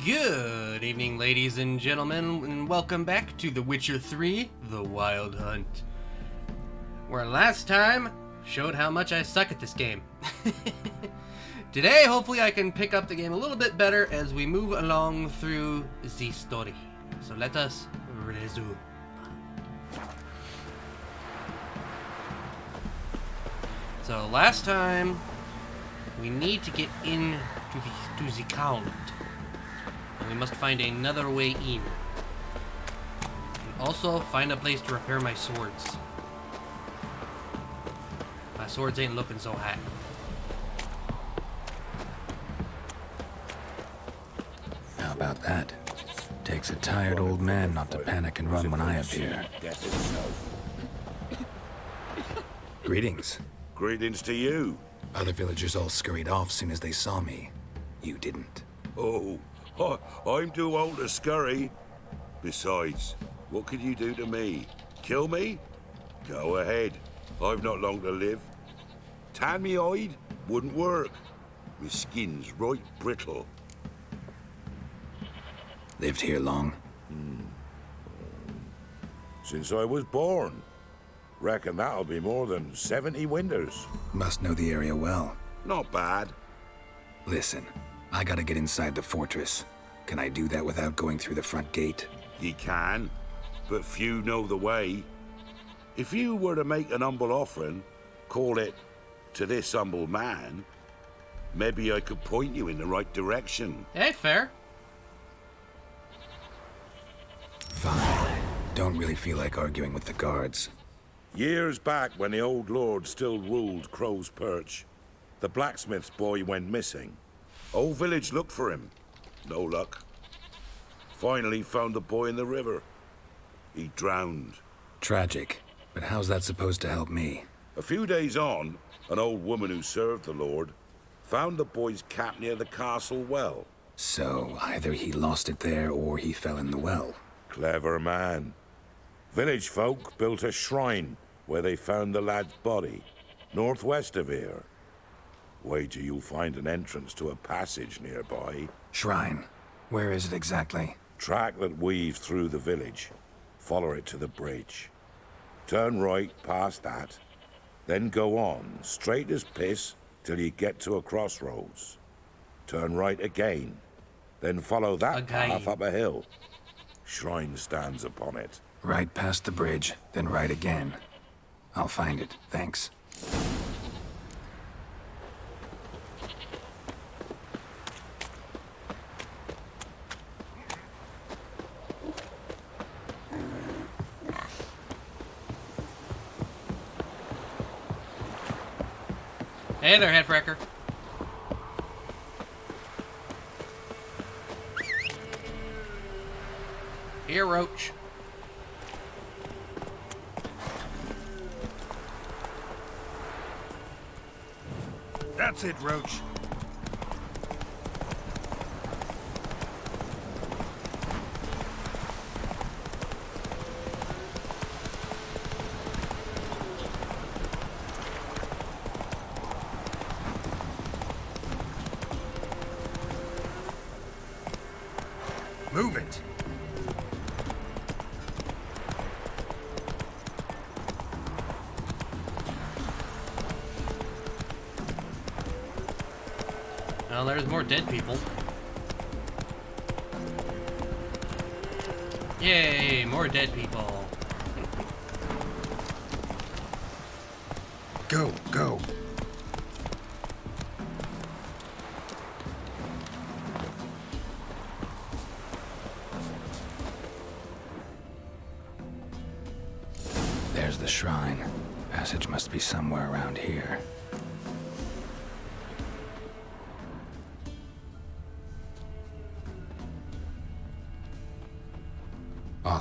Good evening, ladies and gentlemen, and welcome back to The Witcher 3, The Wild Hunt. Where last time, showed how much I suck at this game. Today, hopefully I can pick up the game a little bit better as we move along through the story. So let us resume. So last time, we need to get in to the count. And we must find another way in. And also find a place to repair my swords. My swords ain't looking so hot. How about that? Takes a tired old man not to panic and run when I appear. Greetings. Greetings to you. Other villagers all scurried off soon as they saw me. You didn't. Oh, I'm too old to scurry. Besides, what could you do to me? Kill me? Go ahead. I've not long to live. Tan me hide? Wouldn't work. My skin's right brittle. Lived here long? Since I was born. Reckon that'll be more than 70 winters. Must know the area well. Not bad. Listen, I gotta get inside the fortress. Can I do that without going through the front gate? Ye can, but few know the way. If you were to make an humble offering, call it, to this humble man, maybe I could point you in the right direction. Hey, fair. Fine. Don't really feel like arguing with the guards. Years back, when the old lord still ruled Crow's Perch, the blacksmith's boy went missing. Whole village looked for him. No luck. Finally found the boy in the river. He drowned. Tragic. But how's that supposed to help me? A few days on, an old woman who served the lord found the boy's cap near the castle well. So, either he lost it there or he fell in the well. Clever man. Village folk built a shrine where they found the lad's body, northwest of here. Wait till you'll find an entrance to a passage nearby. Shrine. Where is it exactly? Track that weaves through the village. Follow it to the bridge. Turn right past that. Then go on, straight as piss, till you get to a crossroads. Turn right again. Then follow that path up a hill. Shrine stands upon it. Right past the bridge, then right again. I'll find it, thanks. Hey there, Headwrecker. Here, Roach. That's it, Roach. Move it. Well, there's more dead people. Yay, more dead people. Go, go. There's the shrine. Passage must be somewhere around here.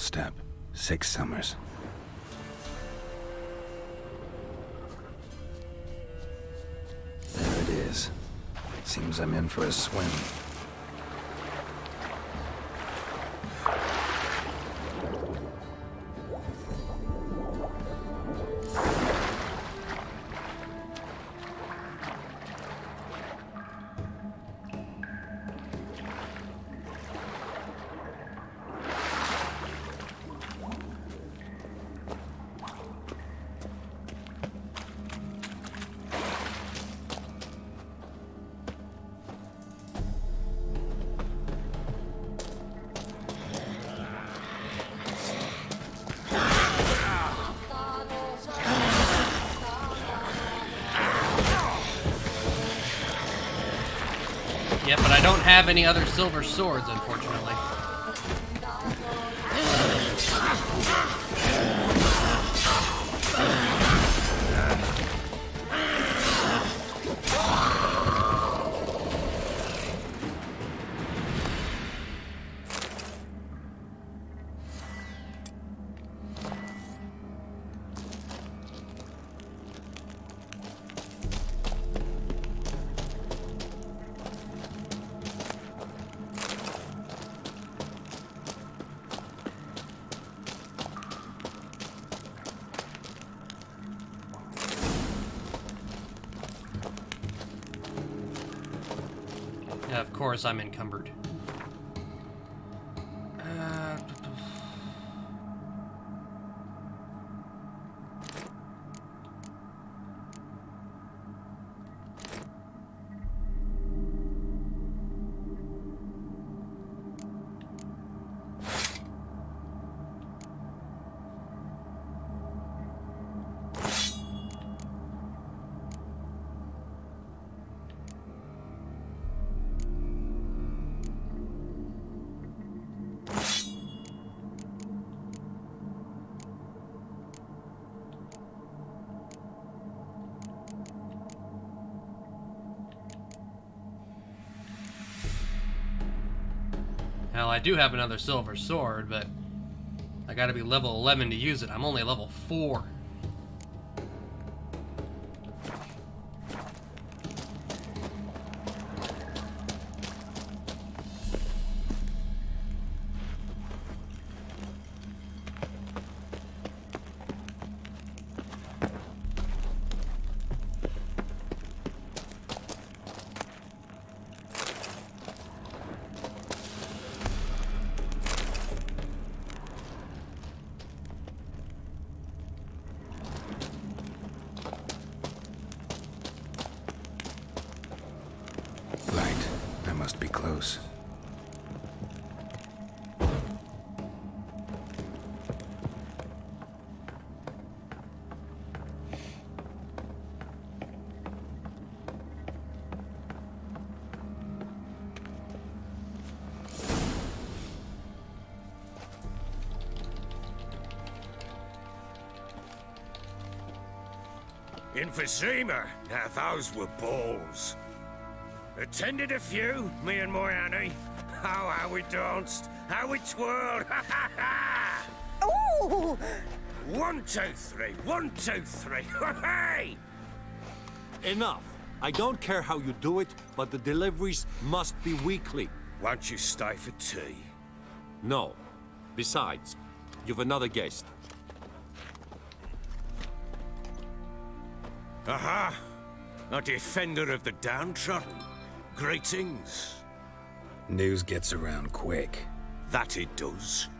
Step 6 summers. There it is. Seems I'm in for a swim. Yeah, but I don't have any other silver swords, unfortunately. Yeah, of course I'm encumbered. Hell, I do have another silver sword, but I gotta be level 11 to use it. I'm only level 4. Light. I must be close. In Vizima, now those were balls. Attended a few, me and my Annie. Oh, how we danced, how we twirled, ha ha ha! Ooh! 1, 2, 3, 1, 2, 3, hey! Enough. I don't care how you do it, but the deliveries must be weekly. Won't you stay for tea? No. Besides, you've another guest. Aha! A defender of the downtrodden. Greetings. News gets around quick. That it does.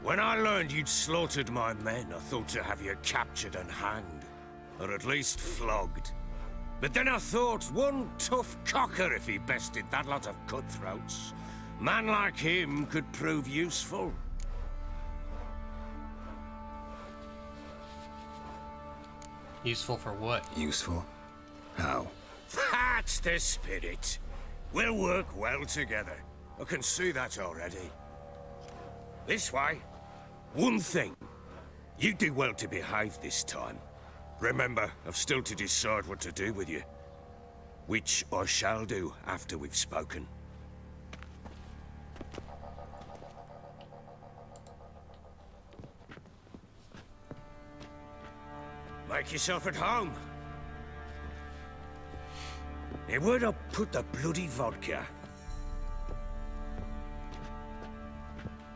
When I learned you'd slaughtered my men, I thought to have you captured and hanged. Or at least flogged. But then I thought, one tough cocker if he bested that lot of cutthroats. Man like him could prove useful. Useful for what? Useful? How? That's the spirit. We'll work well together. I can see that already. This way. One thing. You do well to behave this time. Remember, I've still to decide what to do with you. Which I shall do after we've spoken. Make yourself at home. Hey, where'd I put the bloody vodka?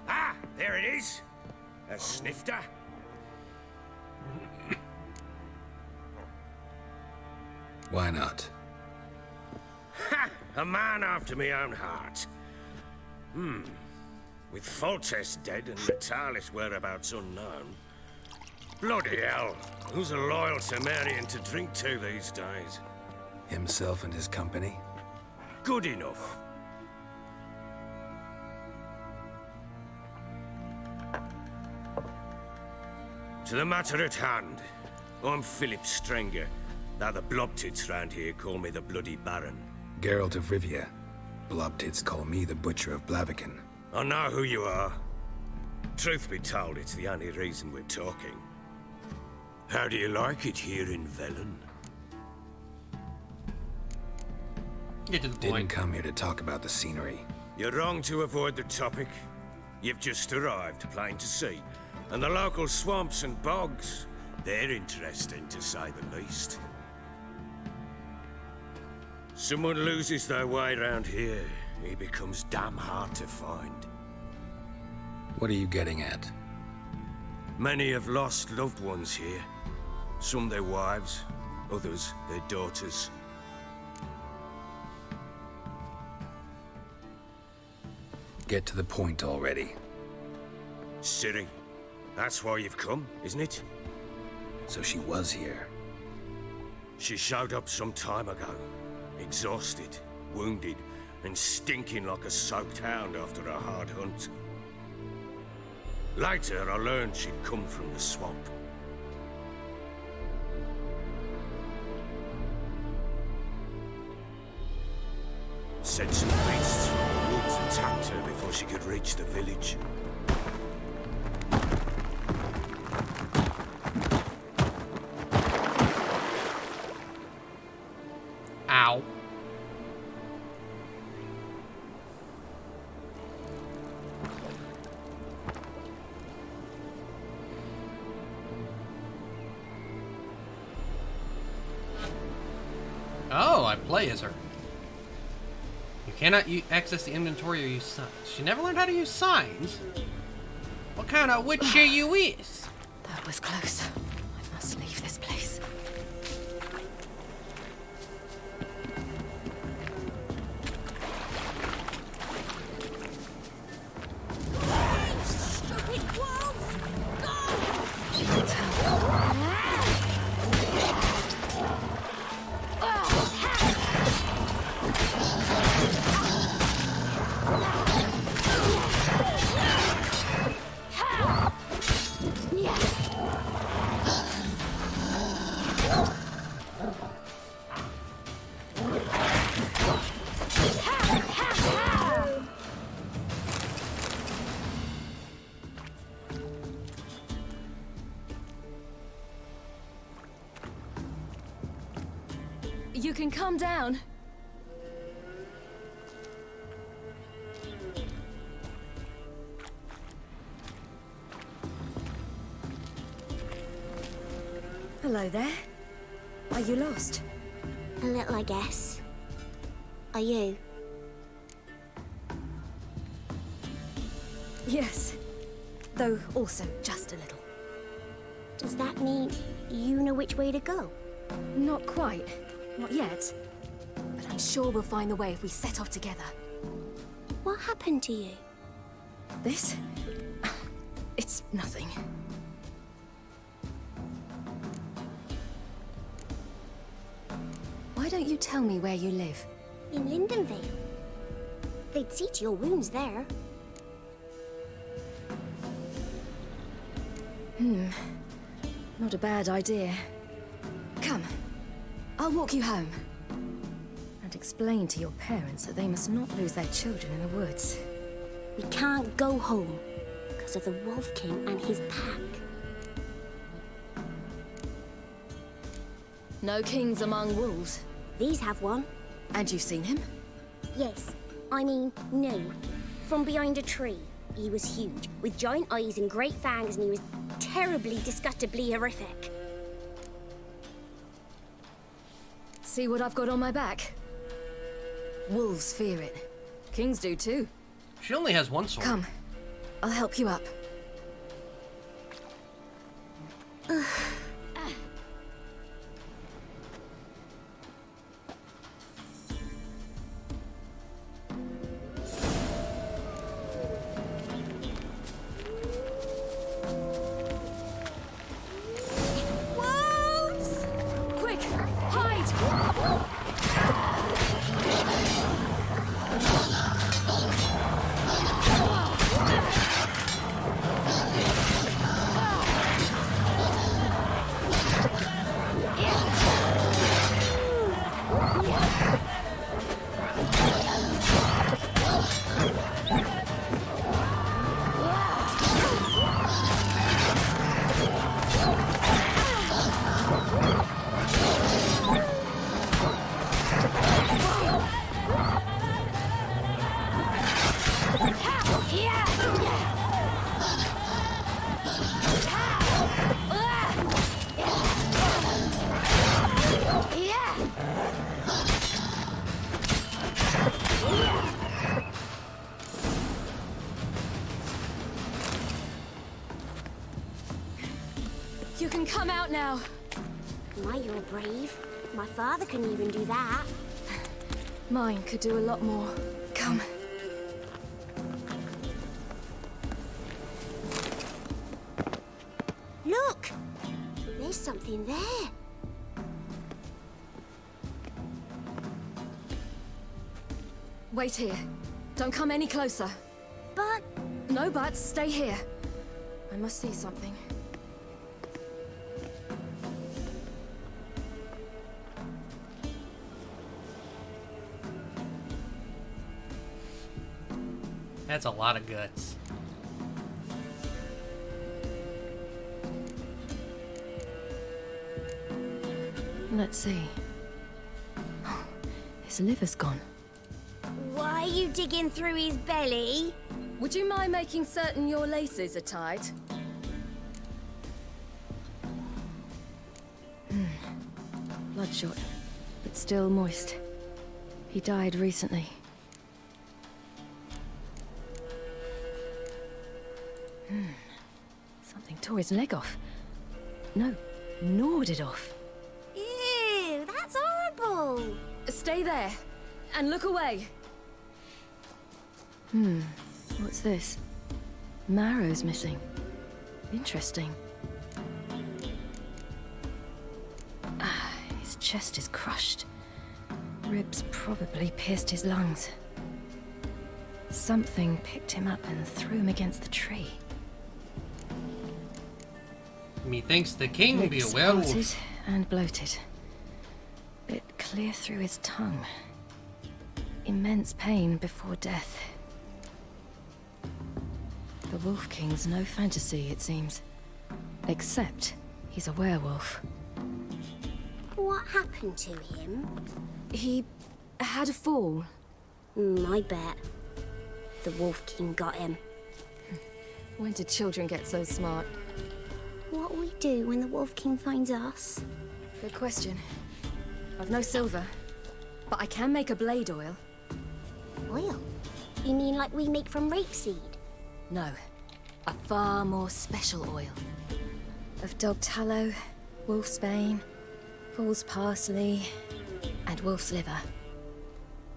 Ah, there it is. A snifter. Why not? Ha! A man after my own heart. With Foltest dead and Natalis whereabouts unknown. Bloody hell. Who's a loyal Cimmerian to drink to these days? Himself and his company? Good enough. To the matter at hand. I'm Philip Strenger. Now the Blobtits round here call me the Bloody Baron. Geralt of Rivia. Blobtits call me the Butcher of Blaviken. I know who you are. Truth be told, it's the only reason we're talking. How do you like it here in Velen? Get to the Didn't point. come here to talk about the scenery. You're wrong to avoid the topic. You've just arrived, plain to see. And the local swamps and bogs, they're interesting to say the least. Someone loses their way around here, he becomes damn hard to find. What are you getting at? Many have lost loved ones here. Some their wives, others their daughters. Get to the point already. Ciri, that's why you've come, isn't it? So she was here. She showed up some time ago, exhausted, wounded, and stinking like a soaked hound after a hard hunt. Later, I learned she'd come from the swamp. Said some beasts from the woods attacked her before she could reach the village. Ow. Oh, I play as her. You cannot access the inventory or use signs. She never learned how to use signs. What kind of witch are you is? That was close. I must leave this place. Stupid wolves! Go! She needs help. You can calm down. Hello there. Are you lost? A little, I guess. Are you? Yes. Though also just a little. Does that mean you know which way to go? Not quite. Not yet. But I'm sure we'll find the way if we set off together. What happened to you? This? It's nothing. Why don't you tell me where you live? In Lindenvale. They'd see to your wounds there. Not a bad idea. Come. I'll walk you home. And explain to your parents that they must not lose their children in the woods. We can't go home because of the Wolf King and his pack. No kings among wolves. These have one. And you've seen him? Yes. I mean, no. From behind a tree. He was huge, with giant eyes and great fangs, and he was terribly, disgustingly horrific. See what I've got on my back? Wolves fear it. Kings do too. She only has one sword. Come. I'll help you up. Wolves! Quick! Hide! You can come out now. My, you're brave. My father couldn't even do that. Mine could do a lot more. Come. Look! There's something there. Wait here. Don't come any closer. But No buts. Stay here. I must see something. That's a lot of guts. Let's see. His liver's gone. why are you digging through his belly? Would you mind making certain your laces are tied? Bloodshot, but still moist. He died recently. Something tore his leg off. No, gnawed it off. Ew, that's horrible. Stay there, and look away. What's this? Marrow's missing. Interesting. His chest is crushed. Ribs probably pierced his lungs. Something picked him up and threw him against the tree. Methinks the king be a Lips werewolf. parted and bloated. Bit clear through his tongue. Immense pain before death. The Wolf King's no fantasy, it seems. Except he's a werewolf. What happened to him? He had a fall. I bet. The Wolf King got him. When did children get so smart? What we do when the Wolf King finds us? Good question. I've no silver, but I can make a blade oil. Oil? You mean like we make from rapeseed? No, a far more special oil. Of dog tallow, wolf's bane, fool's parsley, and wolf's liver.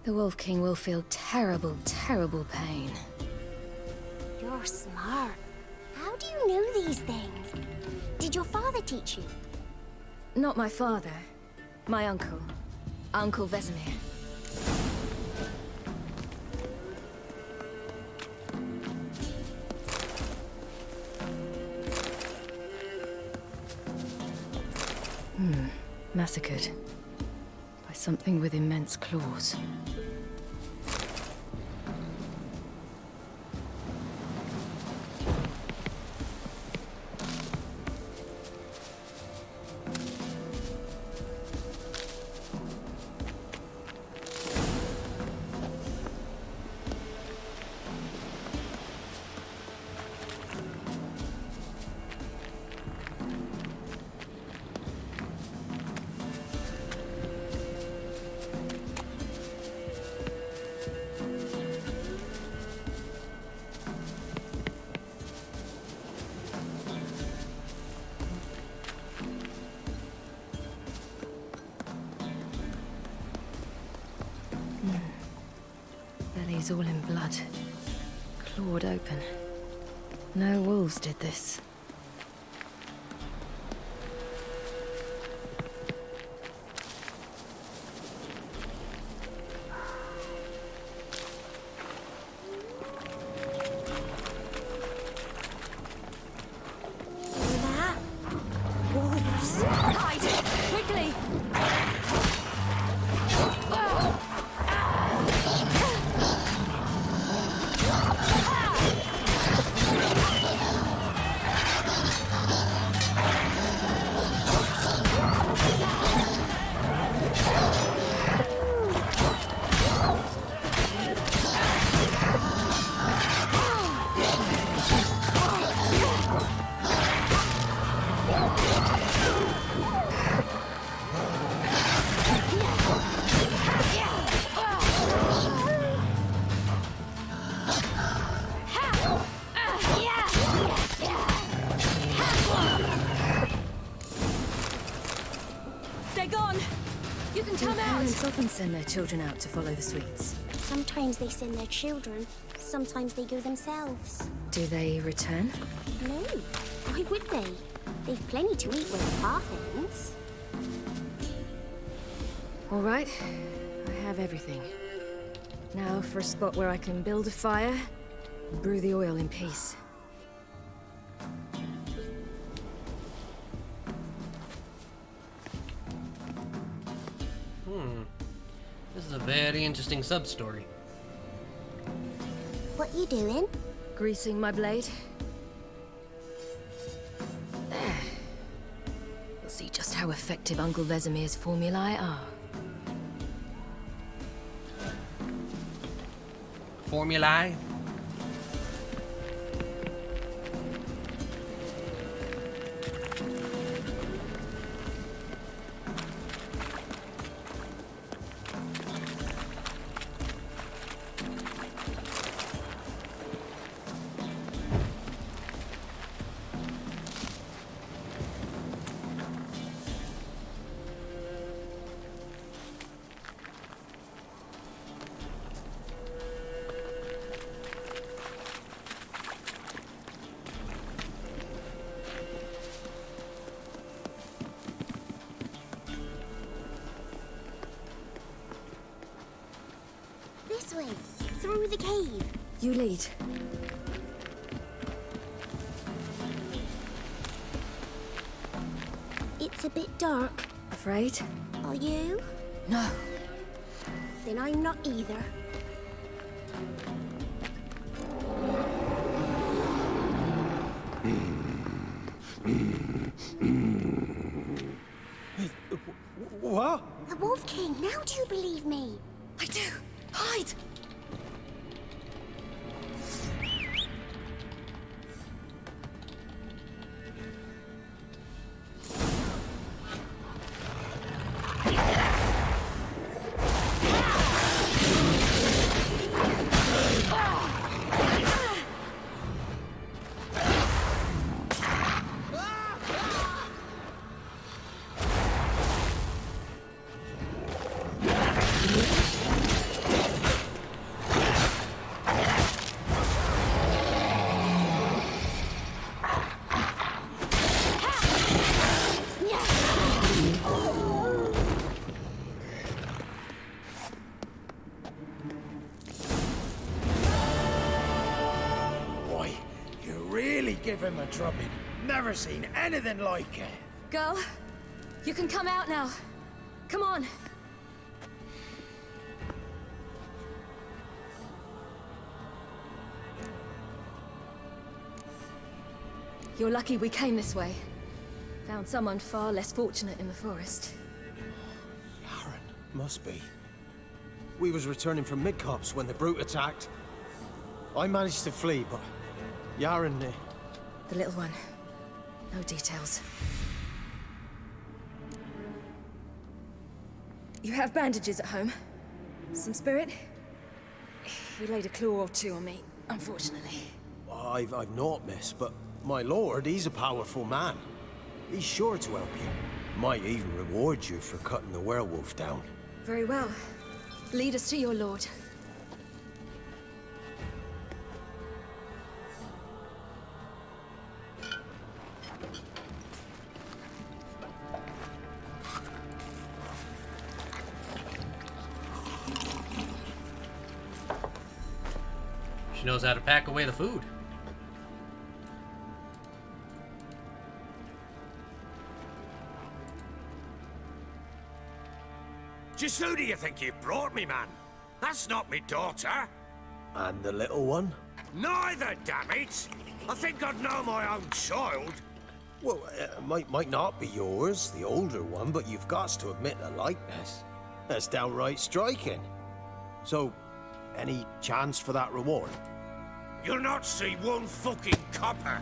The Wolf King will feel terrible, terrible pain. You're smart. How do you know these things? Did your father teach you? Not my father, my uncle. Uncle Vesemir. Massacred by something with immense claws. Belly's all in blood. Clawed open. No wolves did this. That? Wolves. Hide! Quickly! on! You can come out! Parents often send their children out to follow the sweets. Sometimes they send their children, sometimes they go themselves. Do they return? No, why would they? They've plenty to eat where the path ends. All right, I have everything. Now for a spot where I can build a fire and brew the oil in peace. This is a very interesting sub-story. What you doing? Greasing my blade. There. We'll see just how effective Uncle Vesemir's formulae are. Formulae? This way, through the cave. You lead. It's a bit dark. Afraid? Are you? No. Then I'm not either. What? The Wolf King, now do you believe me? I do. Hide! Give him a drubbing. Never seen anything like it. Girl, you can come out now. Come on. You're lucky we came this way. Found someone far less fortunate in the forest. Yaren, must be. We was returning from Midcops when the brute attacked. I managed to flee, but Yaren... The little one. No details. You have bandages at home? Some spirit? He laid a claw or two on me, unfortunately. I've naught, miss, but my lord, he's a powerful man. He's sure to help you. Might even reward you for cutting the werewolf down. Very well. Lead us to your lord. She knows how to pack away the food. Just who do you think you brought me, man? That's not me daughter. And the little one? Neither, damn it! I think I'd know my own child. Well, might not be yours, the older one, but you've got to admit a likeness. That's downright striking. So, any chance for that reward? You'll not see one fucking copper.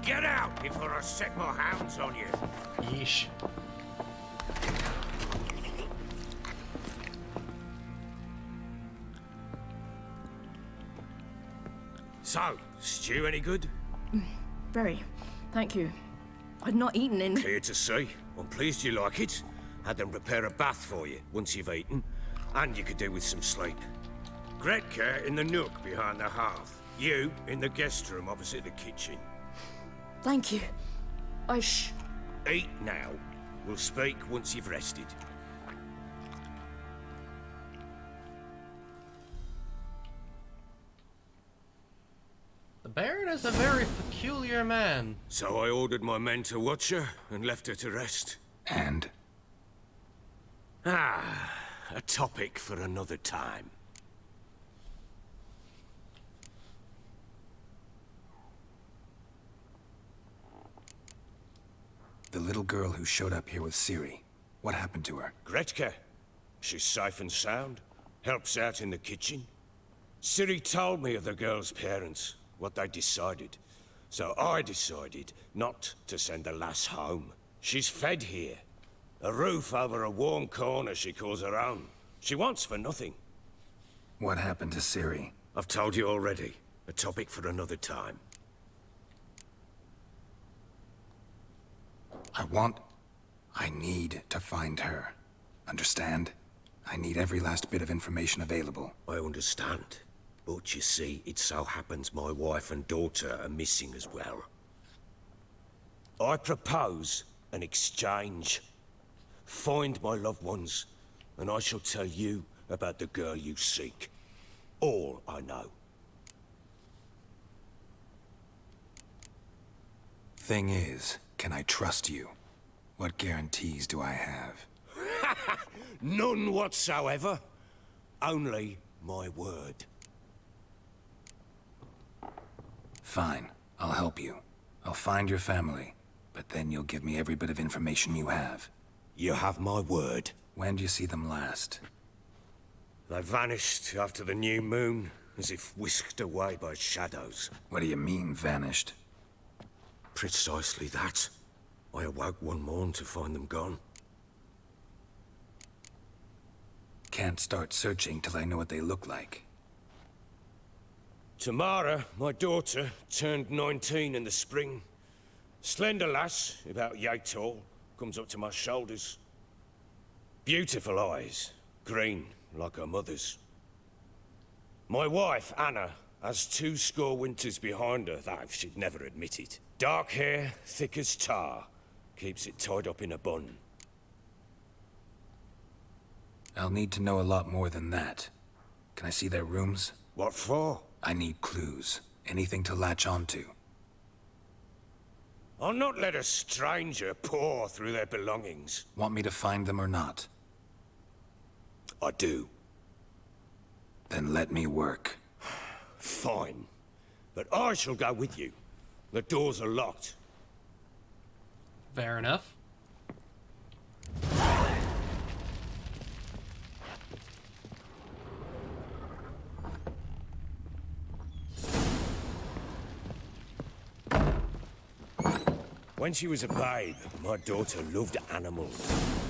Get out before I set my hounds on you. Yeesh. So, stew any good? Very. Thank you. I'd not eaten in... Clear to see. I'm pleased you like it. Had them prepare a bath for you once you've eaten, and you could do with some sleep. Gretka in the nook behind the hearth. You in the guest room opposite the kitchen. Thank you. Eat now. We'll speak once you've rested. The Baron is a very peculiar man. So I ordered my men to watch her and left her to rest. And? A topic for another time. The little girl who showed up here with Ciri. What happened to her? Gretka. She's safe and sound. Helps out in the kitchen. Ciri told me of the girl's parents, what they decided. So I decided not to send the lass home. She's fed here. A roof over a warm corner she calls her own. She wants for nothing. What happened to Ciri? I've told you already. A topic for another time. I need to find her. Understand? I need every last bit of information available. I understand. But you see, it so happens my wife and daughter are missing as well. I propose an exchange. Find my loved ones, and I shall tell you about the girl you seek. All I know. Thing is, can I trust you? What guarantees do I have? None whatsoever. Only my word. Fine, I'll help you. I'll find your family, but then you'll give me every bit of information you have. You have my word. When do you see them last? They vanished after the new moon, as if whisked away by shadows. What do you mean, vanished? Precisely that. I awoke one morn to find them gone. Can't start searching till I know what they look like. Tamara, my daughter, turned 19 in the spring. Slender lass, about yay tall, comes up to my shoulders. Beautiful eyes, green like her mother's. My wife, Anna, has 2 winters behind her, though she'd never admit it. Dark hair, thick as tar, keeps it tied up in a bun. I'll need to know a lot more than that. Can I see their rooms? What for? I need clues. Anything to latch onto. I'll not let a stranger pore through their belongings. Want me to find them or not? I do. Then let me work. Fine. But I shall go with you. The doors are locked. Fair enough. When she was a babe, my daughter loved animals.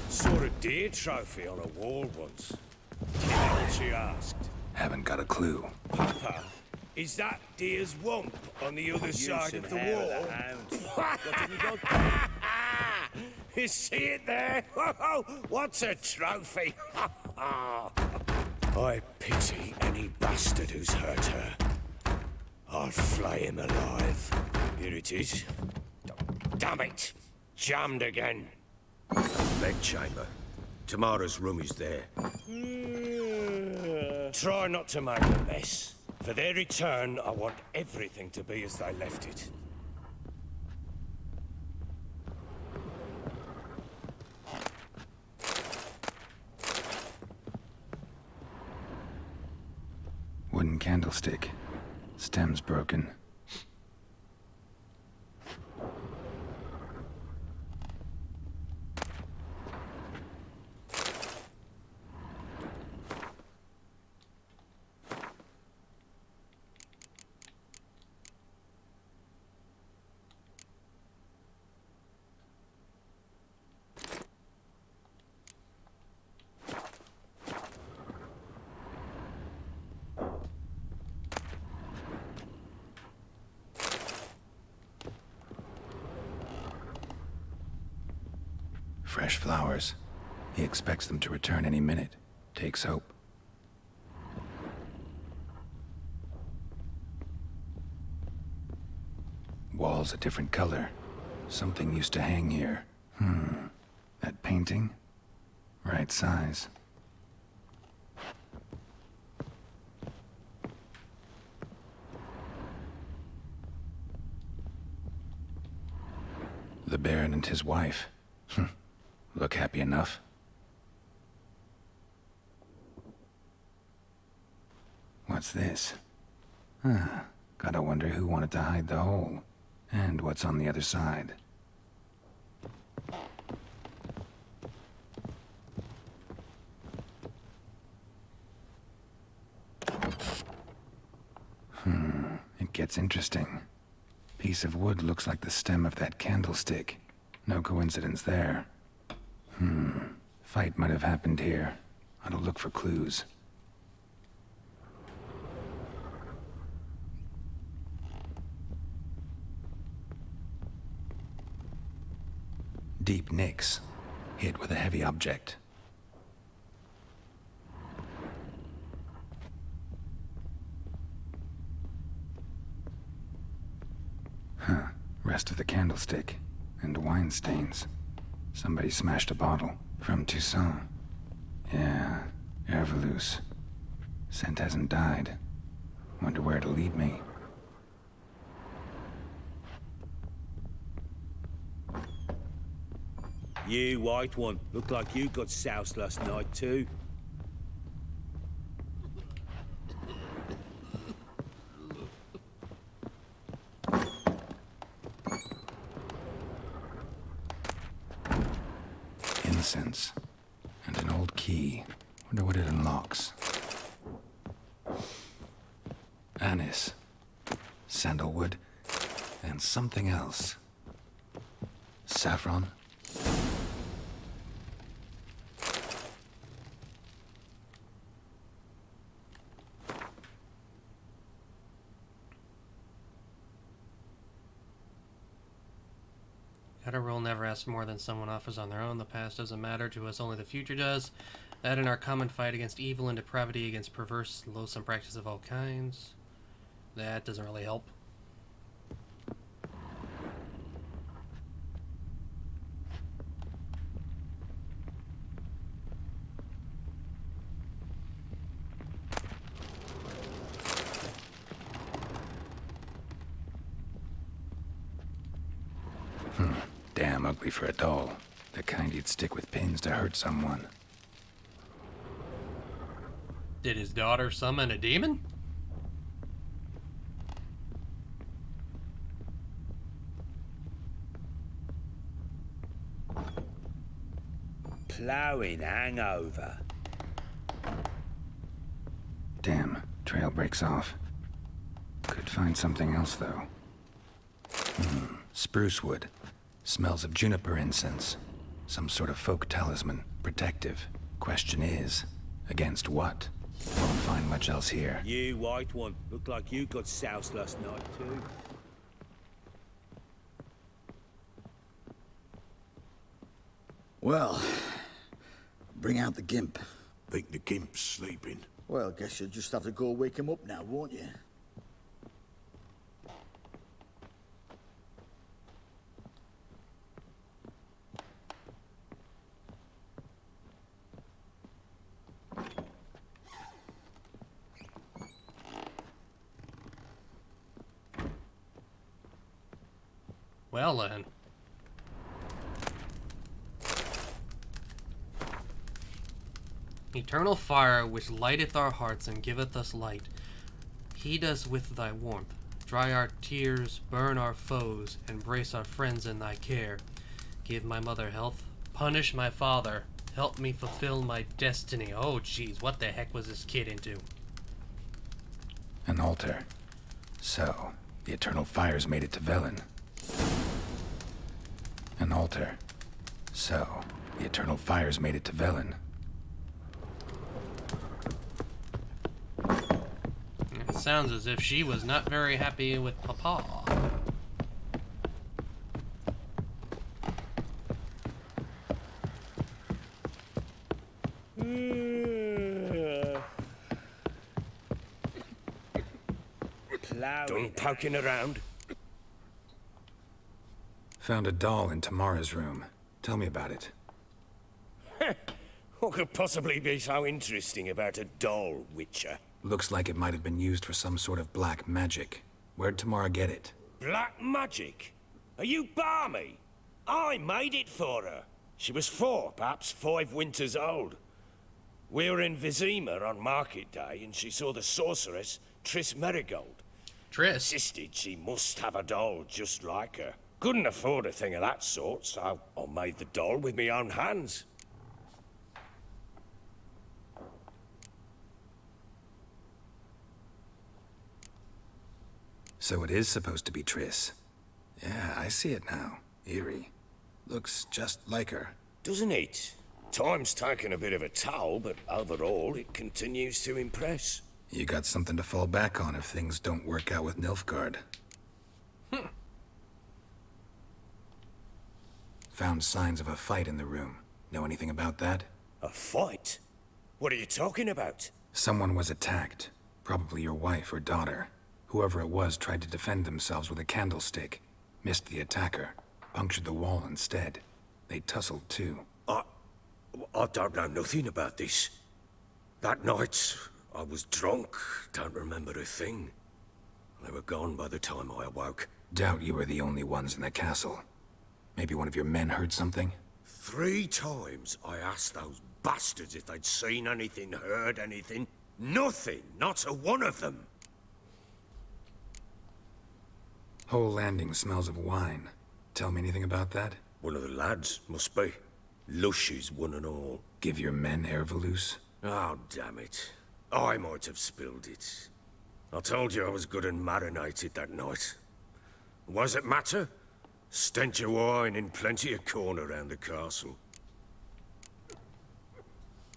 Saw a deer trophy on a wall once. Do you know what she asked? Haven't got a clue. Papa, is that deer's wump on the other side of the wall? You see it there? What's a trophy? I pity any bastard who's hurt her. I'll flay him alive. Here it is. Damn it! Jammed again. Bedchamber. Tamara's room is there. Try not to make a mess. For their return, I want everything to be as they left it. Wooden candlestick. Stem's broken. Fresh flowers. He expects them to return any minute. Takes hope. Walls a different color. Something used to hang here. That painting? Right size. The Baron and his wife. Look happy enough. What's this? Gotta wonder who wanted to hide the hole. And what's on the other side. It gets interesting. Piece of wood looks like the stem of that candlestick. No coincidence there. Fight might have happened here. Ought to look for clues. Deep nicks. Hit with a heavy object. Rest of the candlestick. And wine stains. Somebody smashed a bottle. From Toussaint. Yeah, Herveloos. Scent hasn't died. Wonder where it'll lead me. You, white one. Look like you got soused last night, too. Incense. And an old key. Wonder what it unlocks. Anise. Sandalwood. And something else. Saffron. Gotta roll never ask more than someone offers on their own. The past doesn't matter to us, only the future does. That in our common fight against evil and depravity, against perverse, loathsome practices of all kinds. That doesn't really help. Damn ugly for a doll. The kind you'd stick with pins to hurt someone. Did his daughter summon a demon? Ploughing hangover. Damn, trail breaks off. Could find something else, though. Spruce wood. Smells of juniper incense. Some sort of folk talisman. Protective. Question is, against what? Won't find much else here. You, white one. Look like you got soused last night, too. Well, bring out the gimp. Think the gimp's sleeping? Well, guess you'll just have to go wake him up now, won't you? Well then. Eternal fire which lighteth our hearts and giveth us light. Heat us with thy warmth. Dry our tears, burn our foes, embrace our friends in thy care. Give my mother health. Punish my father. Help me fulfill my destiny. Oh jeez, what the heck was this kid into? An altar. So, the eternal fires made it to Velen. An altar. So, the eternal fires made it to Velen. It sounds as if she was not very happy with Papa. Done poking around? Found a doll in Tamara's room. Tell me about it. What could possibly be so interesting about a doll, Witcher? Looks like it might have been used for some sort of black magic. Where'd Tamara get it? Black magic? Are you balmy? I made it for her. She was 4, perhaps 5 winters old. We were in Vizima on market day, and she saw the sorceress, Triss Merigold. Triss? Insisted she must have a doll just like her. Couldn't afford a thing of that sort, so I made the doll with my own hands. So it is supposed to be Triss. Yeah, I see it now. Eerie. Looks just like her. Doesn't it? Time's taken a bit of a toll, but overall it continues to impress. You got something to fall back on if things don't work out with Nilfgaard. Found signs of a fight in the room. Know anything about that? A fight? What are you talking about? Someone was attacked. Probably your wife or daughter. Whoever it was tried to defend themselves with a candlestick. Missed the attacker. Punctured the wall instead. They tussled too. I don't know nothing about this. That night, I was drunk. Don't remember a thing. They were gone by the time I awoke. Doubt you were the only ones in the castle. Maybe one of your men heard something? 3 times I asked those bastards if they'd seen anything, heard anything. Nothing. Not a one of them. Whole landing smells of wine. Tell me anything about that? One of the lads, must be. Lushes, one and all. Give your men Ervelus? Oh, damn it. I might have spilled it. I told you I was good and marinated that night. What does it matter? Stench of wine and plenty of corn around the castle.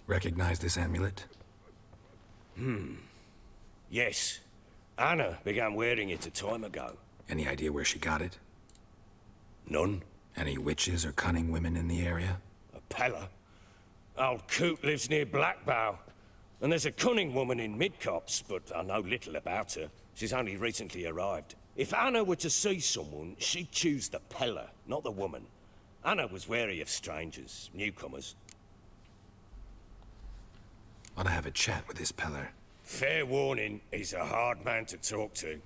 Recognize this amulet? Yes. Anna began wearing it a time ago. Any idea where she got it? None. Any witches or cunning women in the area? A Pella. Old Coot lives near Blackbow. And there's a cunning woman in Midcopse, but I know little about her. She's only recently arrived. If Anna were to see someone, she'd choose the Pella, not the woman. Anna was wary of strangers, newcomers. Ought to have a chat with this Peller. Fair warning, he's a hard man to talk to.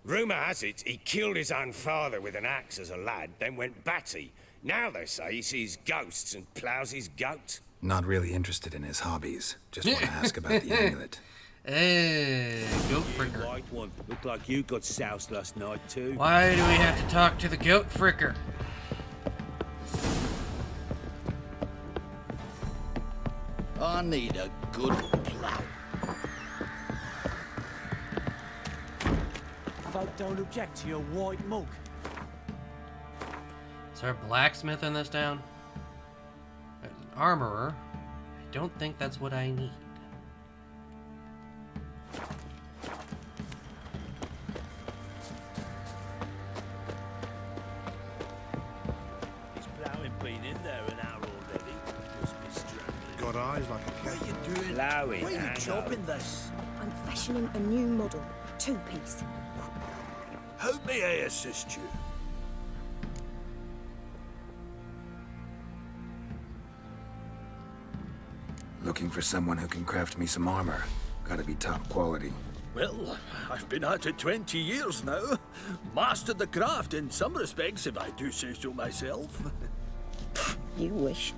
Rumour has it he killed his own father with an axe as a lad, then went batty. Now they say he sees ghosts and ploughs his goat. Not really interested in his hobbies. Just want to ask about the amulet. Hey, goat fricker. White one. Looked like you got soused last night too. Why do we have to talk to the goat fricker? I need a good plough. Folk don't object to your white mug. Is there a blacksmith in this town? An armorer? I don't think that's what I need. His ploughing been in there an hour already. Must be strangling. Got eyes like a cat. What are you doing? Ploughing. Why are you hang chopping on. this? I'm fashioning a new model. 2-piece. How may I assist you? Looking for someone who can craft me some armor. Gotta be top quality. Well, I've been at it 20 years now. Mastered the craft in some respects, if I do say so myself. You wish.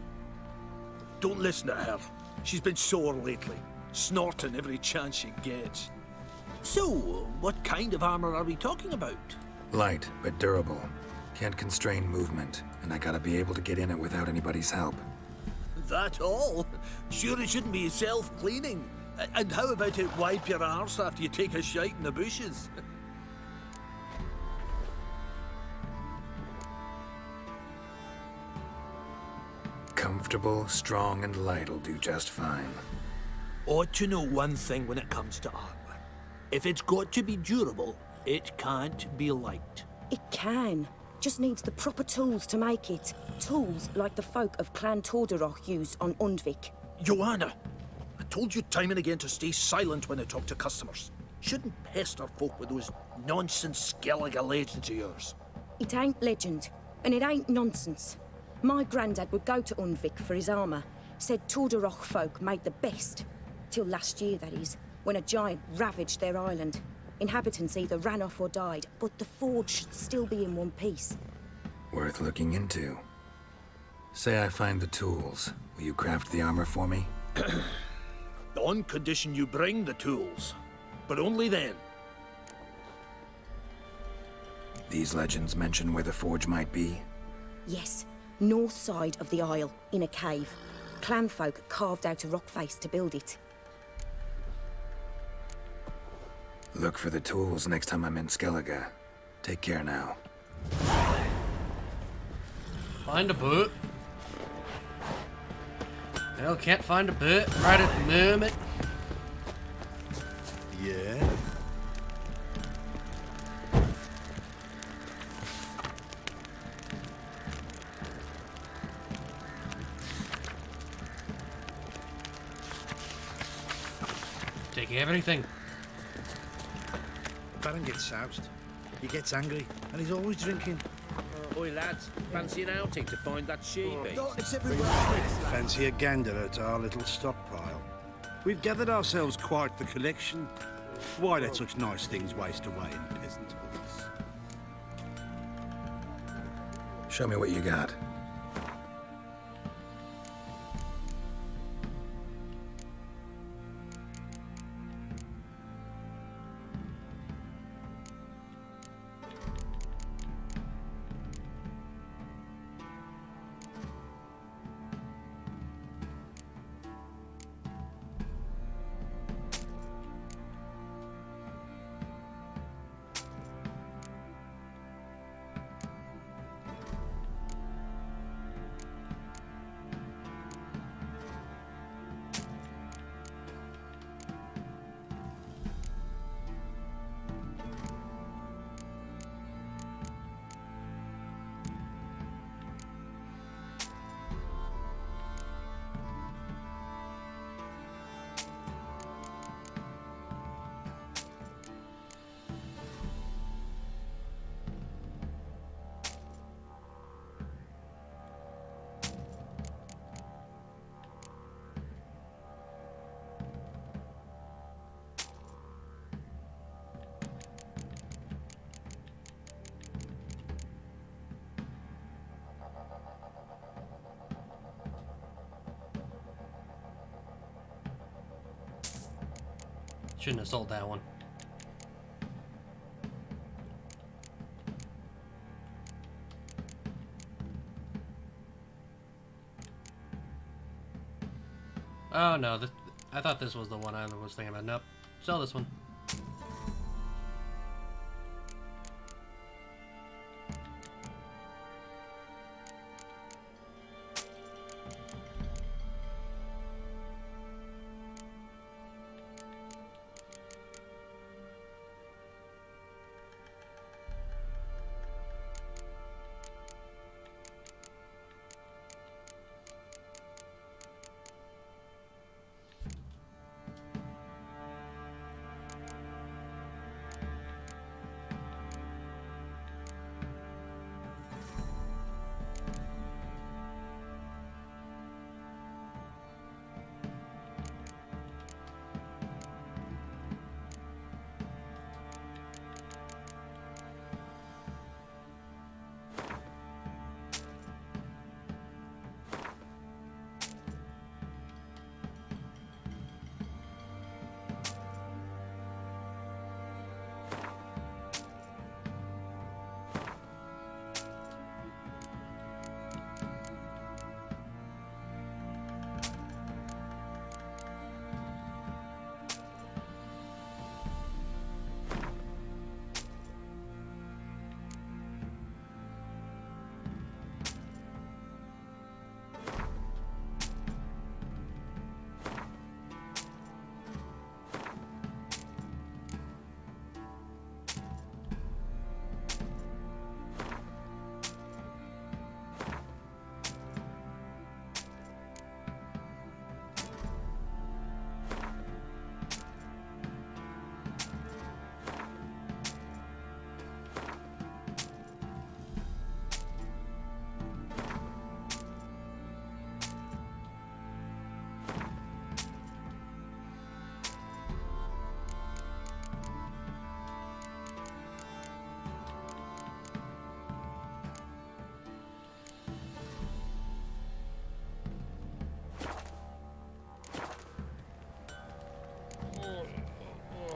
Don't listen to her. She's been sore lately, snorting every chance she gets. So, what kind of armor are we talking about? Light, but durable. Can't constrain movement, and I gotta be able to get in it without anybody's help. That all? Sure it shouldn't be self-cleaning. And how about it wipe your arse after you take a shite in the bushes? Comfortable, strong, and light'll do just fine. Ought to know one thing when it comes to armor. If it's got to be durable, it can't be light. It can. Just needs the proper tools to make it. Tools like the folk of Clan Tordaroch use on Undvik. Joanna, told you time and again to stay silent when I talk to customers. Shouldn't pester folk with those nonsense Skellige legends of yours. It ain't legend, and it ain't nonsense. My granddad would go to Unvik for his armour. Said Tordarroch folk made the best. Till last year, that is, when a giant ravaged their island. Inhabitants either ran off or died, but the forge should still be in one piece. Worth looking into. Say I find the tools. Will you craft the armor for me? On condition you bring the tools. But only then. These legends mention where the forge might be? Yes, north side of the isle, in a cave. Clanfolk carved out a rock face to build it. Look for the tools next time I'm in Skellige. Take care now. Find a boat. Well, can't find a boat right at the moment. Yeah? Take everything. Baron gets soused. He gets angry, and he's always drinking. Oi, lads, fancy an outing to find that she-beast? Fancy a gander at our little stockpile. We've gathered ourselves quite the collection. Why let such nice things waste away in peasant hoods? Show me what you got. Shouldn't have sold that one. Oh no, I thought this was the one I was thinking about. Nope. Sell this one.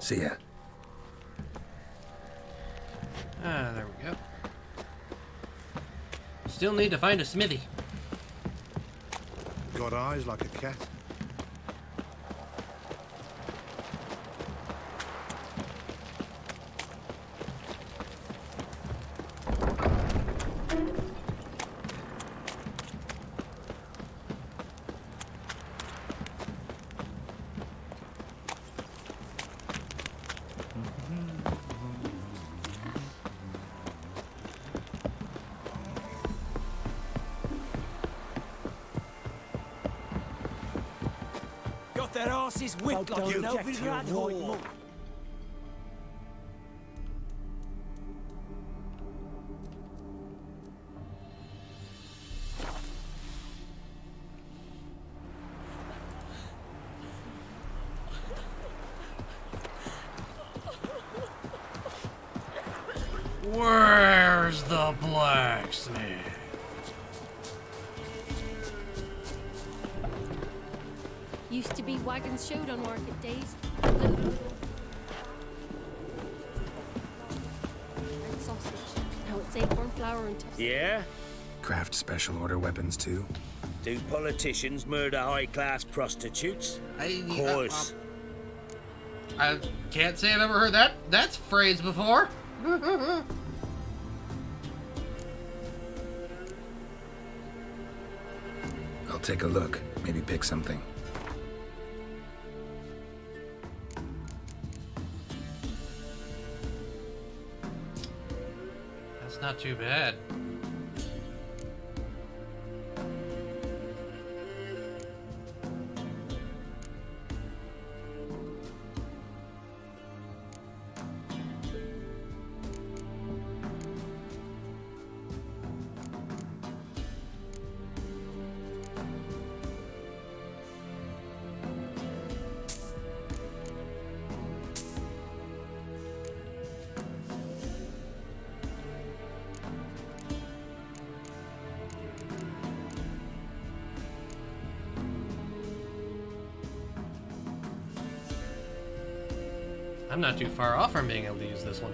See ya. Ah, there we go. Still need to find a smithy. Got eyes like a cat. Got their asses whipped like you know, Where's the blacksmith? Used to be wagons showed on market days. And sausage. Now it's acorn flour and toast. Yeah? Craft special order weapons too? Do politicians murder high-class prostitutes? Of course. I can't say I've ever heard that phrase before. I'll take a look. Maybe pick something. That's not too bad. I'm not too far off from being able to use this one.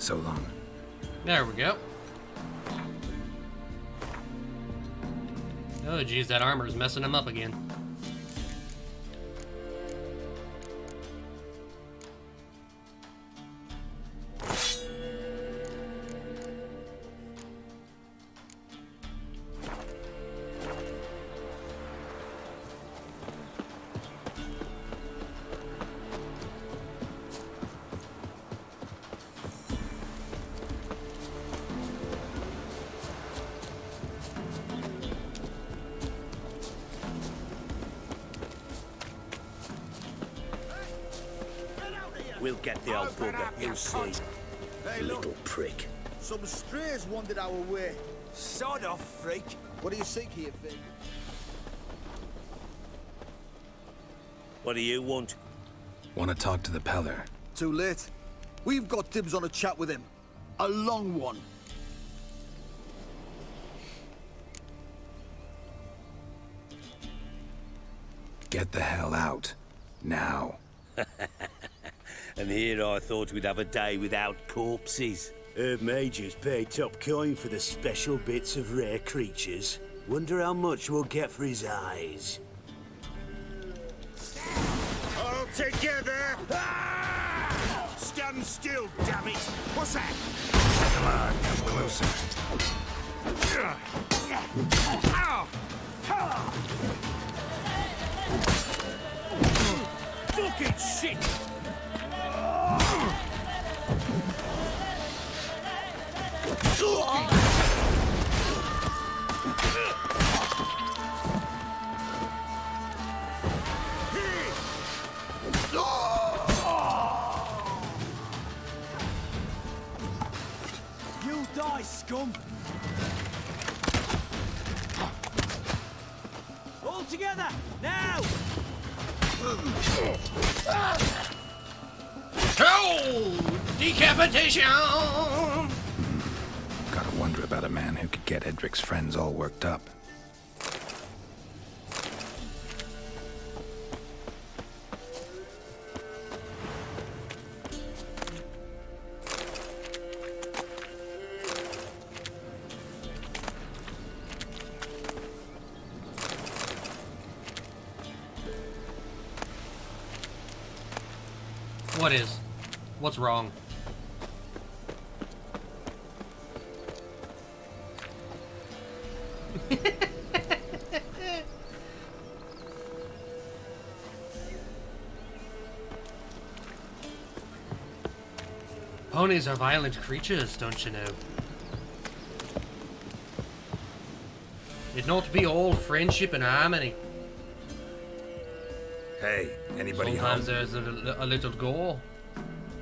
so long. There we go. Oh, geez, that armor's messing him up again. We'll get the old bugger, you'll see. Hey, Little prick. Some strays wandered our way. Sod off, freak. What do you seek here, Fig? What do you want? Want to talk to the Peller? Too late. We've got dibs on a chat with him. A long one. Get the hell out. Now. And here I thought we'd have a day without corpses. Herb Majors pay top coin for the special bits of rare creatures. Wonder how much we'll get for his eyes. All together! Ah! Stand still, damn it! What's that? Come on, come closer. Ow! Fucking shit! You die, scum! All together, now! Oh! Decapitation! Gotta wonder about a man who could get Edric's friends all worked up. What is? What's wrong? Ponies are violent creatures, don't you know? It not be all friendship and harmony. Hey, anybody Sometimes home? there's a little gore.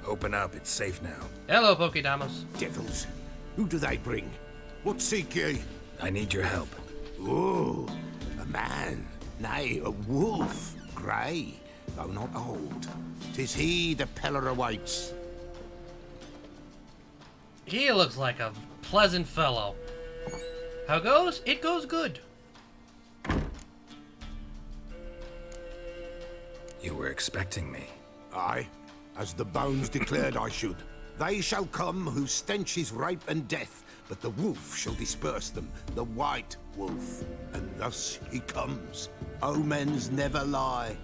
Open up, it's safe now. Hello, Pokedamas. Devils, who do they bring? What seek ye? I need your help. Oh, a man, nay, a wolf, grey, though not old. 'Tis he the Peller awaits. He looks like a pleasant fellow. How goes? It goes good. You were expecting me. Aye, as the bones declared I should. They shall come whose stench is rape and death, but the wolf shall disperse them, the white wolf. And thus he comes. Omens never lie.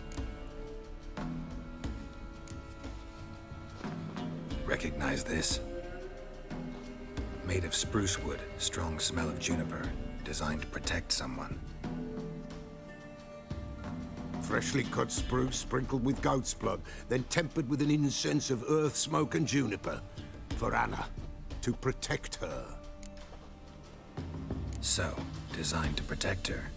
Recognize this? Made of spruce wood, strong smell of juniper, designed to protect someone. Freshly cut spruce sprinkled with goat's blood, then tempered with an incense of earth, smoke and juniper. For Anna, to protect her. So, designed to protect her.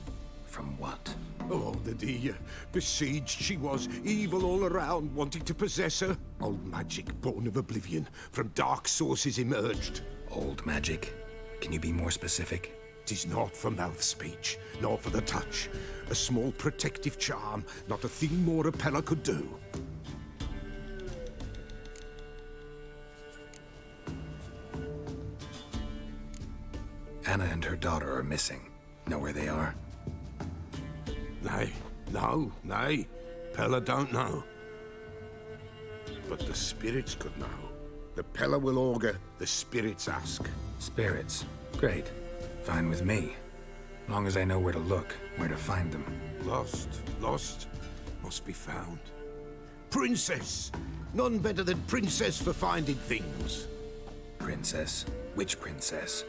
From what? Oh, the dear. Besieged she was, evil all around, wanting to possess her. Old magic born of oblivion, from dark sources emerged. Old magic? Can you be more specific? 'Tis not for mouth speech, nor for the touch. A small protective charm, not a thing more a Peller could do. Anna and her daughter are missing. Know where they are? Nay, Peller don't know. But the spirits could know. The Pella will augur, the spirits ask. Spirits? Great. Fine with me. Long as I know where to look, where to find them. Lost, must be found. Princess! None better than Princess for finding things. Princess? Which princess?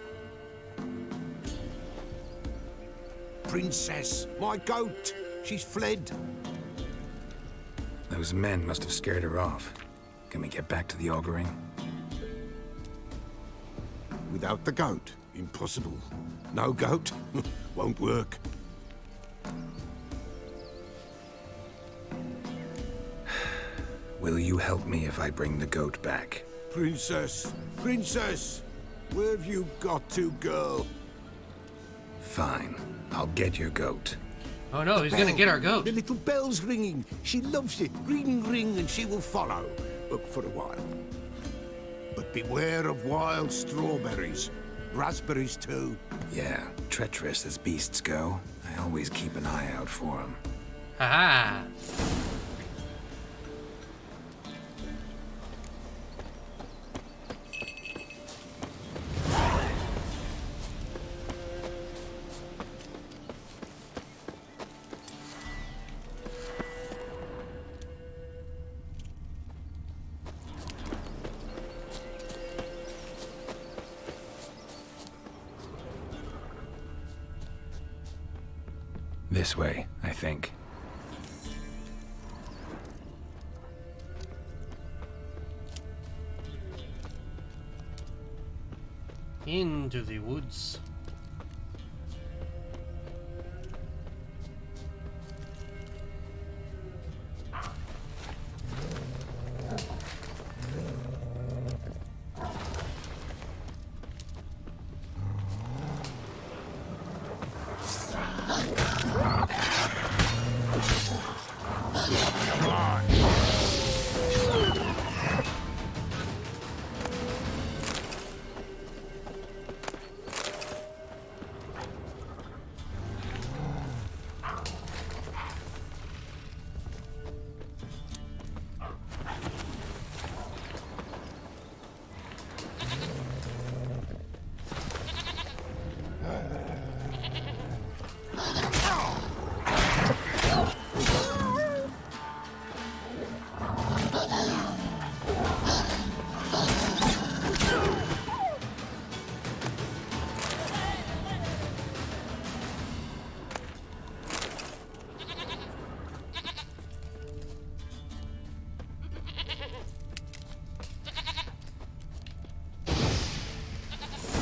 Princess, my goat! She's fled. Those men must have scared her off. Can we get back to the auguring? Without the goat, impossible. No goat, won't work. Will you help me if I bring the goat back? Princess! Princess! Where have you got to, girl? Fine. I'll get your goat. Oh no, he's gonna get our goat. The little bell's ringing. She loves it. Ring, ring, and she will follow. But for a while. But beware of wild strawberries. Raspberries, too. Yeah, treacherous as beasts go. I always keep an eye out for them. Haha. This way, I think. Into the woods.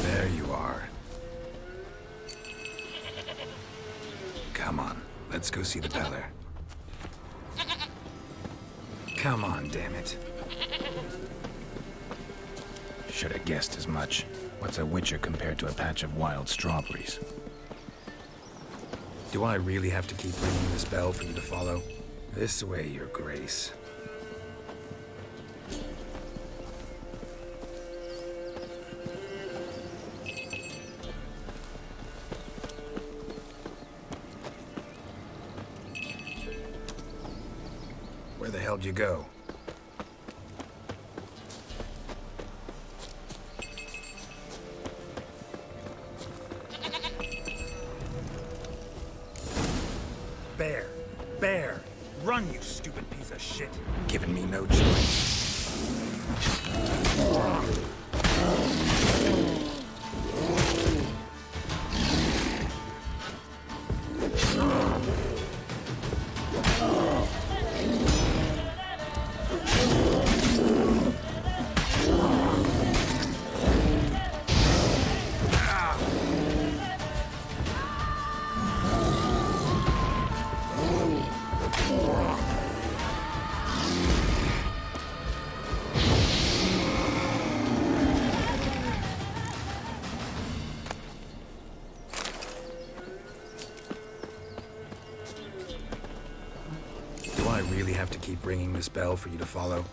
There you are. Come on, let's go see the Beller. Come on, damn it. Should have guessed as much. What's a witcher compared to a patch of wild strawberries? Do I really have to keep ringing this bell for you to follow? This way, Your Grace. Where the hell'd you go? Bear! Bear! Run, you stupid piece of shit! Giving me no choice. Do I really have to keep ringing this bell for you to follow?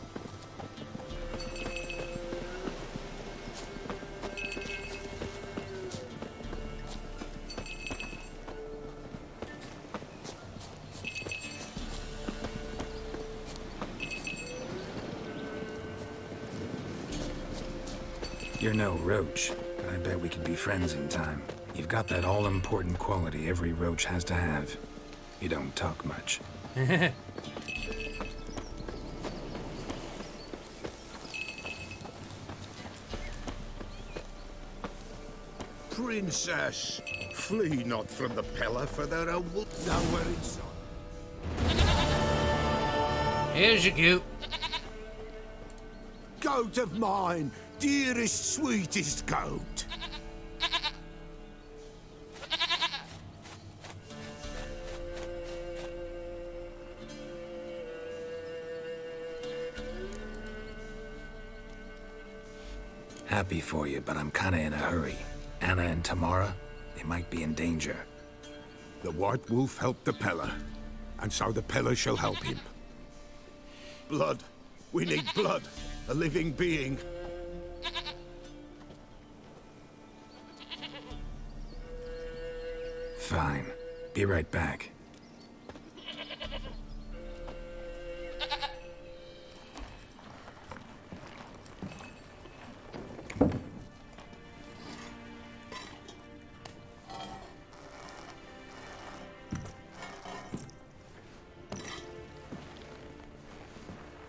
You're no roach, but I bet we could be friends in time. You've got that all-important quality every roach has to have. You don't talk much. Princess, flee not from the Pella, for there are wolves nowhere inside. Here's your goat. Goat of mine, dearest, sweetest goat. Happy for you, but I'm kinda in a hurry. Anna and Tamara, they might be in danger. The White Wolf helped the Pella, and so the Pella shall help him. Blood. We need blood. A living being. Fine. Be right back.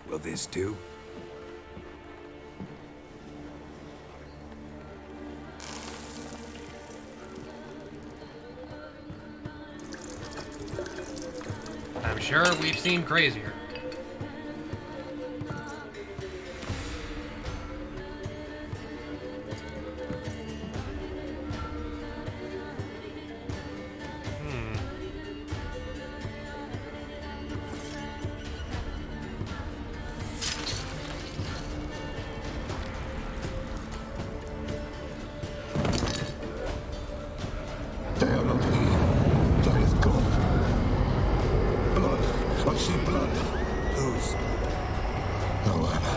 Will this do? I'm sure we've seen crazier. I see blood. Whose? No Anna,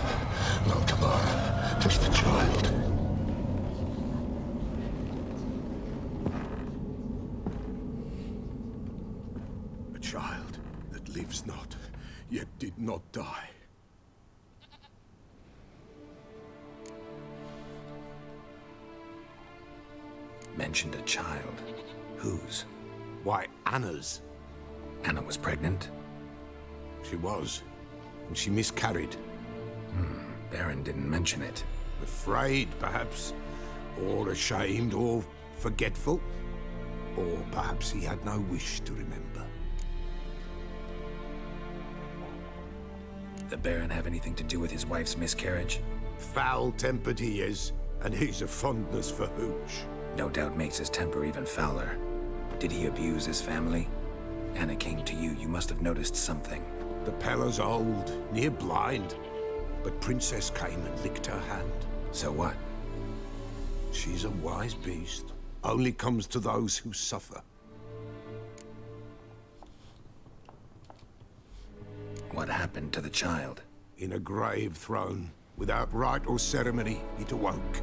no Tamara, just the child. A child that lives not, yet did not die. Mentioned a child. Whose? Why, Anna's. Anna was pregnant? She was, and she miscarried. Baron didn't mention it. Afraid, perhaps, or ashamed, or forgetful. Or perhaps he had no wish to remember. The Baron have anything to do with his wife's miscarriage? Foul-tempered he is, and he's a fondness for hooch. No doubt makes his temper even fouler. Did he abuse his family? Anna came to you, you must have noticed something. The Pella's old, near blind, but Princess came and licked her hand. So what? She's a wise beast. Only comes to those who suffer. What happened to the child? In a grave thrown, without rite or ceremony, it awoke.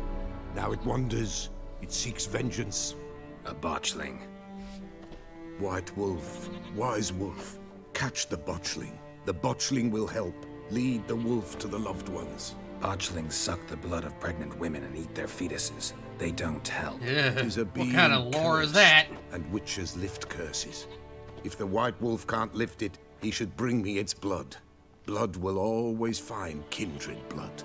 Now it wanders, it seeks vengeance. A botchling. White Wolf, wise wolf, catch the botchling. The botchling will help, lead the wolf to the loved ones. Botchlings suck the blood of pregnant women and eat their fetuses. They don't help. Yeah, Tis a what being kind of lore is cursed, that? And witches lift curses. If the White Wolf can't lift it, he should bring me its blood. Blood will always find kindred blood.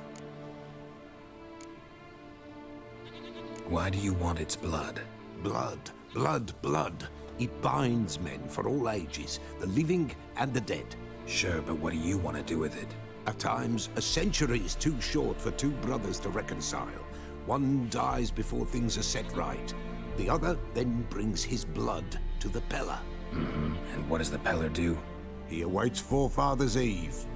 Why do you want its blood? Blood, blood, blood. It binds men for all ages, the living and the dead. Sure, but what do you want to do with it? At times, a century is too short for two brothers to reconcile. One dies before things are set right. The other then brings his blood to the Pella. And what does the Peller do? He awaits Forefathers' Eve.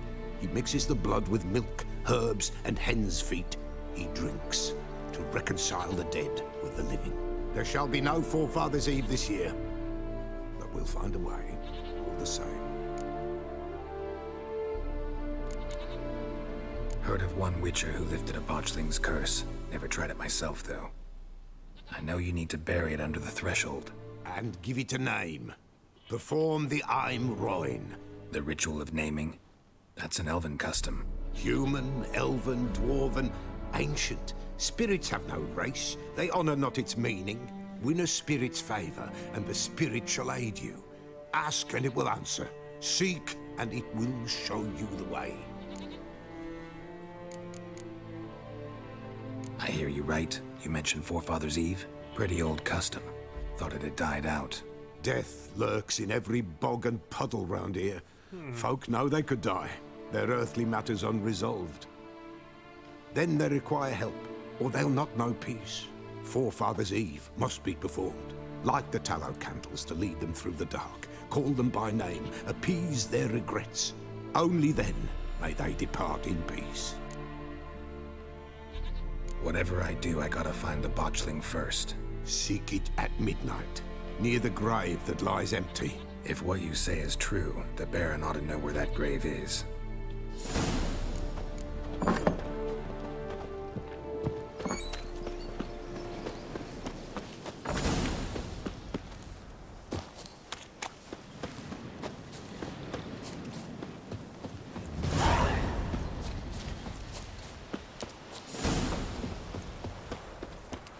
He mixes the blood with milk, herbs, and hen's feet. He drinks to reconcile the dead with the living. There shall be no Forefathers' Eve this year, but we'll find a way, all the same. Heard of one witcher who lifted a botchling's curse. Never tried it myself, though. I know you need to bury it under the threshold. And give it a name. Perform the Aim Roin. The ritual of naming? That's an elven custom. Human, elven, dwarven, ancient, Spirits have no race. They honour not its meaning. Win a spirit's favour, and the spirit shall aid you. Ask, and it will answer. Seek, and it will show you the way. I hear you right. You mentioned Forefathers' Eve? Pretty old custom. Thought it had died out. Death lurks in every bog and puddle round here. Folk know they could die, their earthly matters unresolved. Then they require help, or they'll not know peace. Forefathers' Eve must be performed. Light the tallow candles to lead them through the dark. Call them by name, appease their regrets. Only then may they depart in peace. Whatever I do, I gotta find the botchling first. Seek it at midnight, near the grave that lies empty. If what you say is true, the Baron ought to know where that grave is.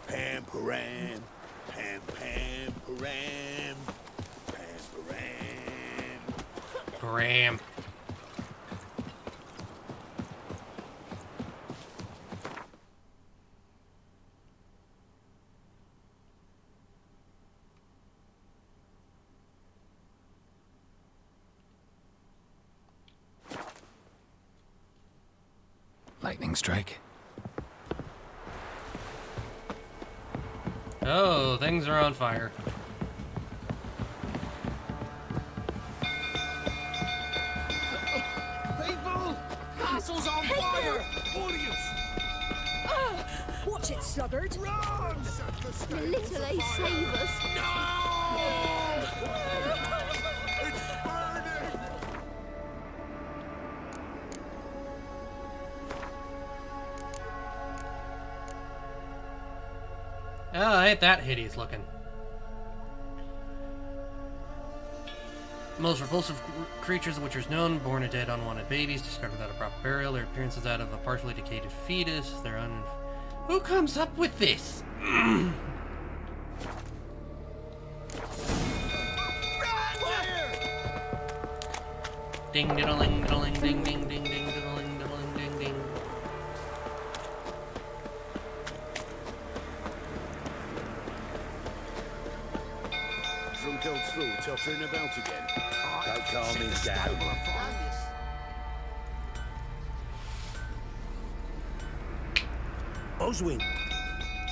Pam-param, pam-pam-param, pam-param. Param. Lightning strike? Oh, things are on fire. People! Castle's on fire! Warriors! Watch it, sluggard! Run! Little A, save us! It's burning! Oh, ain't that hideous looking. Most repulsive creatures of Witcher's known, born of dead, unwanted babies, discovered without a proper burial. Their appearance is that of a partially decayed fetus. Who comes up with this? Ding diddling diddling ding ding ding ding diddling diddling ding ding. Drunk old fool tottering about again. Don't calm him down. Oswin!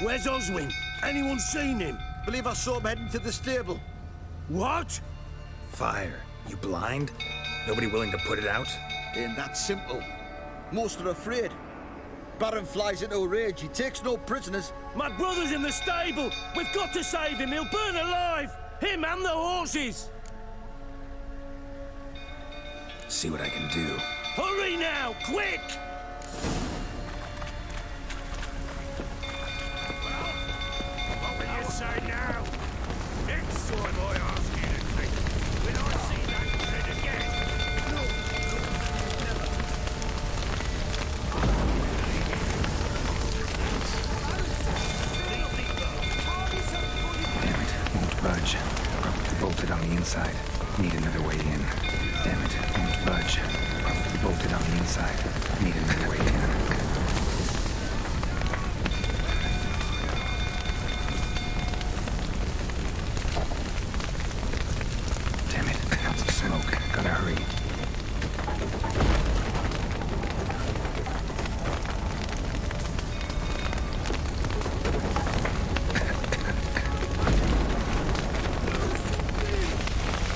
Where's Oswin? Anyone seen him? Believe I saw him heading to the stable. What? Fire. You blind? Nobody willing to put it out? Ain't that simple. Most are afraid. Baron flies into a rage. He takes no prisoners. My brother's in the stable! We've got to save him! He'll burn alive! Him and the horses! See what I can do. Hurry now! Quick! What will you say now? Next time I ask you to drink, when I see that kid again. Damn it, won't budge. Probably bolted on the inside. Need another way in. Damn it, won't budge. Probably bolted on the inside. Need another way in. Damn it, clouds of smoke. Gotta hurry.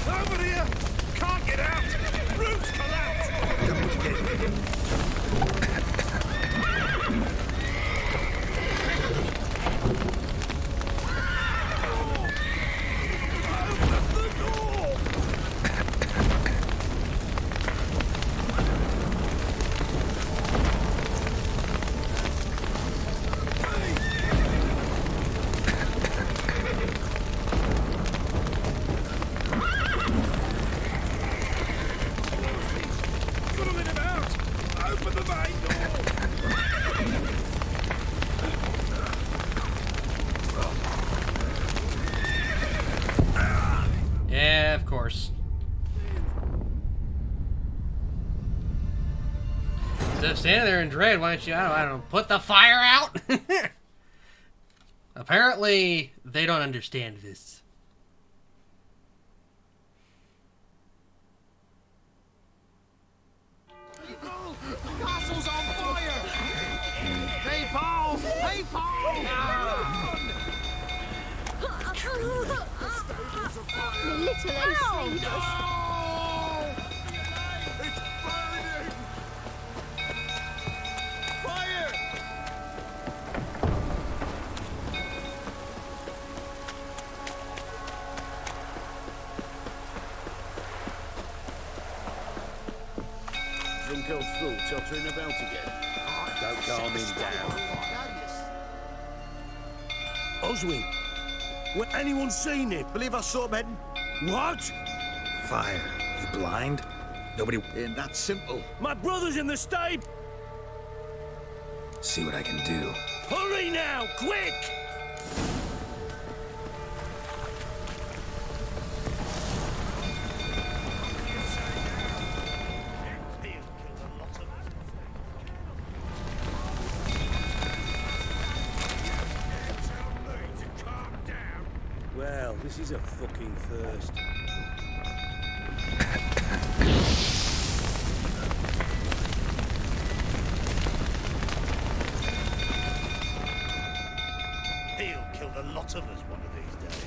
Over here! Can't get out! Roof's collapsed! Coming to get you. Put him out! Open the main door! Instead of standing there in dread, why don't you, I don't know, put the fire out? Apparently, they don't understand this. The castle's on fire! People! People! The little ace saved us. Drunk old fool tottering about again. Don't calm him down. Oswin, when anyone seen it? Believe I saw him heading. What? Fire. You blind? Nobody... Ain't that simple. My brother's in the stable. See what I can do. Hurry now, quick! Well, this is a fucking first. He'll kill the lot of us one of these days.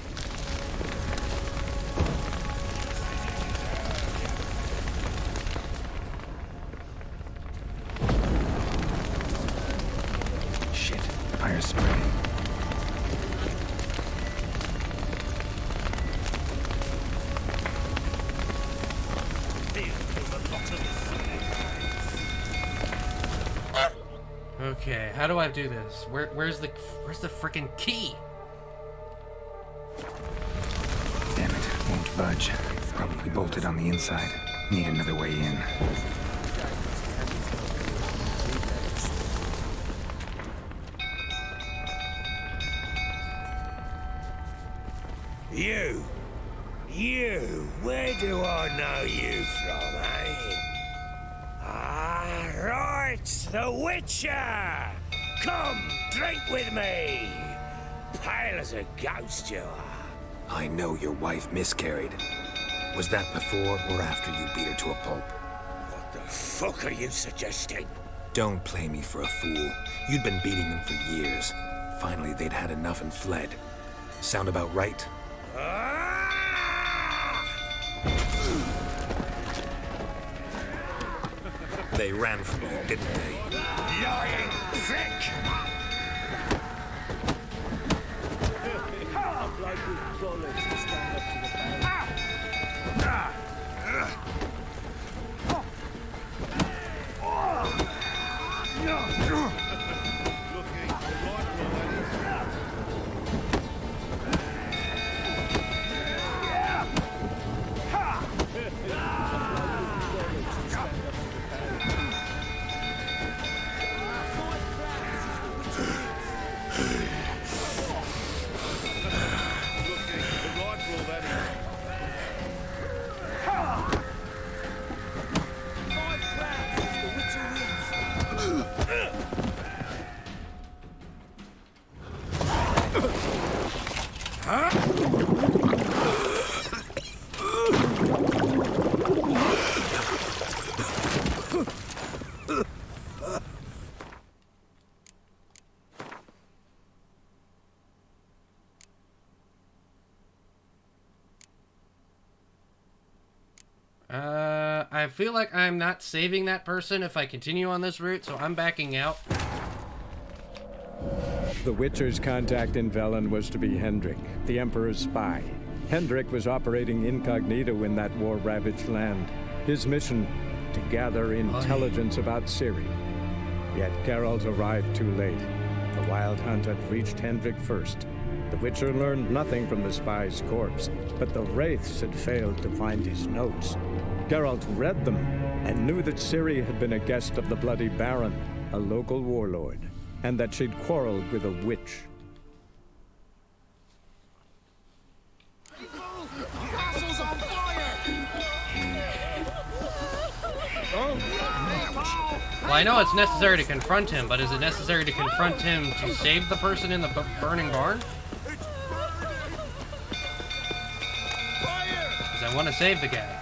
Shit, fire's spreading. Okay, how do I do this? Where's the frickin' key? Damn it, won't budge. Probably bolted on the inside. Need another way in. You, where do I know you from, eh? Ah, right, the Witcher! Come, drink with me! Pale as a ghost you are. I know your wife miscarried. Was that before or after you beat her to a pulp? What the fuck are you suggesting? Don't play me for a fool. You'd been beating them for years. Finally, they'd had enough and fled. Sound about right? They ran from you, didn't they? Lying prick! I feel like I'm not saving that person if I continue on this route, so I'm backing out. The Witcher's contact in Velen was to be Hendrik, the Emperor's spy. Hendrik was operating incognito in that war-ravaged land. His mission, to gather intelligence about Ciri. Yet Geralt arrived too late. The Wild Hunt had reached Hendrik first. The Witcher learned nothing from the spy's corpse, but the Wraiths had failed to find his notes. Geralt read them and knew that Ciri had been a guest of the Bloody Baron, a local warlord, and that she'd quarreled with a witch. Castle's on fire! Well, I know it's necessary to confront him, but is it necessary to confront him to save the person in the burning barn? Because I want to save the guy.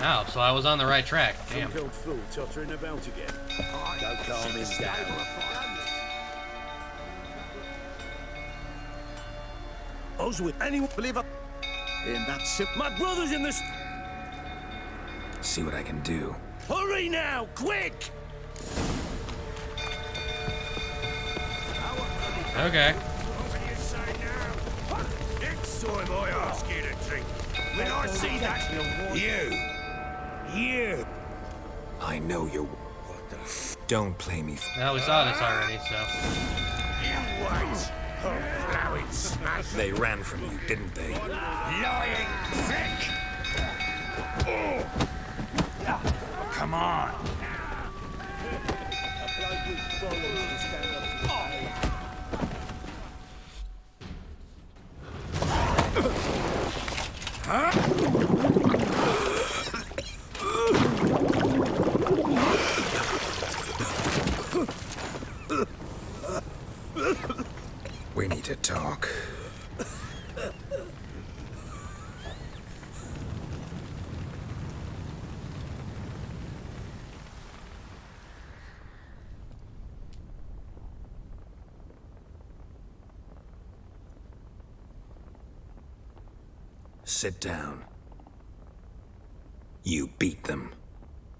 Oh, so I was on the right track. Damn. Some old fool tottering about again. Don't calm him down. Oswald, anyone believe in that ship? My brother's in this. See what I can do. Hurry now, quick! Okay. Next time I ask you to drink, when I see that, you. I know you're. What the f? Don't play me. Well, we saw this already, so. You wait. Oh, flowing smash. They ran from you, didn't they? Lying prick! Oh. Come on. We need to talk. Sit down. You beat them.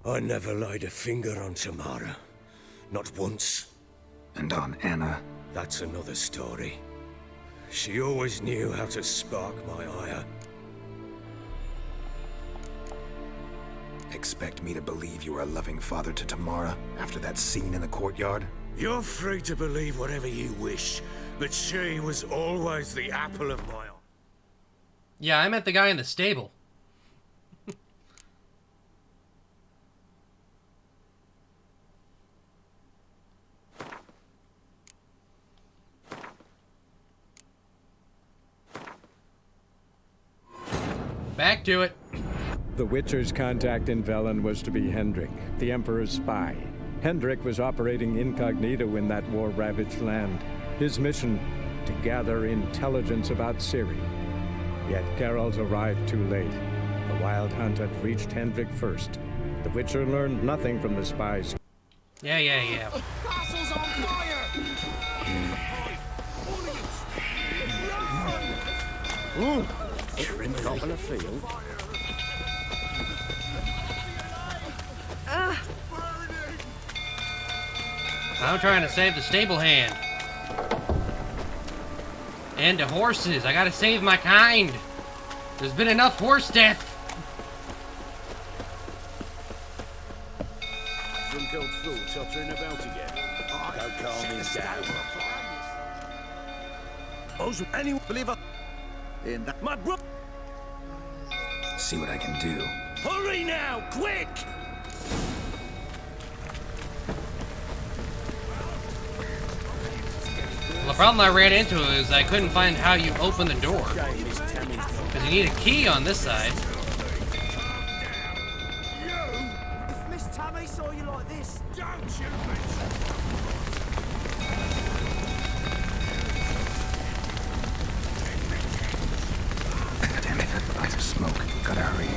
I never laid a finger on Tamara. Not once. And on Anna? That's another story. She always knew how to spark my ire. Expect me to believe you were a loving father to Tamara after that scene in the courtyard? You're free to believe whatever you wish, but she was always the apple of my eye. Yeah, I meant the guy in the stable. Back to it. The Witcher's contact in Velen was to be Hendrik, the Emperor's spy. Hendrik was operating incognito in that war-ravaged land. His mission, to gather intelligence about Ciri. Yet Geralt arrived too late. The Wild Hunt had reached Hendrik first. The Witcher learned nothing from the spies. Yeah. Castle's on fire! Trim top of the field. I'm trying to save the stable hand. And the horses. I gotta save my kind. There's been enough horse death. Drunk old fool tottering about again. Don't calm him down. Oswald, anyone believe in that? My brother. See what I can do. Hurry now, quick! Well, the problem I ran into is I couldn't find how you open the door. Because you need a key on this side. If Miss Tammy saw you like this, don't shoot me! Damn it, that light of smoke. Gotta hurry.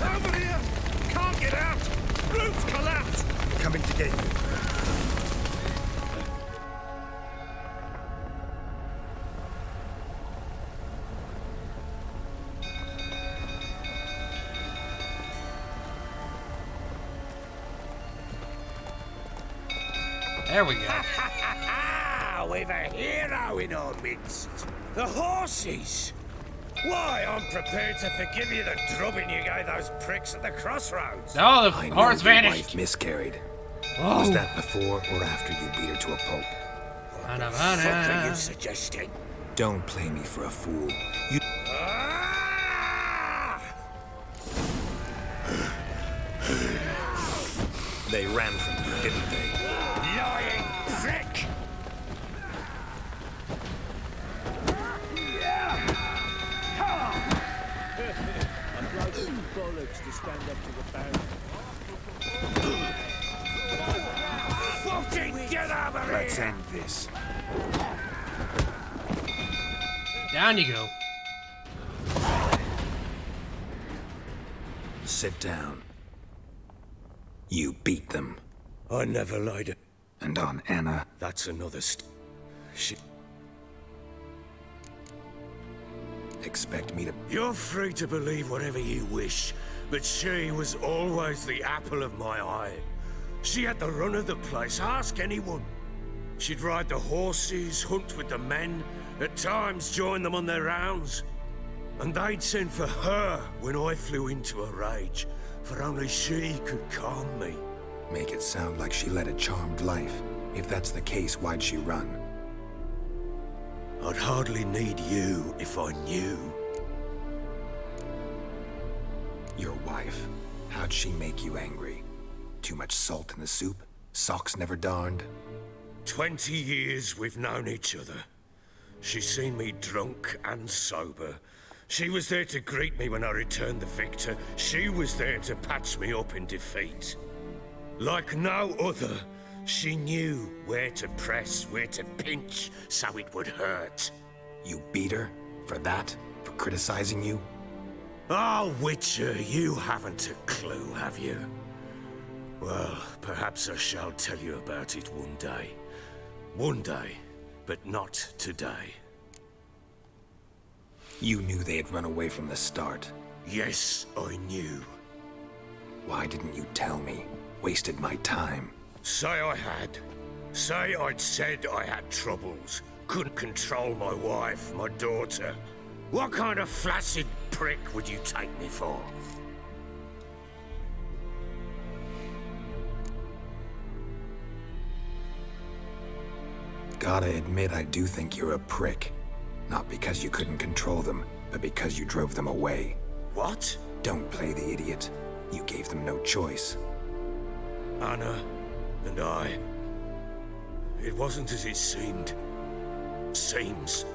Over here! Can't get out! Roof's collapsed! Coming to get you. There we go. We've a hero in our midst. The horses! Why, I'm prepared to forgive you the drubbing you gave those pricks at the crossroads. Oh, the I know horse your vanished. wife miscarried. Oh. Was that before or after you beat her to a pulp? What the fuck are you suggesting? Don't play me for a fool. You... They ran from you, didn't they? Lying prick! I'm like two bollocks to stand up to the bounty. Fucking get out of here! Let's end this. Down you go. Sit down. You beat them. I never lied. And on Anna? That's another she... Expect me to... You're free to believe whatever you wish, but she was always the apple of my eye. She had the run of the place, ask anyone. She'd ride the horses, hunt with the men, at times join them on their rounds. And they'd send for her when I flew into a rage, for only she could calm me. Make it sound like she led a charmed life. If that's the case, why'd she run? I'd hardly need you if I knew. Your wife. How'd she make you angry? Too much salt in the soup? Socks never darned? 20 years we've known each other. She's seen me drunk and sober. She was there to greet me when I returned the victor. She was there to patch me up in defeat. Like no other, she knew where to press, where to pinch, so it would hurt. You beat her? For that? For criticizing you? Oh, Witcher, you haven't a clue, have you? Well, perhaps I shall tell you about it one day. One day, but not today. You knew they had run away from the start. Yes, I knew. Why didn't you tell me? Wasted my time. Say I had. Say I'd said I had troubles. Couldn't control my wife, my daughter. What kind of flaccid prick would you take me for? Gotta admit, I do think you're a prick. Not because you couldn't control them, but because you drove them away. What? Don't play the idiot. You gave them no choice. Anna and I... It wasn't as it seemed. Seems.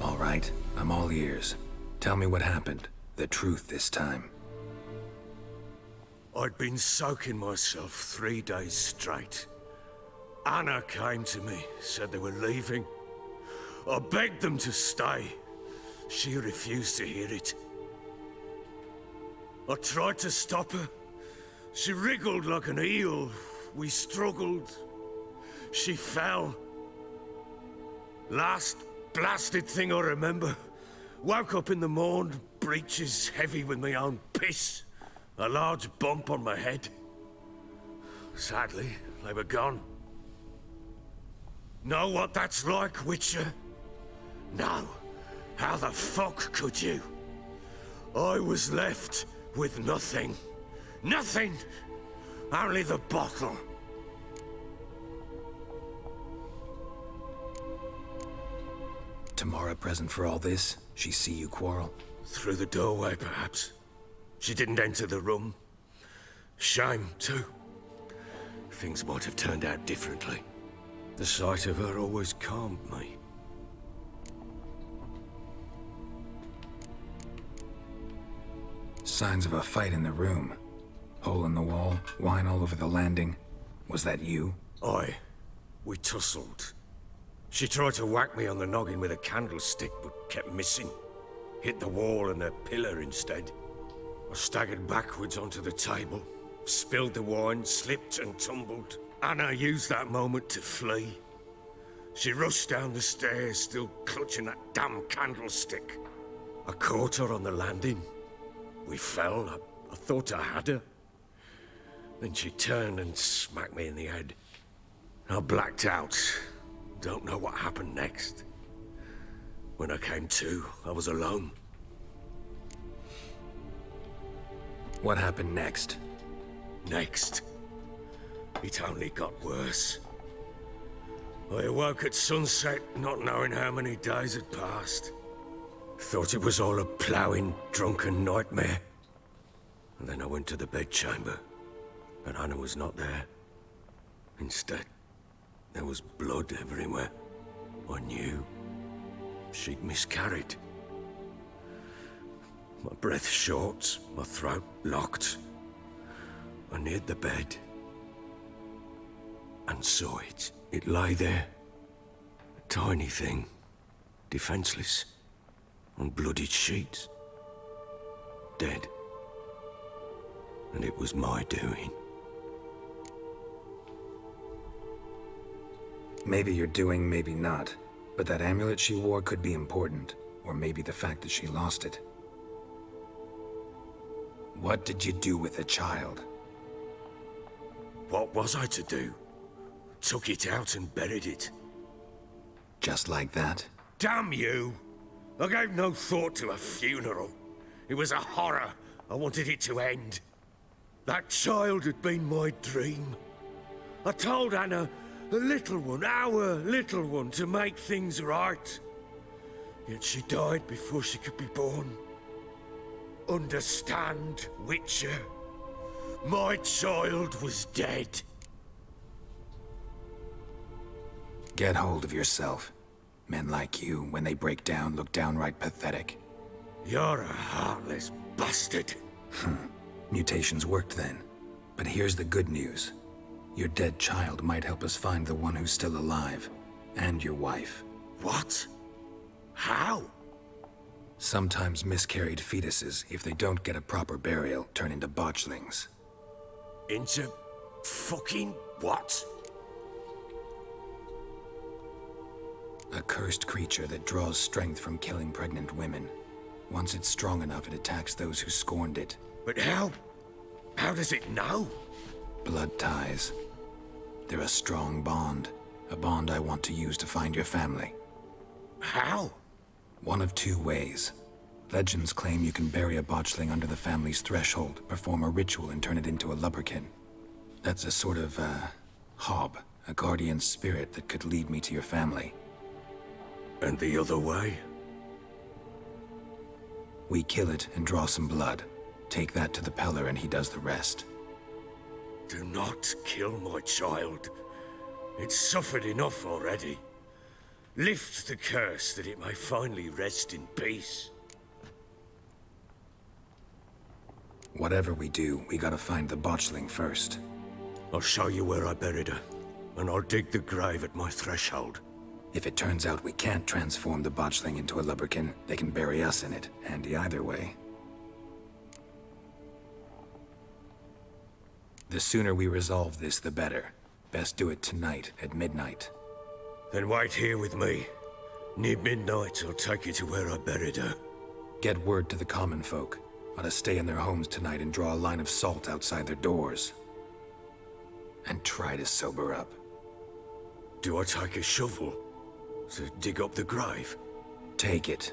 All right, I'm all ears. Tell me what happened. The truth this time. I'd been soaking myself 3 days straight. Anna came to me, said they were leaving. I begged them to stay. She refused to hear it. I tried to stop her. She wriggled like an eel. We struggled. She fell. Last blasted thing I remember. Woke up in the morn, breeches heavy with my own piss. A large bump on my head. Sadly, they were gone. Know what that's like, Witcher? No. How the fuck could you? I was left with nothing. Nothing! Only the bottle. Tamara present for all this? She see you quarrel? Through the doorway, perhaps. She didn't enter the room. Shame, too. Things might have turned out differently. The sight of her always calmed me. Signs of a fight in the room. Hole in the wall, wine all over the landing. Was that you? Aye. We tussled. She tried to whack me on the noggin with a candlestick, but kept missing. Hit the wall and a pillar instead. I staggered backwards onto the table, spilled the wine, slipped and tumbled. Anna used that moment to flee. She rushed down the stairs, still clutching that damn candlestick. I caught her on the landing. We fell. I thought I had her. Then she turned and smacked me in the head. I blacked out. Don't know what happened next. When I came to, I was alone. What happened next? Next? It only got worse. I awoke at sunset, not knowing how many days had passed. Thought it was all a ploughing, drunken nightmare. And then I went to the bedchamber, but Anna was not there. Instead, there was blood everywhere. I knew she'd miscarried. My breath short, my throat locked. I neared the bed and saw it. It lay there, a tiny thing, defenseless, on bloodied sheets, dead. And it was my doing. Maybe you're doing, maybe not. But that amulet she wore could be important. Or maybe the fact that she lost it. What did you do with the child? What was I to do? Took it out and buried it. Just like that? Damn you! I gave no thought to a funeral. It was a horror. I wanted it to end. That child had been my dream. I told Anna, the little one, our little one, to make things right. Yet she died before she could be born. Understand, Witcher? My child was dead. Get hold of yourself. Men like you, when they break down, look downright pathetic. You're a heartless bastard. Mutations worked then. But here's the good news. Your dead child might help us find the one who's still alive. And your wife. What? How? Sometimes miscarried fetuses, if they don't get a proper burial, turn into botchlings. Into fucking what? A cursed creature that draws strength from killing pregnant women. Once it's strong enough, it attacks those who scorned it. But how? How does it know? Blood ties. They're a strong bond. A bond I want to use to find your family. How? One of two ways. Legends claim you can bury a botchling under the family's threshold, perform a ritual, and turn it into a lubberkin. That's a sort of, hob, a guardian spirit that could lead me to your family. And the other way? We kill it and draw some blood. Take that to the Peller and he does the rest. Do not kill my child. It's suffered enough already. Lift the curse that it may finally rest in peace. Whatever we do, we gotta find the botchling first. I'll show you where I buried her, and I'll dig the grave at my threshold. If it turns out we can't transform the botchling into a lubberkin, they can bury us in it. Handy either way. The sooner we resolve this, the better. Best do it tonight, at midnight. Then wait here with me. Near midnight, I'll take you to where I buried her. Get word to the common folk. Ought to stay in their homes tonight and draw a line of salt outside their doors. And try to sober up. Do I take a shovel to dig up the grave? Take it.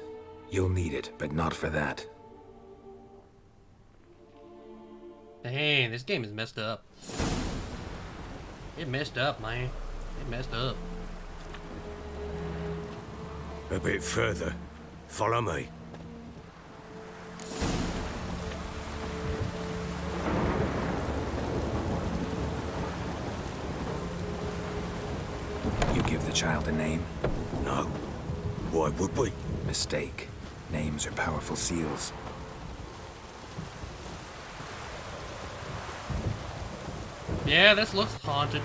You'll need it, but not for that. Dang, this game is messed up. It messed up, man. It messed up. A bit further. Follow me. You give the child a name? No. Why would we? Mistake. Names are powerful seals. Yeah, this looks haunted.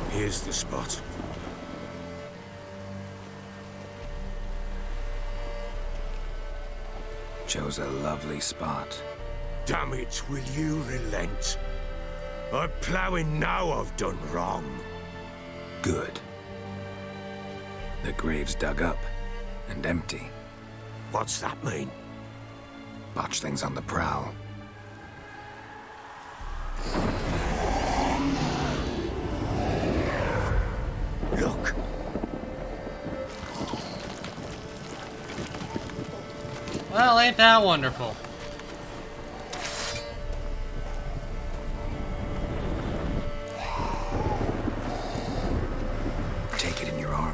Here's the spot. Chose a lovely spot. Damn it, will you relent? I'm ploughing now I've done wrong. Good. The grave's dug up and empty. What's that mean? Botchling's on the prowl. Look. Well, ain't that wonderful?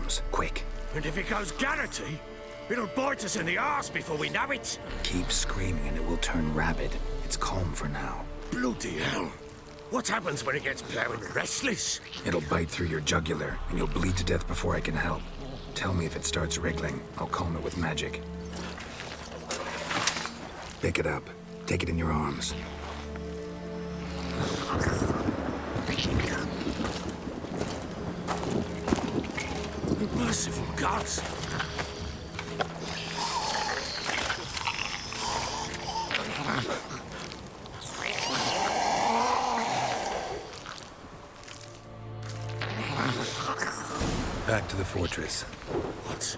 arms, quick. And if it goes Garrity, it'll bite us in the arse before we know it. Keep screaming and it will turn rabid. It's calm for now. Bloody hell. What happens when it gets plowing restless? It'll bite through your jugular, and you'll bleed to death before I can help. Tell me if it starts wriggling. I'll calm it with magic. Pick it up. Take it in your arms. Merciful gods! Back to the fortress. What?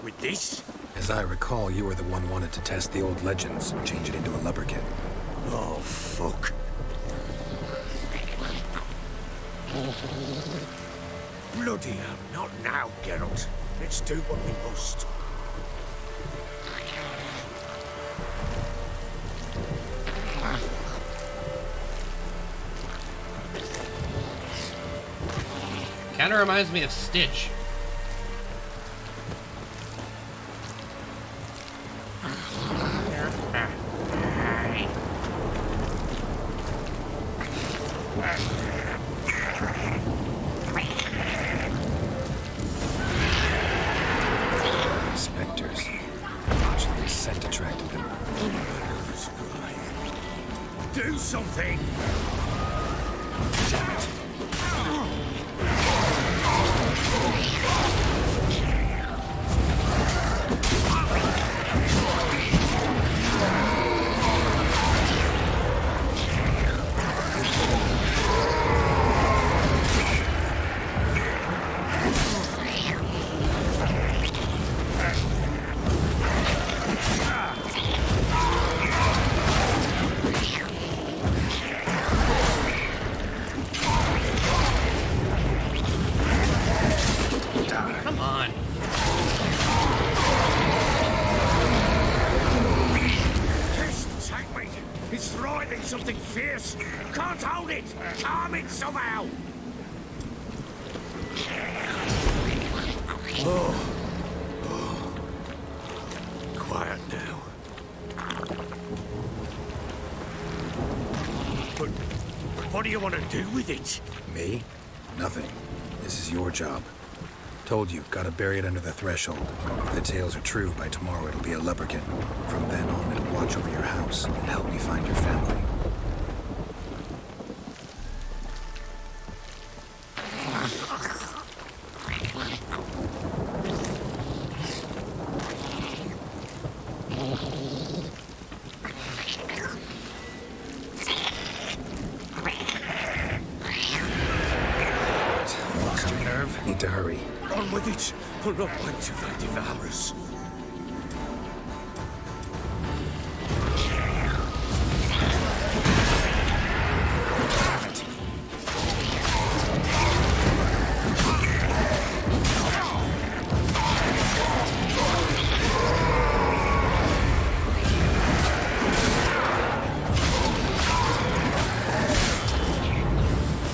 With this? As I recall, you were the one wanted to test the old legends, change it into a lubberkin. Oh, fuck. Bloody hell, not now, Geralt. Let's do what we must. Kinda reminds me of Stitch. Spectres. Botchling scent attracted them. Do something! Damn it. Come on. This take me! It's thriving something fierce! Can't hold it! Calm it somehow! Oh. Quiet now. But what do you want to do with it? Me? Nothing. This is your job. Told you, gotta bury it under the threshold. If the tales are true, by tomorrow it'll be a lubberkin. From then on, it'll watch over your house and help me find your family. Need to hurry. On with it! Or not wait till they devour us.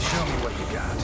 Show me what you got.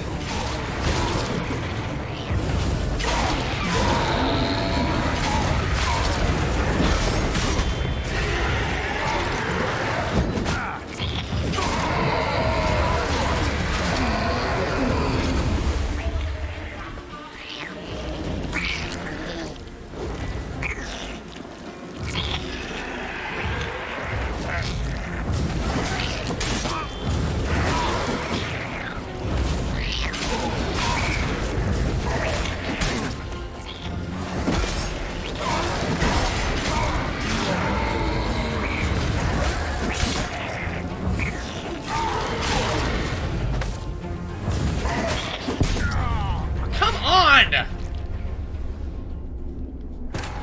Come on!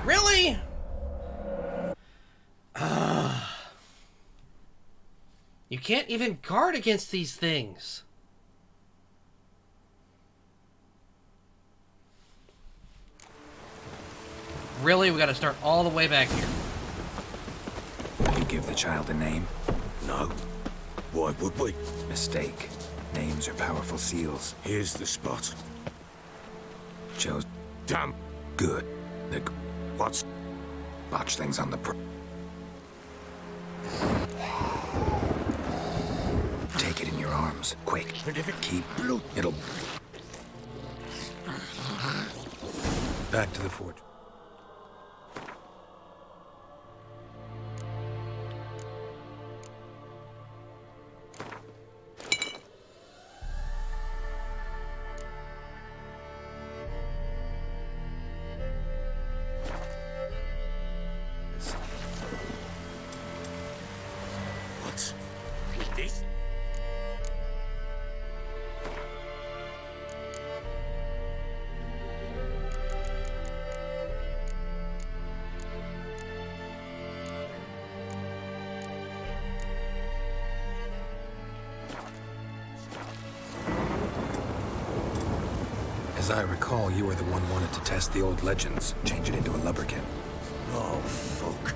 Really? You can't even guard against these things. Really? We gotta start all the way back here. You give the child a name? No. Why would we? Mistake. Names are powerful seals. Here's the spot. Chose. Damn. Good. What's... Botchling's on the Take it in your arms, quick. And if it keep blood, it'll... Back to the fort. What's this? As I recall, you were the one wanted to test the old legends, change it into a lubberkin. Oh, fuck.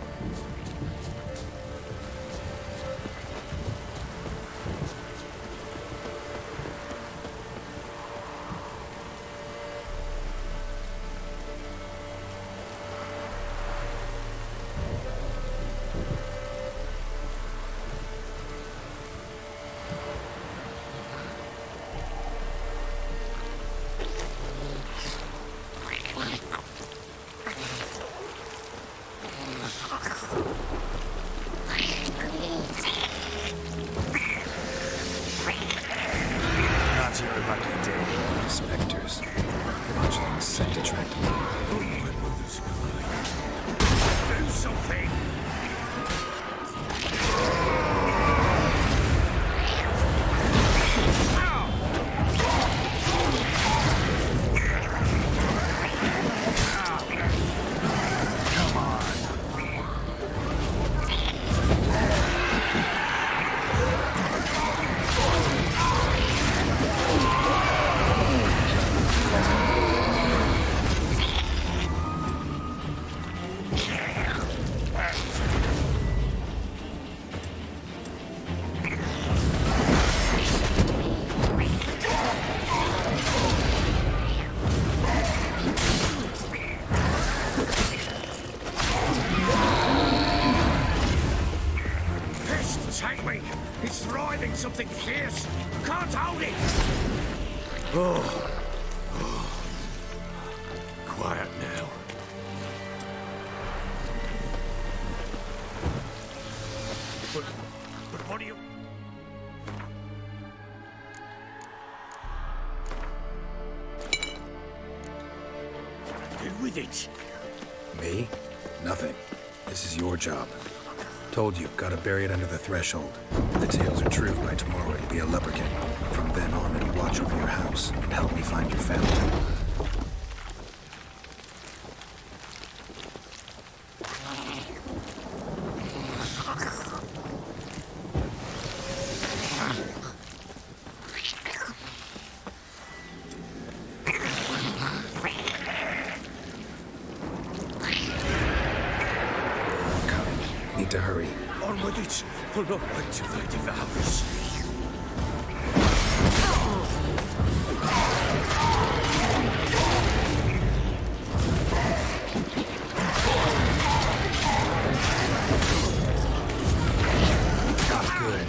Not your lucky day. Spectres. Botchling's scent attracted me. Do something! Take me! It's writhing something fierce! Can't hold it! Oh. Quiet now. But what do you... do with it? Me? Nothing. This is your job. Told you, gotta bury it under the threshold. If the tales are true, by tomorrow it'll be a lubberkin. From then on, it'll watch over your house and help me find your family. Need to hurry. On with it! We'll not wait till they devour us. Not good.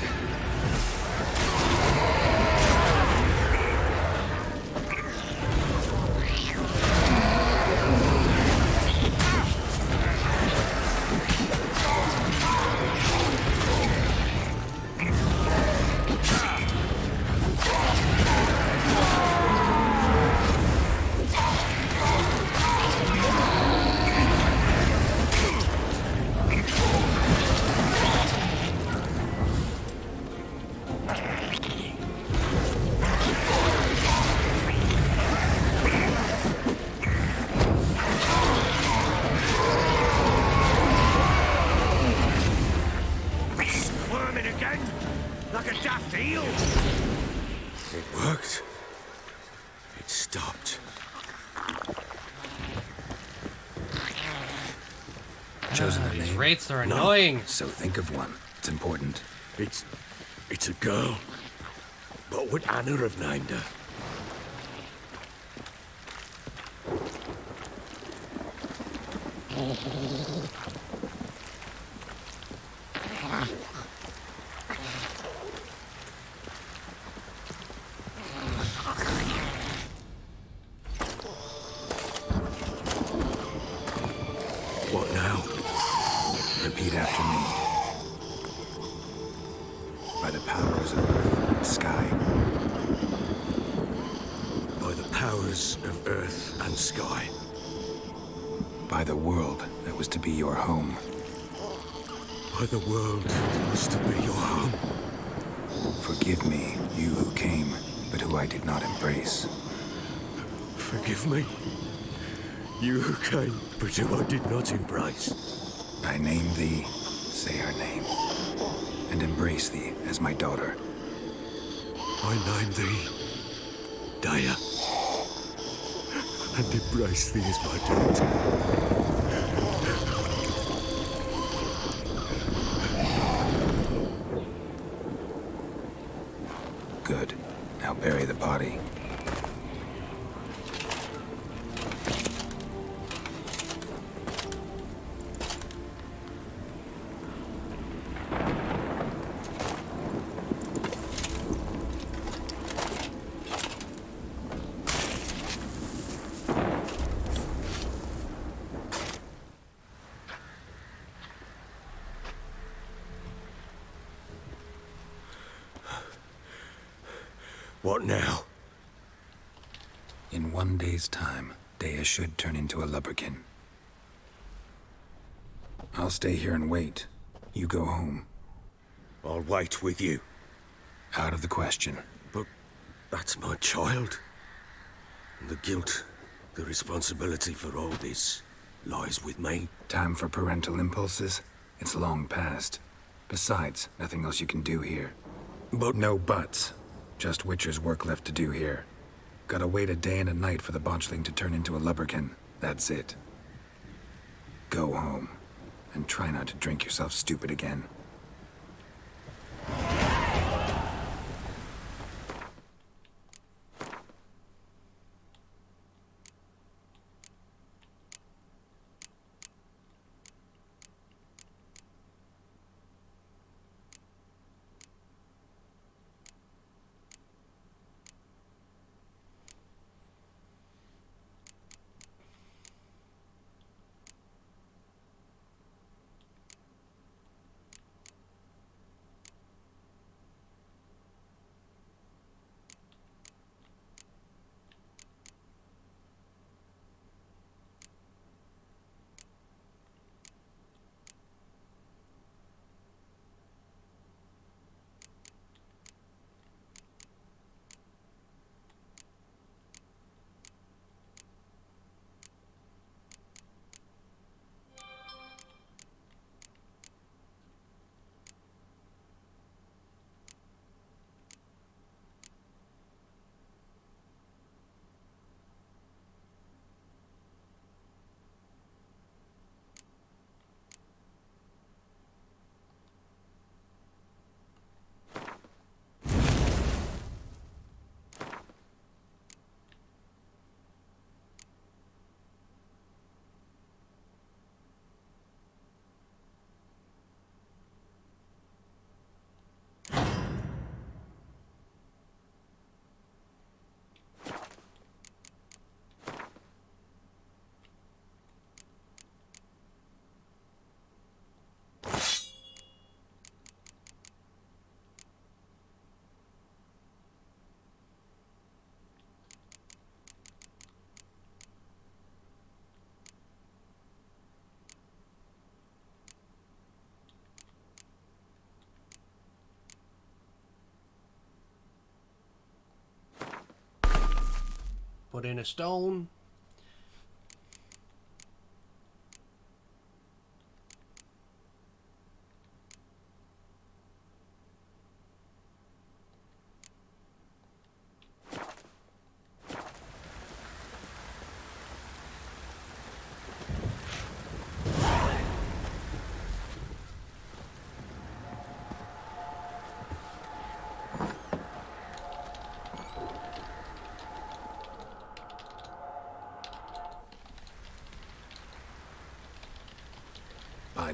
Squirming again? Like a daft eel? It worked. It stopped. Chosen a These name? wraiths are annoying. So think of one. It's important. It's a girl. What would Anna have named her? What now? Repeat after me. By the powers of earth and sky. By the powers of earth and sky. By the world that was to be your home. By the world that was to be your home. Forgive me, you who came, but who I did not embrace. Forgive me. You who came, but who I did not embrace. I name thee, say her name, and embrace thee as my daughter. I name thee, Daya, and embrace thee as my daughter. Good. Now bury the body. What now? In 1 day's time, Daya should turn into a lubberkin. I'll stay here and wait. You go home. I'll wait with you. Out of the question. But that's my child. And the guilt, the responsibility for all this lies with me. Time for parental impulses? It's long past. Besides, nothing else you can do here. But no buts. Just Witcher's work left to do here. Gotta wait a day and a night for the botchling to turn into a lubberkin. That's it. Go home. And try not to drink yourself stupid again. Put in a stone.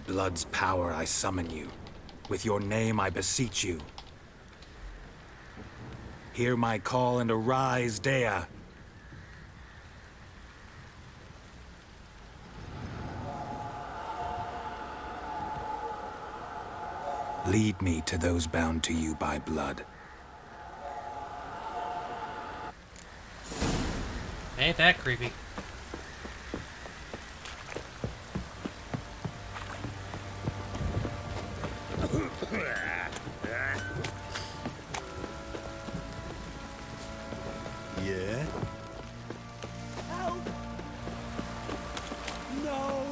blood's power, I summon you. With your name, I beseech you. Hear my call and arise, Dea. Lead me to those bound to you by blood. Ain't that creepy? Yeah? Help! No!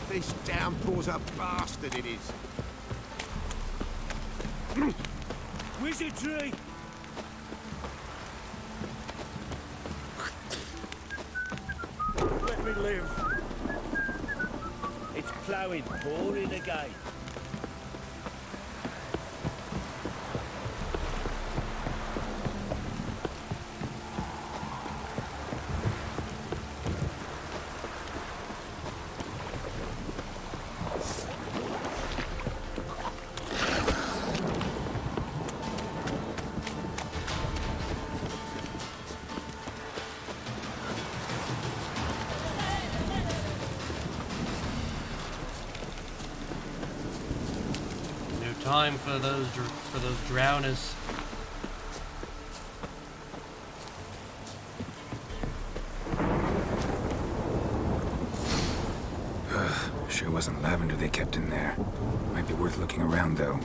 This downpour's a bastard, it is. Wizardry! Let me live. It's ploughing, pouring again. Time for those drowners. Sure wasn't lavender they kept in there. Might be worth looking around, though.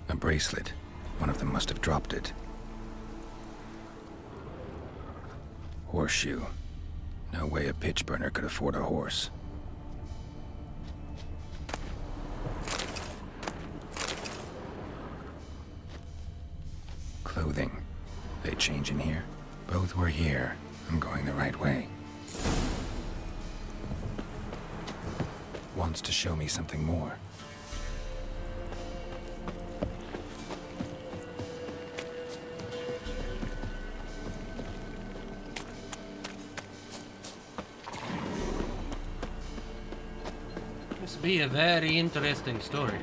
A bracelet. One of them must have dropped it. Horseshoe. No way a pitch burner could afford a horse. Clothing. They change in here? Both were here. I'm going the right way. Wants to show me something more. This will be a very interesting story.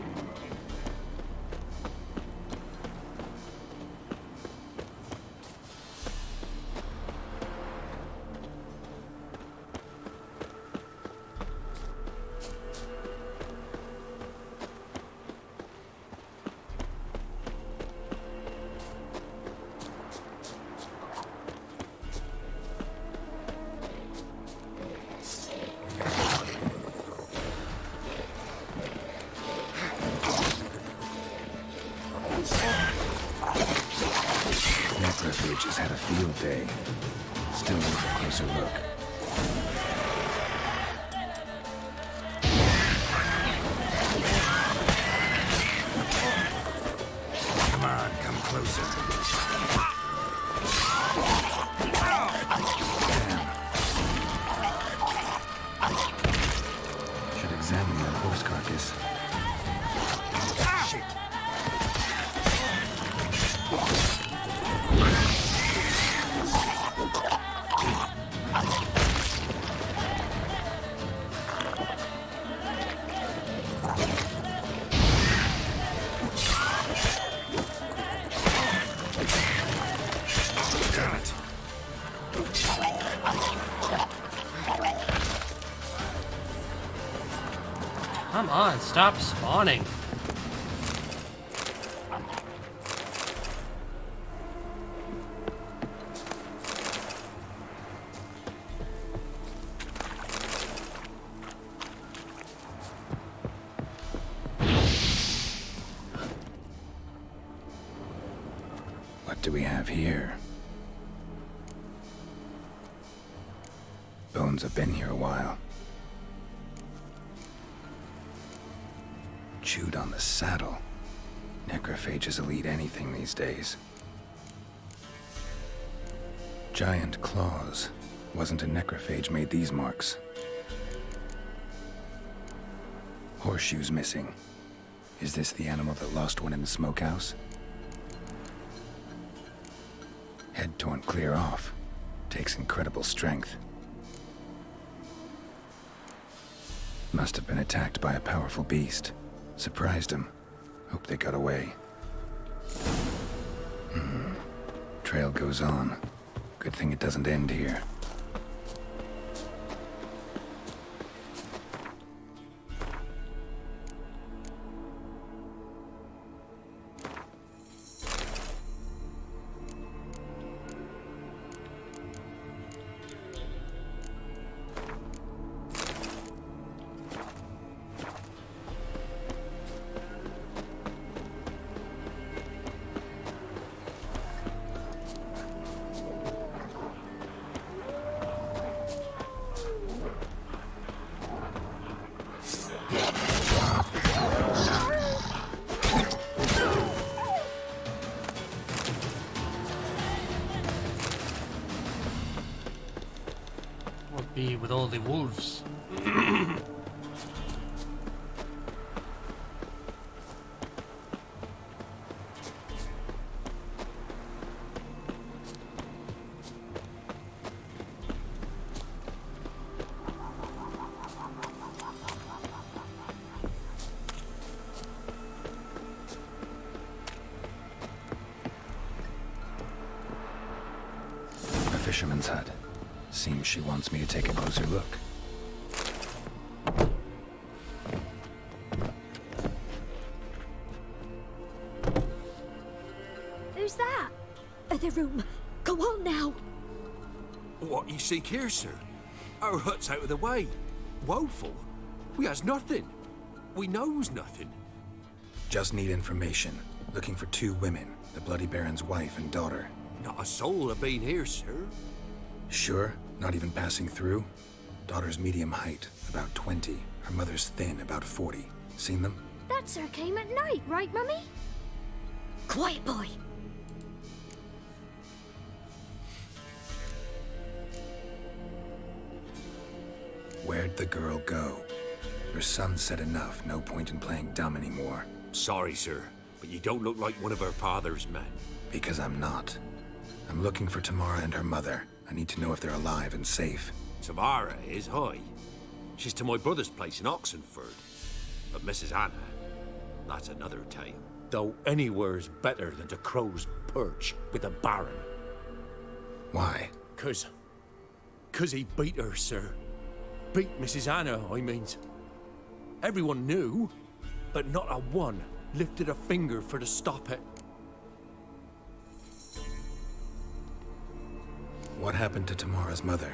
Necrophage has had a field day. Still need a closer look. Come on, come closer. Damn. Should examine that horse carcass. Shit. Come on, stop spawning. What do we have here? Bone bones have been here a while. Chewed on the saddle. Necrophages will eat anything these days. Giant claws. Wasn't a necrophage made these marks. Horseshoes missing. Is this the animal that lost one in the smokehouse? Head torn clear off. Takes incredible strength. Must have been attacked by a powerful beast. Surprised him. Hope they got away. Trail goes on. Good thing it doesn't end here. What be with all the wolves? A fisherman's hut. Seems she wants me to take a closer look. Who's that? The room. Go on now. What you seek here, sir? Our hut's out of the way. Woeful. We has nothing. We knows nothing. Just need information. Looking for 2 women, the Bloody Baron's wife and daughter. Not a soul have been here, sir. Sure? Not even passing through? Daughter's medium height, about 20. Her mother's thin, about 40. Seen them? That sir came at night, right, Mummy? Quiet, boy. Where'd the girl go? Your son said enough, no point in playing dumb anymore. Sorry, sir, but you don't look like one of her father's men. Because I'm not. I'm looking for Tamara and her mother. I need to know if they're alive and safe. Tamara is high. She's to my brother's place in Oxenford. But Mrs. Anna, that's another tale. Though anywhere's better than to Crow's Perch with a baron. Why? 'Cause he beat her, sir. Beat Mrs. Anna, I means. Everyone knew, but not a one lifted a finger for to stop it. What happened to Tamara's mother?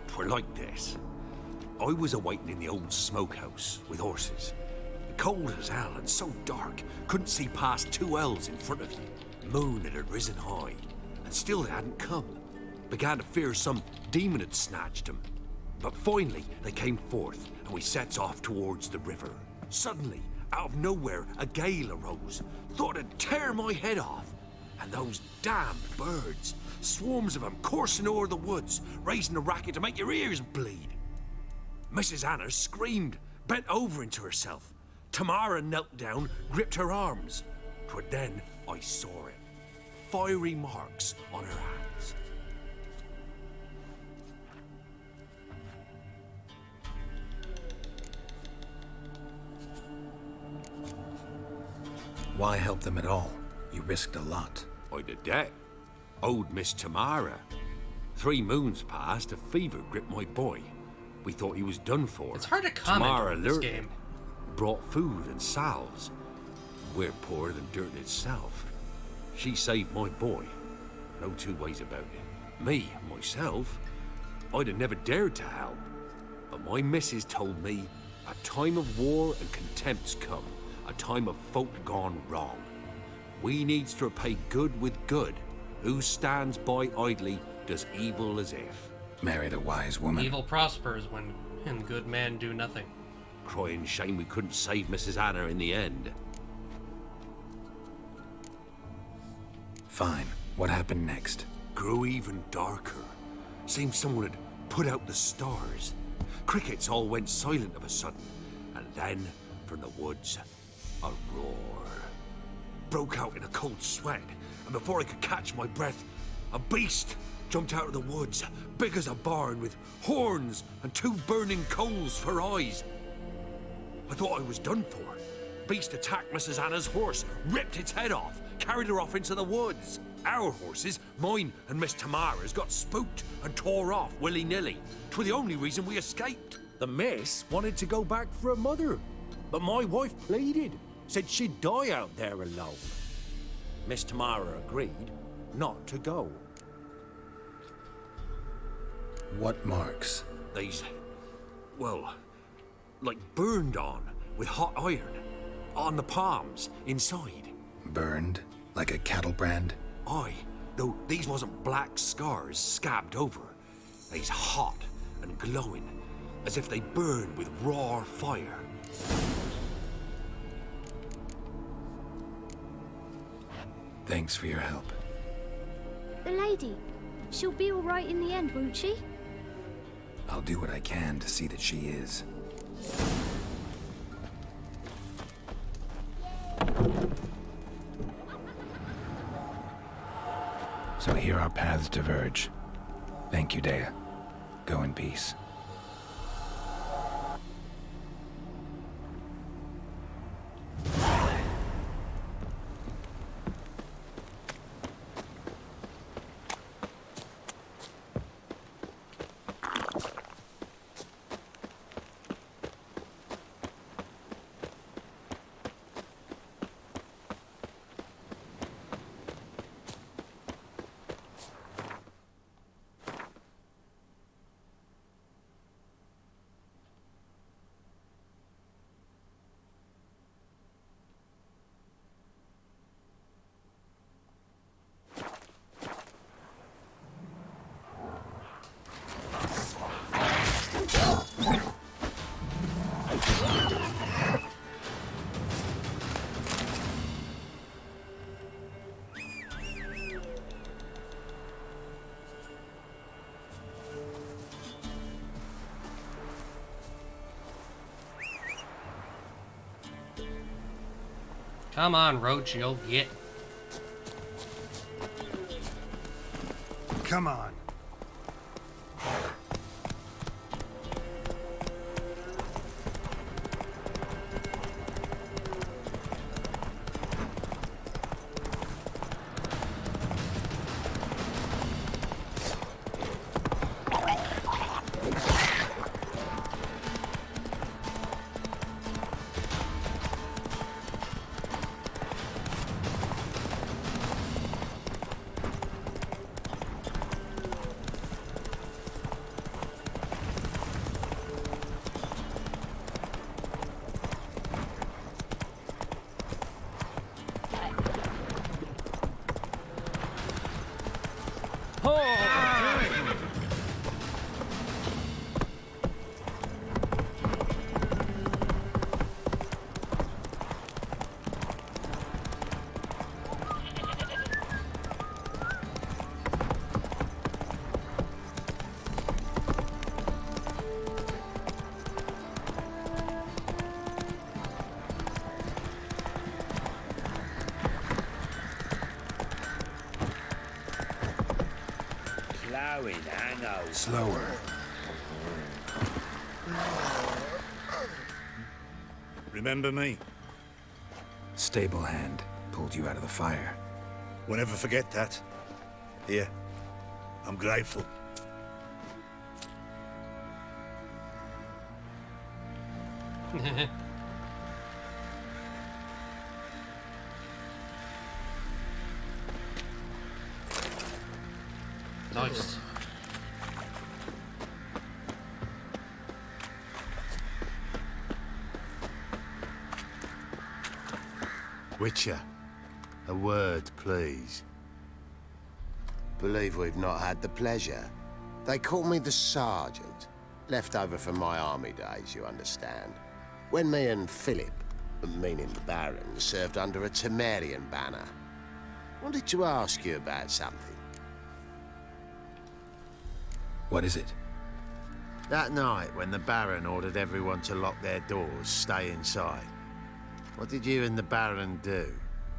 Twere like this. I was awaiting in the old smokehouse with horses. Cold as hell and so dark, couldn't see past 2 ells in front of you. Moon had risen high, and still they hadn't come. Began to fear some demon had snatched them. But finally, they came forth, and we sets off towards the river. Suddenly, out of nowhere, a gale arose. Thought it'd tear my head off. And those damned birds, swarms of them coursing o'er the woods, raising a racket to make your ears bleed. Mrs. Anna screamed, bent over into herself. Tamara knelt down, gripped her arms. 'Twere then I saw it. Fiery marks on her hands. Why help them at all? You risked a lot. I'd a debt. Owed Miss Tamara. 3 moons passed, a fever gripped my boy. We thought he was done for. It's hard to comment Tamara on this lured game. him, brought food and salves. We're poorer than dirt itself. She saved my boy. No 2 ways about it. Me, myself, I'd have never dared to help. But my missus told me a time of war and contempt's come. A time of folk gone wrong. We needs to repay good with good. Who stands by idly looked as evil as if. Married a wise woman. Evil prospers when good men do nothing. Crying shame we couldn't save Mrs. Anna in the end. Fine. What happened next? Grew even darker. Seemed someone had put out the stars. Crickets all went silent of a sudden, and then, from the woods, a roar. Broke out in a cold sweat, and before I could catch my breath, a beast jumped out of the woods, big as a barn, with horns and 2 burning coals for eyes. I thought I was done for. Beast attacked Mrs. Anna's horse, ripped its head off, carried her off into the woods. Our horses, mine and Miss Tamara's, got spooked and tore off willy-nilly. 'Twere the only reason we escaped. The miss wanted to go back for her mother, but my wife pleaded, said she'd die out there alone. Miss Tamara agreed not to go. What marks? These, well, like burned on with hot iron. On the palms, inside. Burned? Like a cattle brand? Aye, though these wasn't black scars scabbed over. They's hot and glowing, as if they burned with raw fire. Thanks for your help. The lady, she'll be all right in the end, won't she? I'll do what I can to see that she is. So here our paths diverge. Thank you, Dea. Go in peace. Come on, Roach, you'll get. Come on. Slower. Remember me? Stable hand pulled you out of the fire. Won't ever forget that. Here, I'm grateful. Nice. Witcher, a word, please. Believe we've not had the pleasure. They call me the Sergeant. Left over from my army days, you understand. When me and Philip, meaning the Baron, served under a Temerian banner. Wanted to ask you about something. What is it? That night, when the Baron ordered everyone to lock their doors, stay inside, what did you and the Baron do?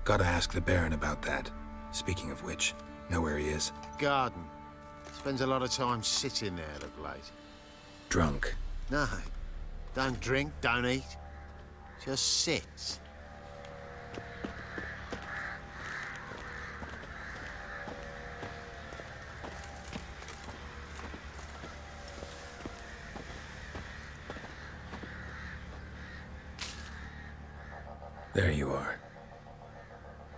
Gotta ask the Baron about that. Speaking of which, know where he is? Garden. Spends a lot of time sitting there of late. Drunk. No. Don't drink, don't eat. Just sits. There you are.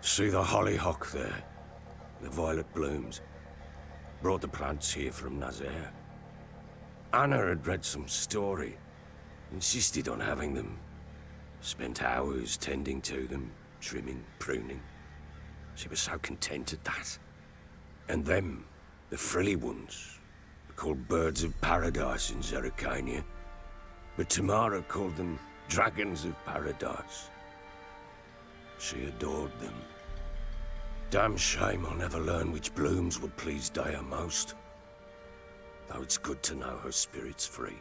See the hollyhock there? The violet blooms. Brought the plants here from Nazaire. Anna had read some story. Insisted on having them. Spent hours tending to them, trimming, pruning. She was so content at that. And them, the frilly ones, are called birds of paradise in Zerrikania. But Tamara called them dragons of paradise. She adored them. Damn shame I'll never learn which blooms would please Daya most. Though it's good to know her spirit's free.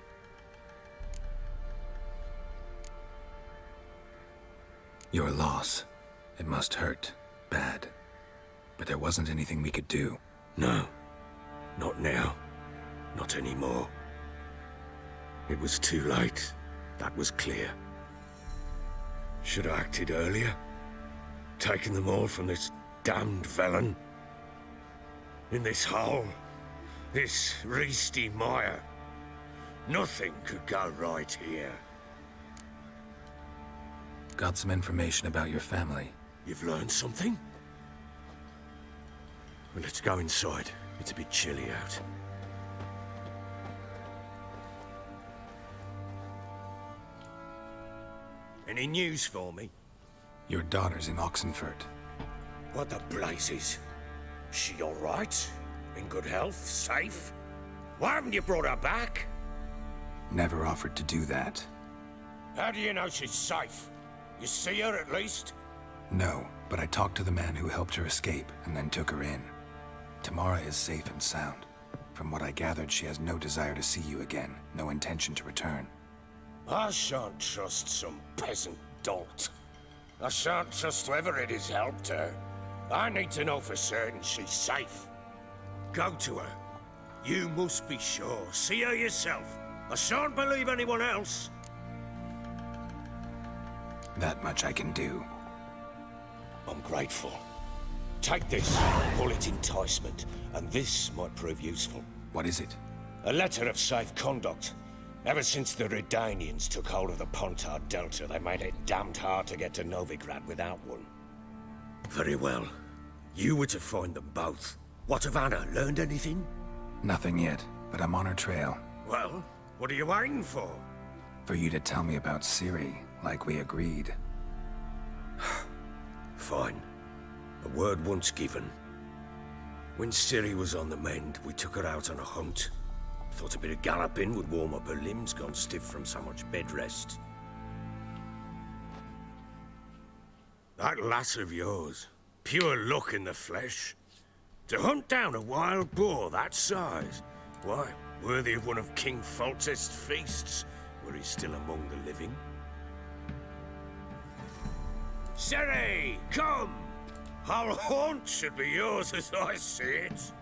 Your loss. It must hurt. Bad. But there wasn't anything we could do. No. Not now. Not anymore. It was too late. That was clear. Should have acted earlier. Taken them all from this damned Velen. In this hole. This Reesty mire. Nothing could go right here. Got some information about your family. You've learned something? Well, let's go inside. It's a bit chilly out. Any news for me? Your daughter's in Oxenfurt. What the blazes? She all right? In good health? Safe? Why haven't you brought her back? Never offered to do that. How do you know she's safe? You see her at least? No, but I talked to the man who helped her escape and then took her in. Tamara is safe and sound. From what I gathered, she has no desire to see you again, no intention to return. I shan't trust some peasant dolt. I shan't trust whoever it is helped her. I need to know for certain she's safe. Go to her. You must be sure. See her yourself. I shan't believe anyone else. That much I can do. I'm grateful. Take this, call it enticement, and this might prove useful. What is it? A letter of safe conduct. Ever since the Redanians took hold of the Pontard Delta, they made it damned hard to get to Novigrad without one. Very well. You were to find them both. What of Anna? Learned anything? Nothing yet, but I'm on her trail. Well, what are you waiting for? For you to tell me about Ciri, like we agreed. Fine. A word once given. When Ciri was on the mend, we took her out on a hunt. Thought a bit of galloping would warm up her limbs, gone stiff from so much bed rest. That lass of yours, pure luck in the flesh. To hunt down a wild boar that size, why, worthy of one of King Foltest's feasts, were he still among the living. Ciri, come! Our haunt should be yours as I see it.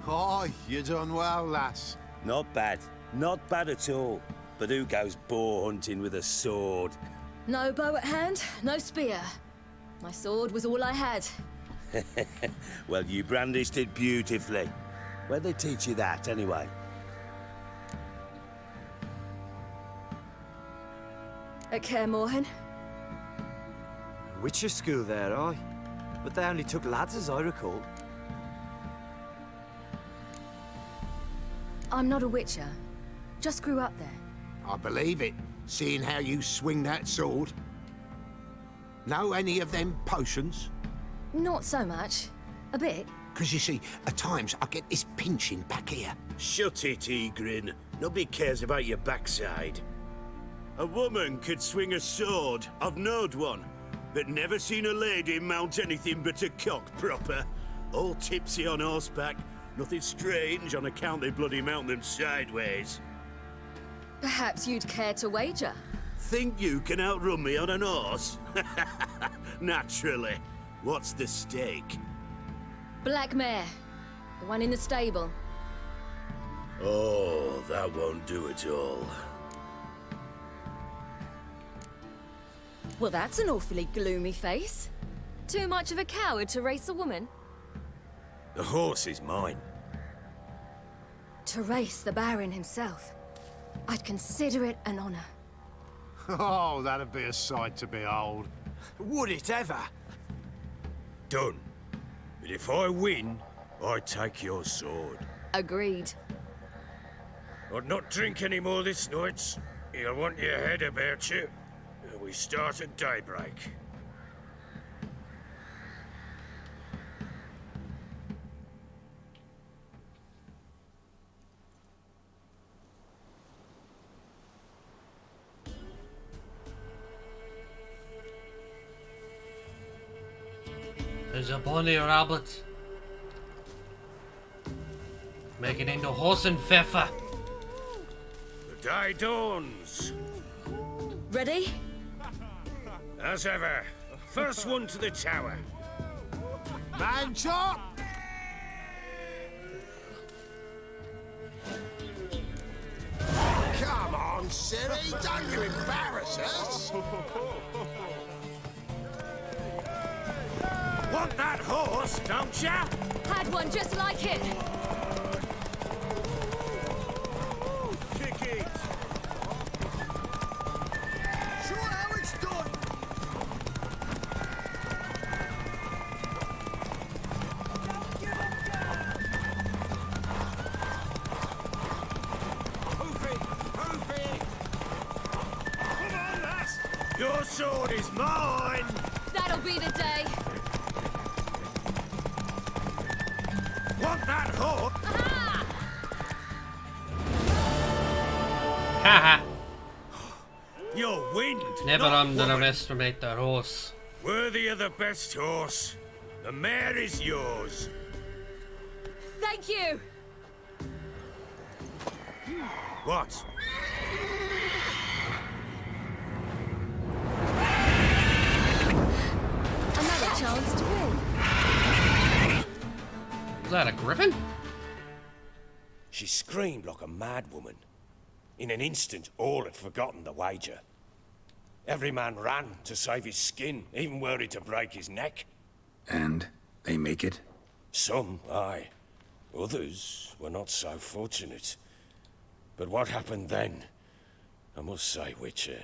Oh, you done well, lass. Not bad. Not bad at all. But who goes boar hunting with a sword? No bow at hand, no spear. My sword was all I had. Well, you brandished it beautifully. Where'd they teach you that, anyway? At Kaer Morhen. Witcher school there, aye. But they only took lads, as I recall. I'm not a witcher. Just grew up there. I believe it, seeing how you swing that sword. Know any of them potions? Not so much. A bit? Because you see, at times I get this pinching back here. Shut it, Egrin. Nobody cares about your backside. A woman could swing a sword. I've knowed one. But never seen a lady mount anything but a cock proper. All tipsy on horseback. Nothing strange on account they bloody mount them sideways. Perhaps you'd care to wager? Think you can outrun me on an horse? Naturally. What's the stake? Black mare. The one in the stable. Oh, that won't do it all. Well, that's an awfully gloomy face. Too much of a coward to race a woman? The horse is mine. To race the Baron himself. I'd consider it an honor. Oh, that'd be a sight to behold. Would it ever? Done. But if I win, I take your sword. Agreed. I'd not drink any more this night. You'll want your head about you. We start at daybreak. There's a bunny rabbit. Make it into horse and pfeffer. The day dawns. Ready? As ever. First one to the tower. Man chop! Come on, Siri, don't you embarrass us! Want that horse, don't ya? Had one just like it. Kick it. Show how it's done! Come on, lass. Your sword is mine. That'll be the day. Want that horse? Haha. Your wind. Never not woman. underestimate the horse. Worthy of the best horse. The mare is yours. Thank you. What? Another chance to win. Was that a griffin? She screamed like a mad woman. In an instant, all had forgotten the wager. Every man ran to save his skin, even worried to break his neck. And they make it? Some, aye. Others were not so fortunate. But what happened then? I must say, Witcher,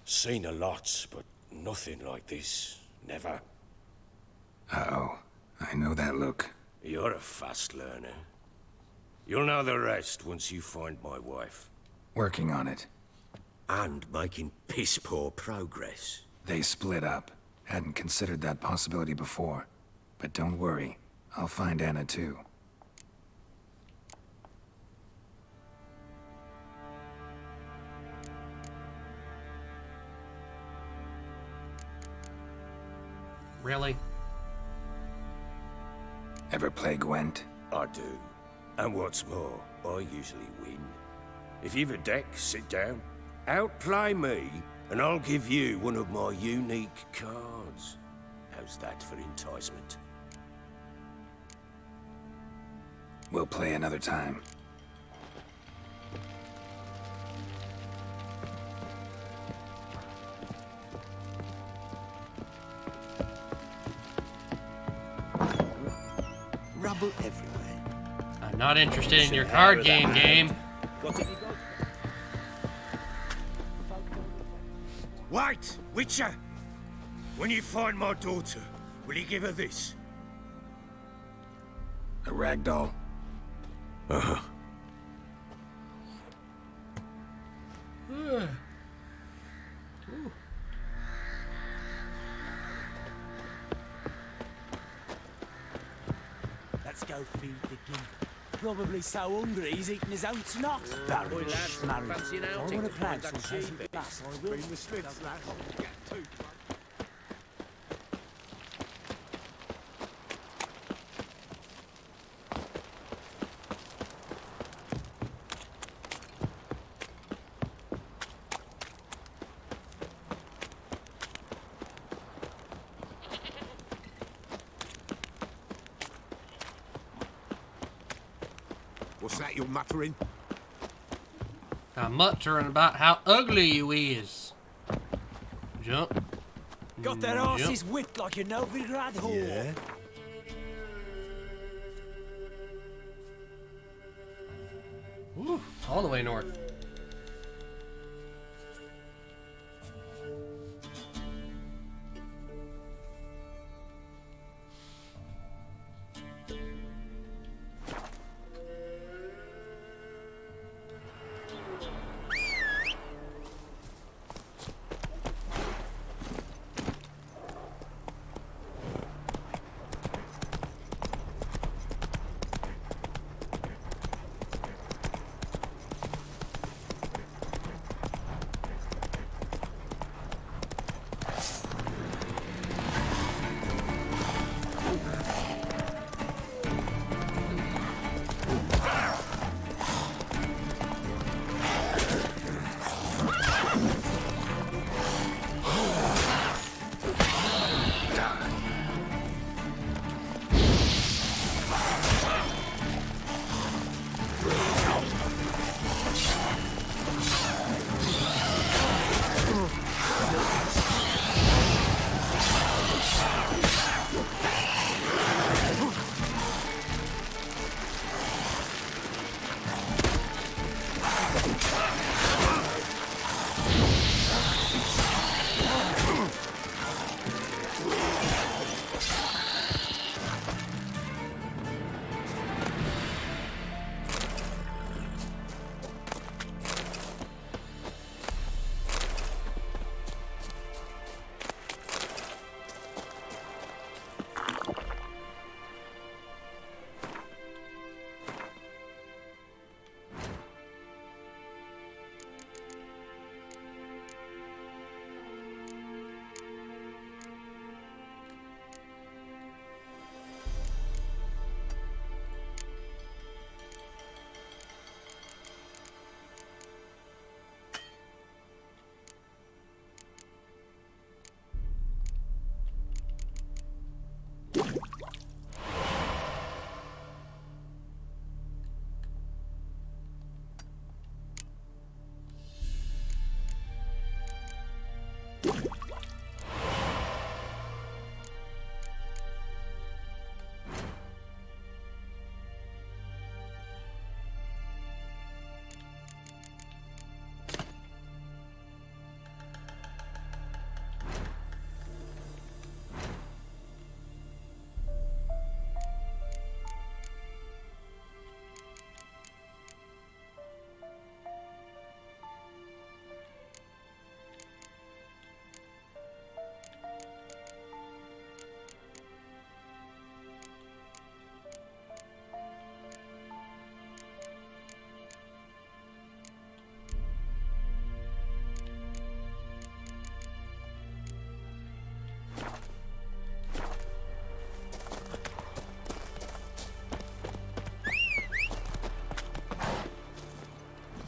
seen a lot, but nothing like this. Never. Uh-oh. I know that look. You're a fast learner. You'll know the rest once you find my wife. Working on it. And making piss-poor progress. They split up. Hadn't considered that possibility before. But don't worry. I'll find Anna too. Really? Ever play Gwent? I do. And what's more, I usually win. If you've a deck, sit down. Outplay me, and I'll give you one of my unique cards. How's that for enticement? We'll play another time. Rubble everywhere. I'm not interested in your card game. Wait, Witcher! When you find my daughter, will you give her this? A ragdoll. Uh-huh. Let's go feed the gimp. Probably so hungry he's eating his own snot. Baron Boy, lads, married. fancy an I outing want to to play find some that peasant sheep. bass. I will. Bring the Smiths, lads. Get two. What's that you're muttering? I'm muttering about how ugly you is. Jump. Got their asses whipped like a Novigrad whore. Yeah. Woo, all the way north.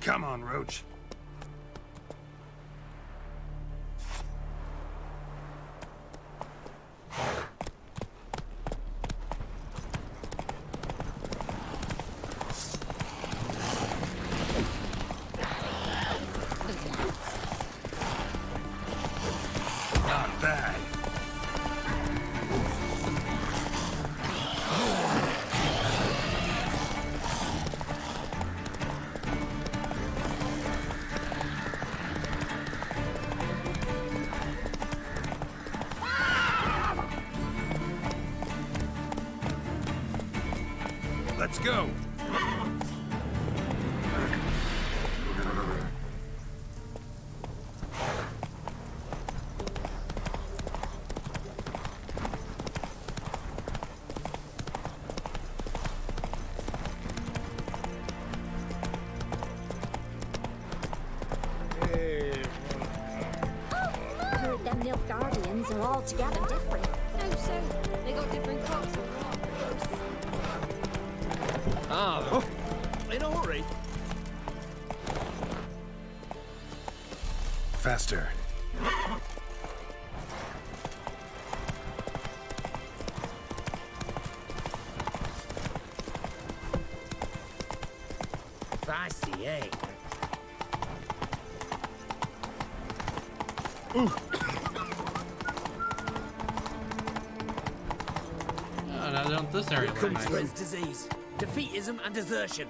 Come on, Roach. Not bad. Let's go. them Nilfgaardians are altogether different. No, so they got different crops and crops. Ah, in a hurry. Faster. Feisty, eh? Oh, now don't this area look Come nice. spreads disease, defeatism and desertion.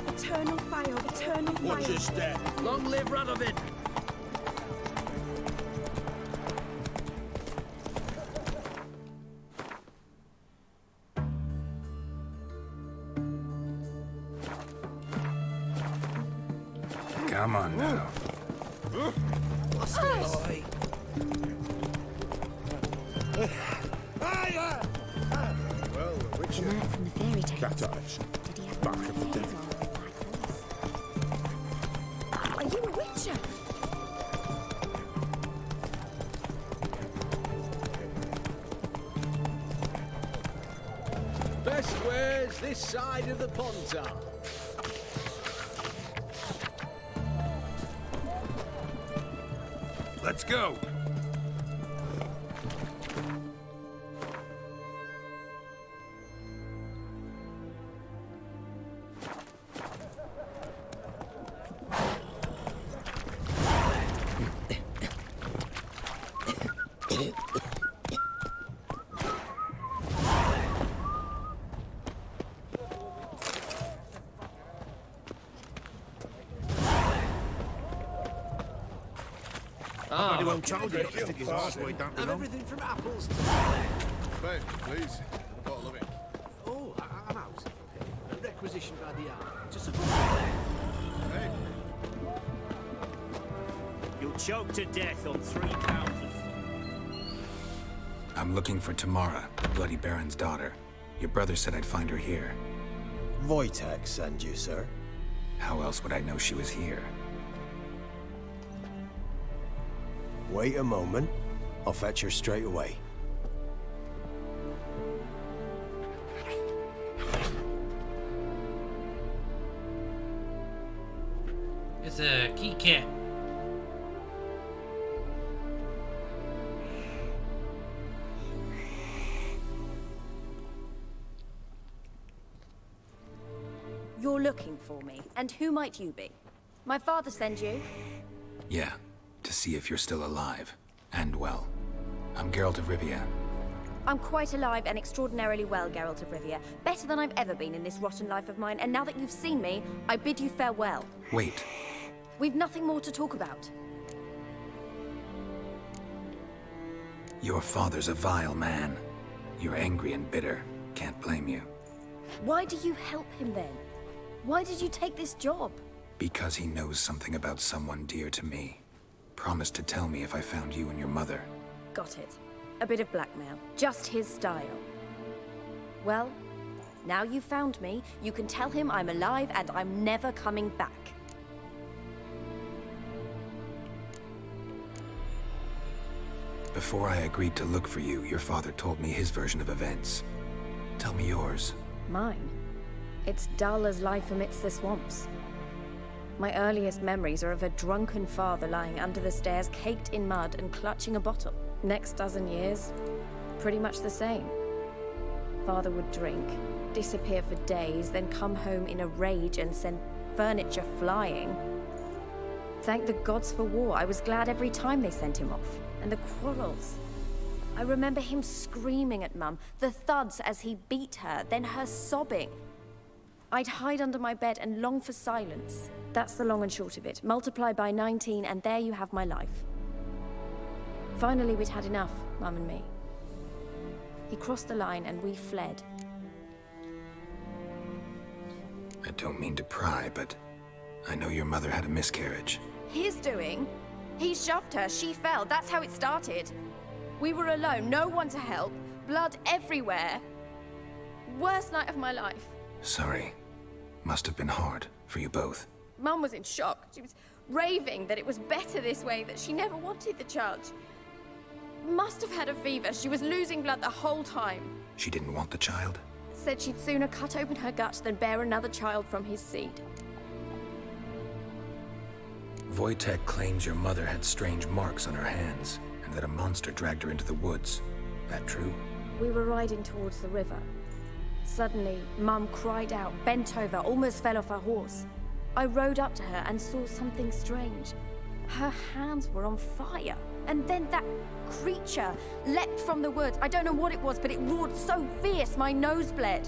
Eternal fire, eternal fire. Watch your step. Long live Radovid! Come on now. What's this? Well, the Witcher. The man from the fairy tales. Cat eyes. Did he have Back a of the tail devil. on a black horse? Are you a witcher? Best wares this side of the Pontar. Let's go. He won't told you not to stick his arse way down the Have knob. everything from apples to... Babe, please. A bottle of ink. Oh, I'm out. A requisition by the hour. Just a... Hey, You'll choke to death on 3 pounds of... I'm looking for Tamara, the Bloody Baron's daughter. Your brother said I'd find her here. Wojtek send you, sir. How else would I know she was here? Wait a moment. I'll fetch her straight away. It's a key cat. You're looking for me, and who might you be? My father send you? Yeah, to see if you're still alive. And well. I'm Geralt of Rivia. I'm quite alive and extraordinarily well, Geralt of Rivia. Better than I've ever been in this rotten life of mine, and now that you've seen me, I bid you farewell. Wait, We've nothing more to talk about. your father's a vile man. You're angry and bitter. Can't blame you. Why do you help him then? Why did you take this job? Because he knows something about someone dear to me. Promised to tell me if I found you and your mother. Got it. A bit of blackmail. Just his style. Well, now you've found me, you can tell him I'm alive and I'm never coming back. Before I agreed to look for you, your father told me his version of events. Tell me yours. Mine? It's dull as life amidst the swamps. My earliest memories are of a drunken father lying under the stairs, caked in mud and clutching a bottle. Next dozen years, pretty much the same. Father would drink, disappear for days, then come home in a rage and send furniture flying. Thank the gods for war. I was glad every time they sent him off. And the quarrels. I remember him screaming at Mum, the thuds as he beat her, then her sobbing. I'd hide under my bed and long for silence. That's the long and short of it. Multiply by 19 and there you have my life. Finally, we'd had enough, Mum and me. He crossed the line and we fled. I don't mean to pry, but I know your mother had a miscarriage. His doing? He shoved her, she fell, that's how it started. We were alone, no one to help. blood everywhere. Worst night of my life. Sorry. Must have been hard for you both. Mum was in shock. She was raving that it was better this way, that she never wanted the child. She must have had a fever. She was losing blood the whole time. She didn't want the child? Said she'd sooner cut open her gut than bear another child from his seed. Wojtek claims your mother had strange marks on her hands, and that a monster dragged her into the woods. That true? We were riding towards the river. Suddenly, Mum cried out, bent over, almost fell off her horse. I rode up to her and saw something strange. Her hands were on fire. And then that creature leapt from the woods. I don't know what it was, but it roared so fierce my nose bled.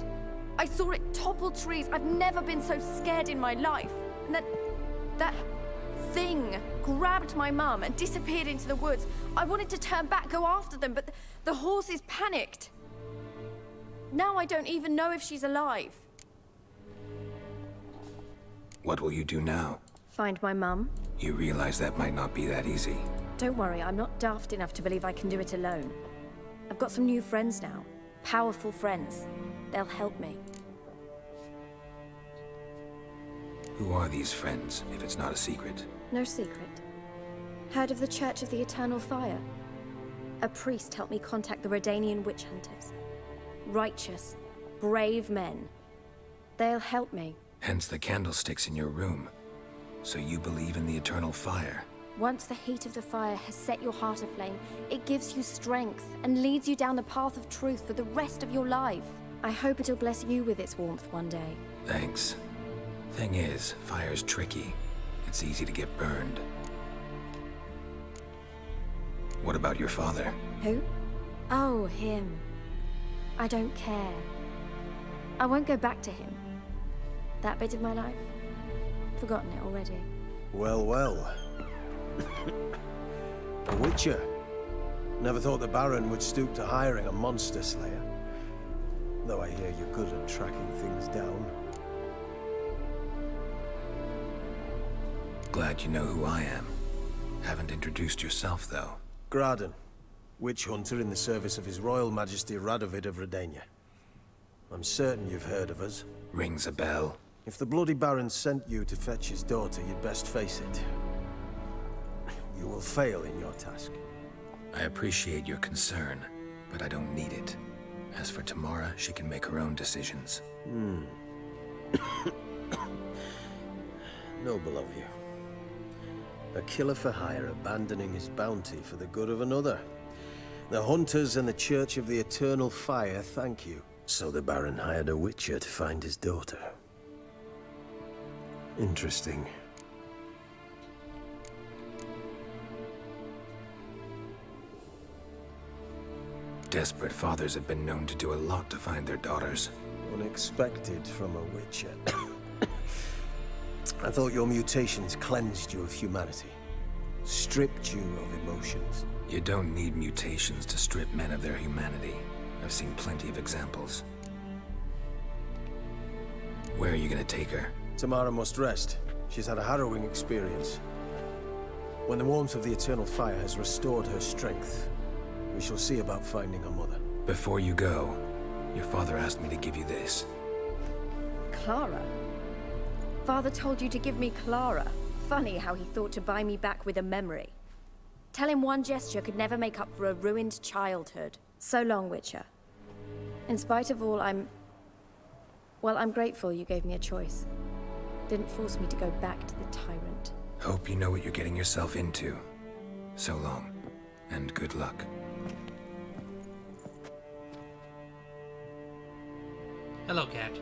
I saw it topple trees. I've never been so scared in my life. And that thing grabbed my mum and disappeared into the woods. I wanted to turn back, go after them, but the horses panicked. Now I don't even know if she's alive. What will you do now? Find my mum. You realize that might not be that easy. Don't worry, I'm not daft enough to believe I can do it alone. I've got some new friends now. Powerful friends. They'll help me. Who are these friends, if it's not a secret? No secret. Heard of the Church of the Eternal Fire? A priest helped me contact the Redanian witch hunters. Righteous, brave men. They'll help me. Hence the candlesticks in your room. So you believe in the eternal fire? Once the heat of the fire has set your heart aflame, it gives you strength and leads you down the path of truth for the rest of your life. I hope it'll bless you with its warmth one day. Thanks. Thing is, fire's tricky. It's easy to get burned. What about your father? Who? Oh, him. I don't care. I won't go back to him. That bit of my life? Forgotten it already. Well, well. A witcher. Never thought the Baron would stoop to hiring a monster slayer. Though I hear you're good at tracking things down. Glad you know who I am. Haven't introduced yourself, though. Graden, witch hunter in the service of His Royal Majesty Radovid of Redania. I'm certain you've heard of us. Rings a bell. If the Bloody Baron sent you to fetch his daughter, you'd best face it. You will fail in your task. I appreciate your concern, but I don't need it. As for Tamara, she can make her own decisions. Noble of you. A killer for hire abandoning his bounty for the good of another. The hunters and the Church of the Eternal Fire thank you. So the Baron hired a witcher to find his daughter. Interesting. Desperate fathers have been known to do a lot to find their daughters. Unexpected from a witcher. I thought your mutations cleansed you of humanity. Stripped you of emotions. You don't need mutations to strip men of their humanity. I've seen plenty of examples. Where are you gonna take her? Tamara must rest. She's had a harrowing experience. When the warmth of the Eternal Fire has restored her strength, we shall see about finding her mother. Before you go, your father asked me to give you this. Clara? Father told you to give me Clara. Funny how he thought to buy me back with a memory. Tell him one gesture could never make up for a ruined childhood. So long, Witcher. In spite of all, I'm grateful you gave me a choice. Didn't force me to go back to the tyrant. Hope you know what you're getting yourself into. So long, and good luck. Hello, cat.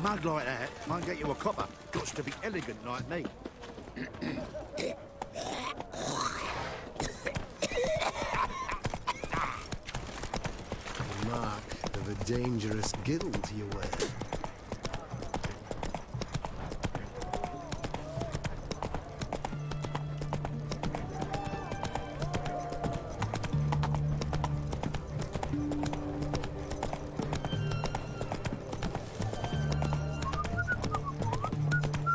mug like that might get you a copper. Got to be elegant like me. The mark of a dangerous guild you wear.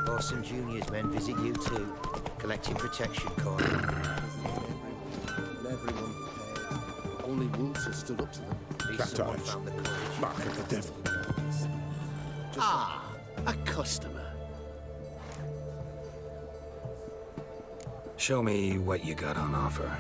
Orson Jr.'s men visit you too, collecting protection coin. Everyone prepared. Only wolves have stood up to them. At least someone found the courage. Mark of the devil. Ah, a customer. Show me what you got on offer.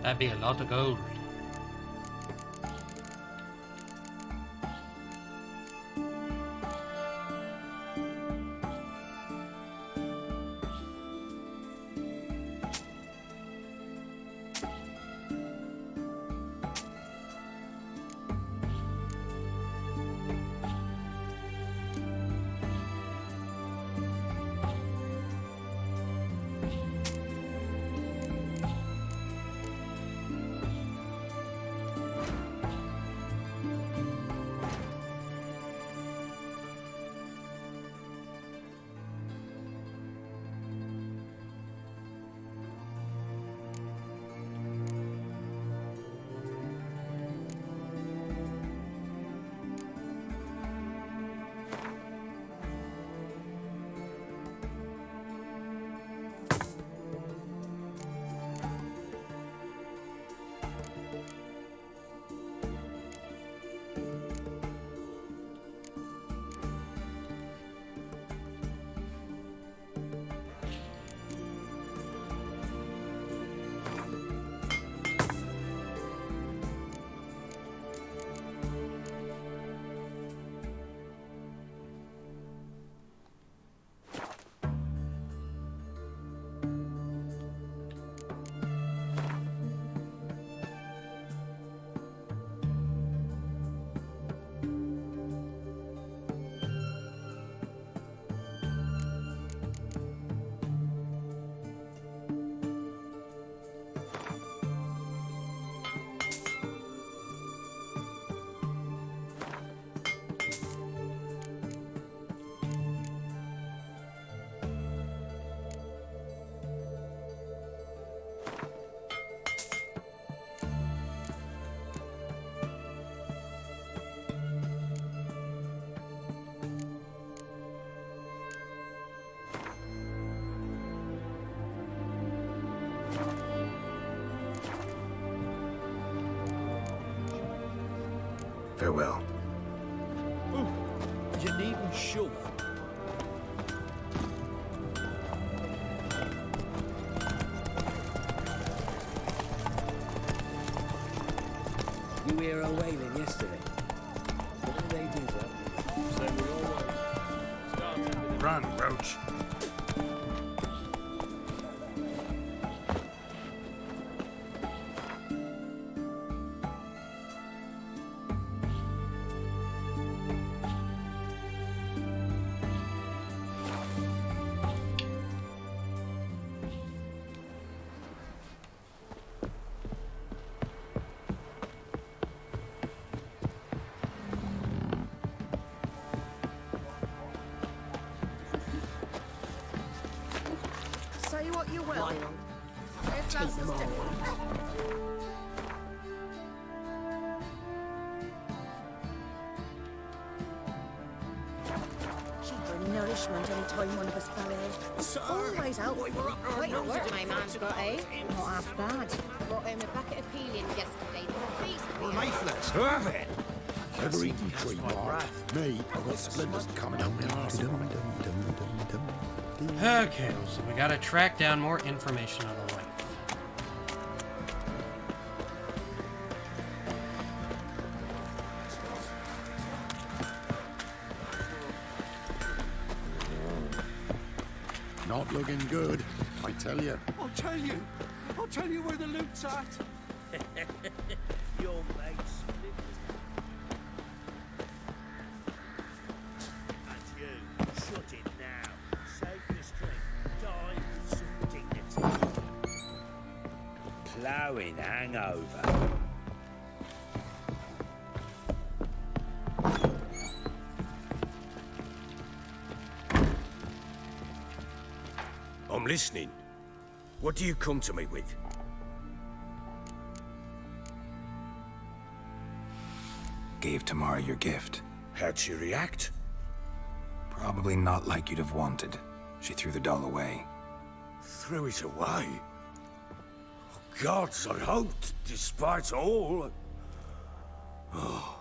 That'd be a lot of gold. Farewell. Ooh, you needn't shove. You hear her wailing yesterday? What did they do that? So we all Run, Roach. Say what you will. If that's the nourishment any time one of us fell ill. Always out. Quite a work my man's got, eh? Not half bad. Brought home a bucket of peeling yesterday. Well, Mayflies. Have it! Ever eaten tree bark? Me, I've got splinters coming up my arse. Okay, so we gotta track down more information on the wife. Not looking good, I tell you. I'll tell you where the loot's at. Your mate's split. And you, shut it now. Save your strength. Die with some dignity. Ploughing hangover. I'm listening. What do you come to me with? Gave Tamara your gift. How'd she react? Probably not like you'd have wanted. She threw the doll away. Threw it away? Oh, gods, I hoped, despite all. Oh.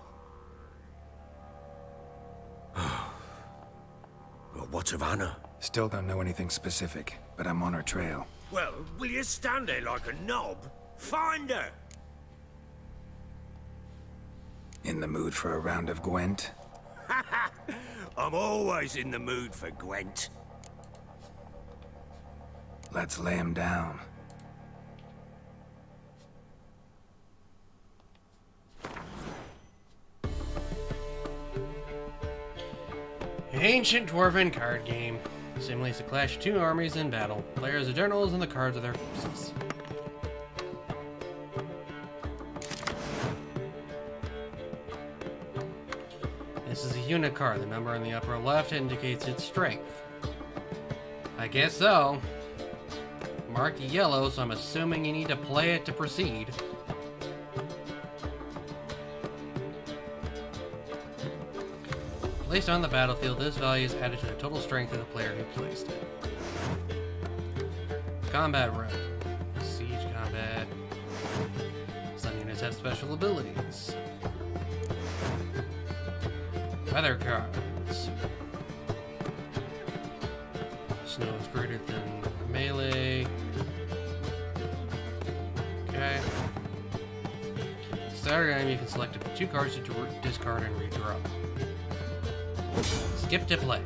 Well, what of Anna? Still don't know anything specific, but I'm on her trail. Well, will you stand there like a knob? Find her! In the mood for a round of Gwent? I'm always in the mood for Gwent. Let's lay him down. An ancient dwarven card game. Simulates the clash of two armies in battle. Players are generals and the cards are their forces. This is a unit card. The number on the upper left indicates its strength. I guess so. Marked yellow, so I'm assuming you need to play it to proceed. Placed on the battlefield, this value is added to the total strength of the player who placed it. Combat rep. Siege combat. Some units have special abilities. Weather cards. Snow is greater than melee. Okay. Start game, you can select up to 2 cards to discard and redraw. Skip to play.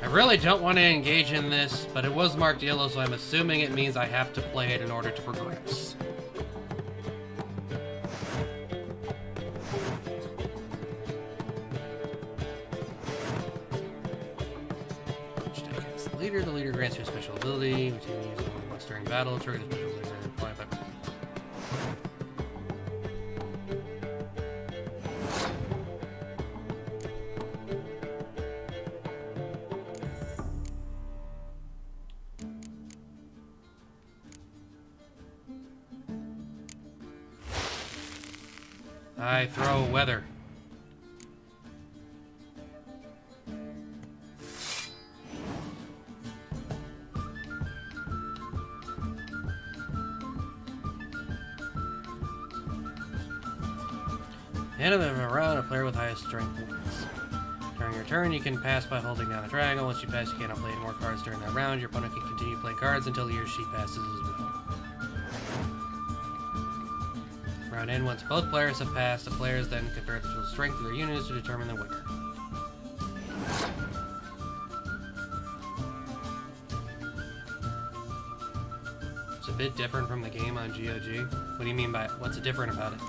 I really don't want to engage in this, but it was marked yellow, so I'm assuming it means I have to play it in order to progress. The leader grants you a special ability, which you can use once during battle. Trigger the special ability and apply by. I throw weather. End of a round, a player with highest strength wins. During your turn, you can pass by holding down the triangle. Once you pass, you cannot play any more cards during that round. Your opponent can continue to play cards until he or she passes as well. Round end, once both players have passed, the players then compare the total strength of their units to determine the winner. It's a bit different from the game on GOG. What do you mean by it? What's different about it?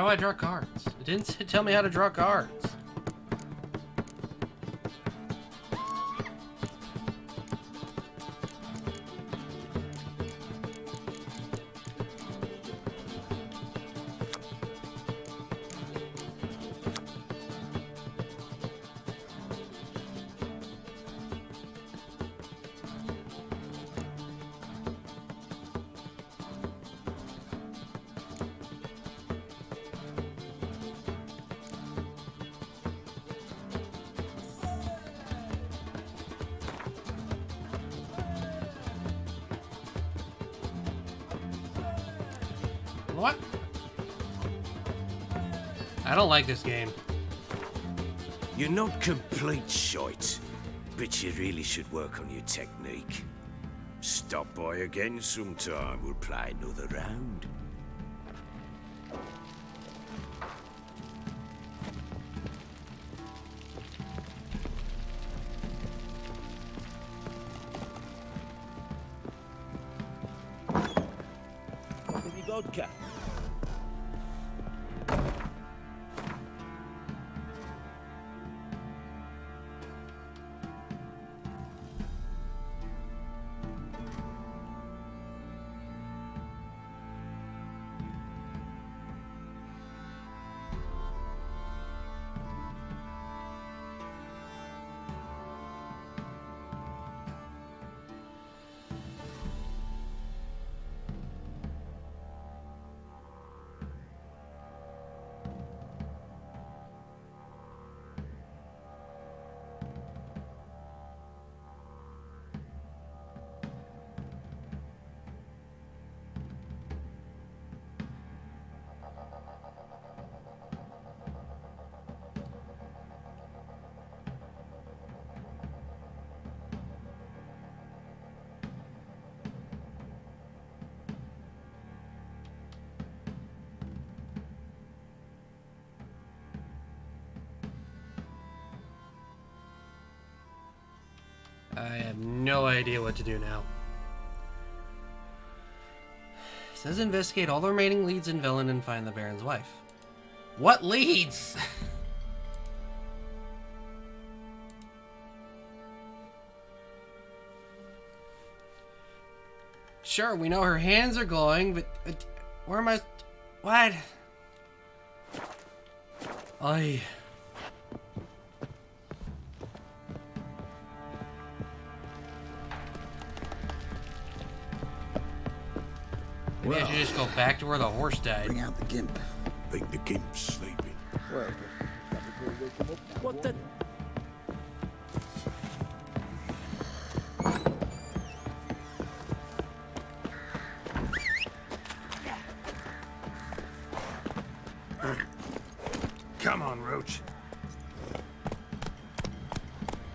do I draw cards? It didn't tell me how to draw cards. What? I don't like this game. You're not complete shite, but you really should work on your technique. Stop by again sometime, we'll play another round. Maybe vodka. I have no idea what to do now. It says investigate all the remaining leads in Velen and find the Baron's wife. What leads? Sure, we know her hands are glowing, but where am I? What? Maybe I should just go back to where the horse died. Bring out the gimp. Think the gimp's sleeping. Well, what the... Come on, Roach.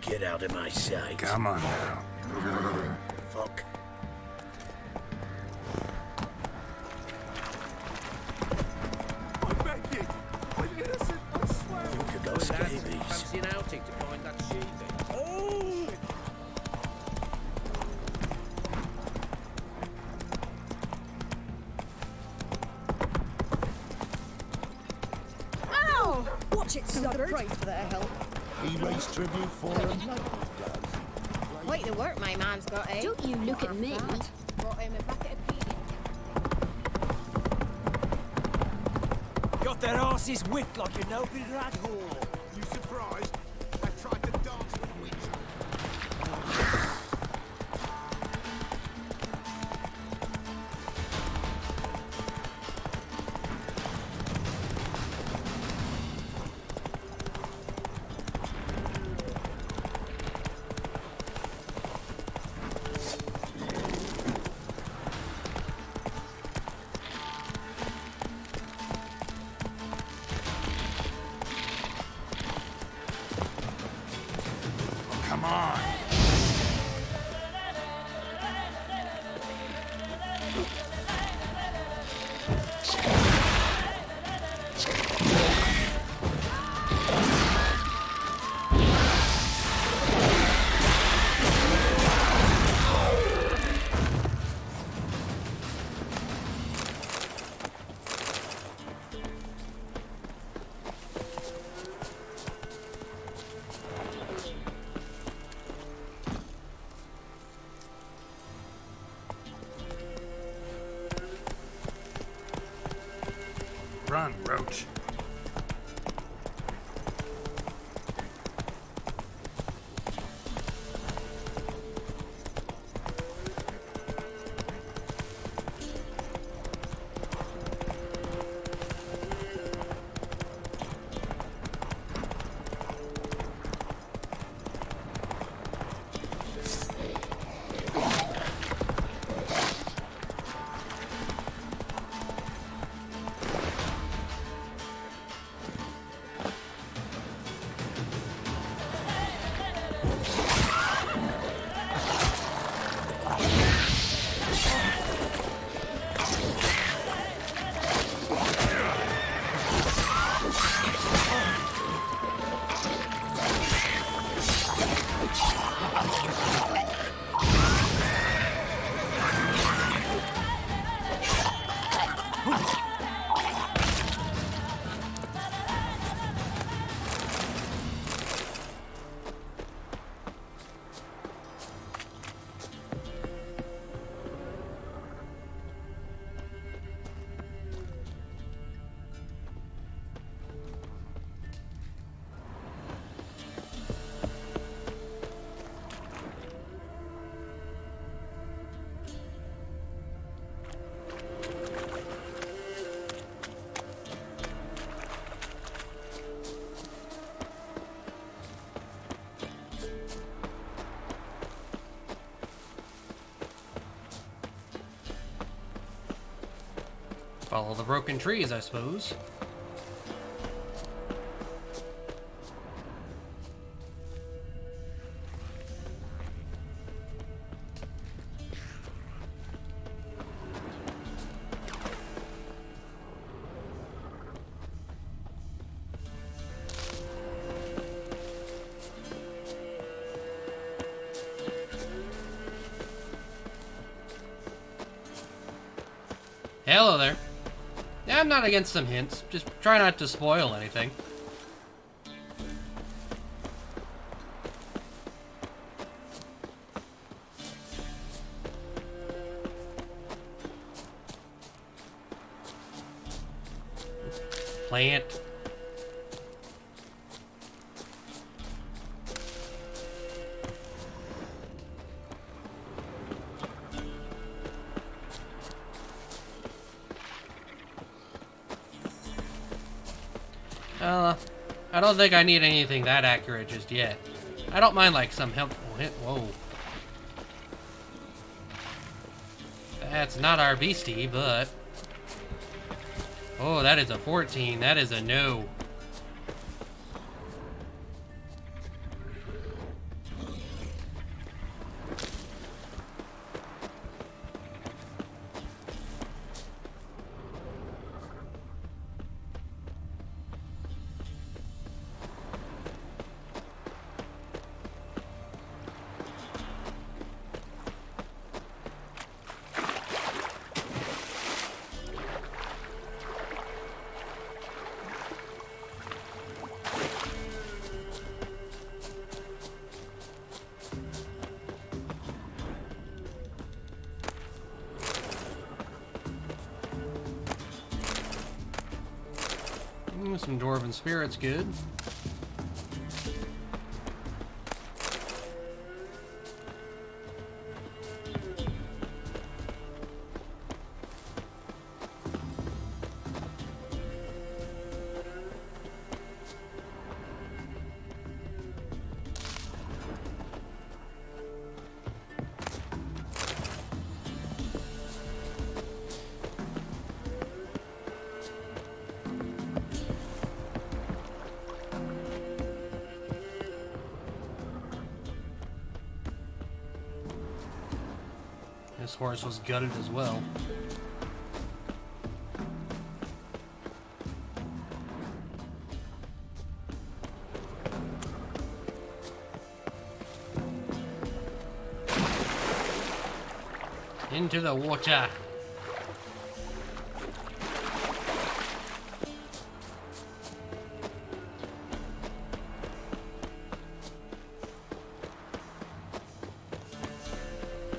Get out of my sight. Come on now. Fuck. Fancy an outing to find that sheep. Oh! Ow! Watch it, sucker! Praise for their help. He raised tribute for him. Quite the work my man's got, eh? Don't you look at me. Brought him a bucket of feeding. Got their asses whipped like a no-bid rat hole. You surprised? I tried to dance with witch. Come on. Run, Roach. Follow the broken trees, I suppose. Hello there. Yeah, I'm not against some hints. Just try not to spoil anything. Plant. I don't think I need anything that accurate just yet. I don't mind like some helpful hint. Whoa. That's not our beastie, but... Oh, that is a 14. That is a no. Some dwarven spirits, good. This horse was gutted as well. Into the water.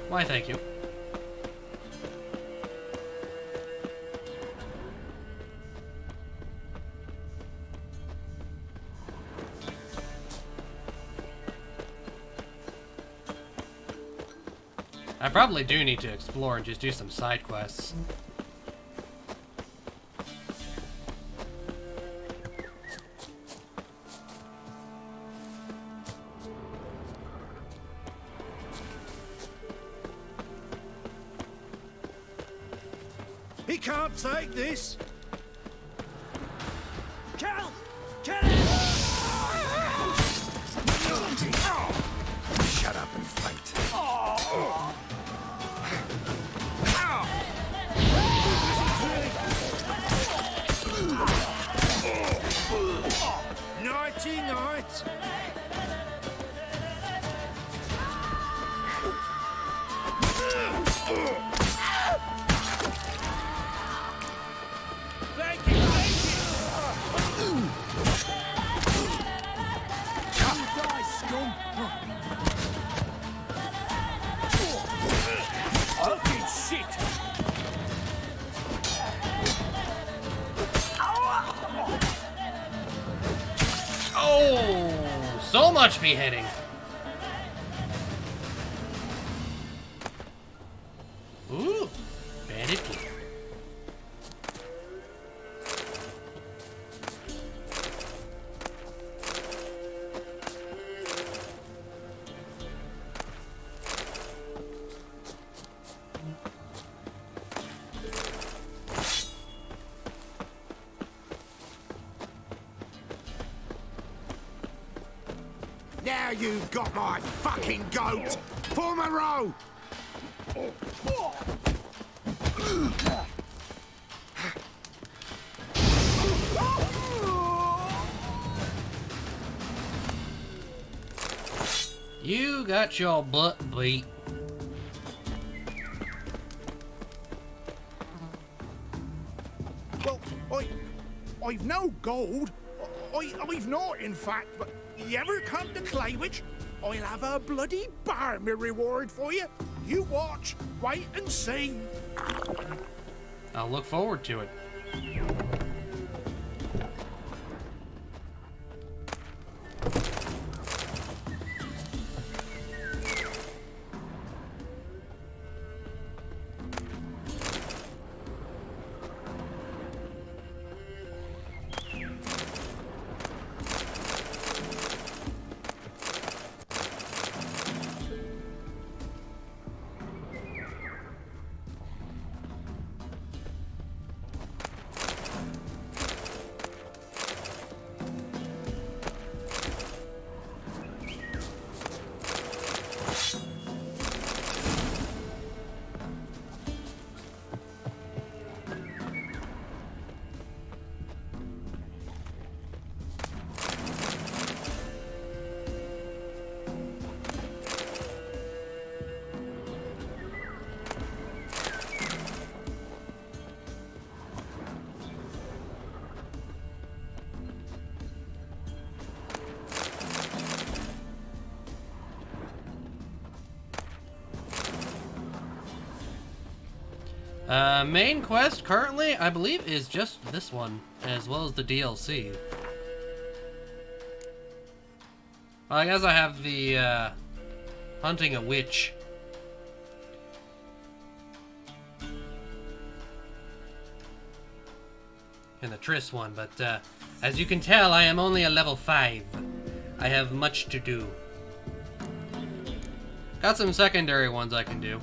Why, thank you. I probably do need to explore and just do some side quests. He can't take this. Cal! Shut up and fight. Oh. 90 Oh, so much beheading. Ooh, bandit gear. Now you've got my fucking goat! Form a row! You got your butt beat. Well, I've no gold. I've not, in fact, but you ever come to Claywich, I'll have a bloody barmy reward for you. You watch, wait and see. I'll look forward to it. Main quest currently, I believe, is just this one, as well as the DLC. Well, I guess I have the, hunting a witch. And the Triss one, but, as you can tell, I am only a level 5. I have much to do. Got some secondary ones I can do.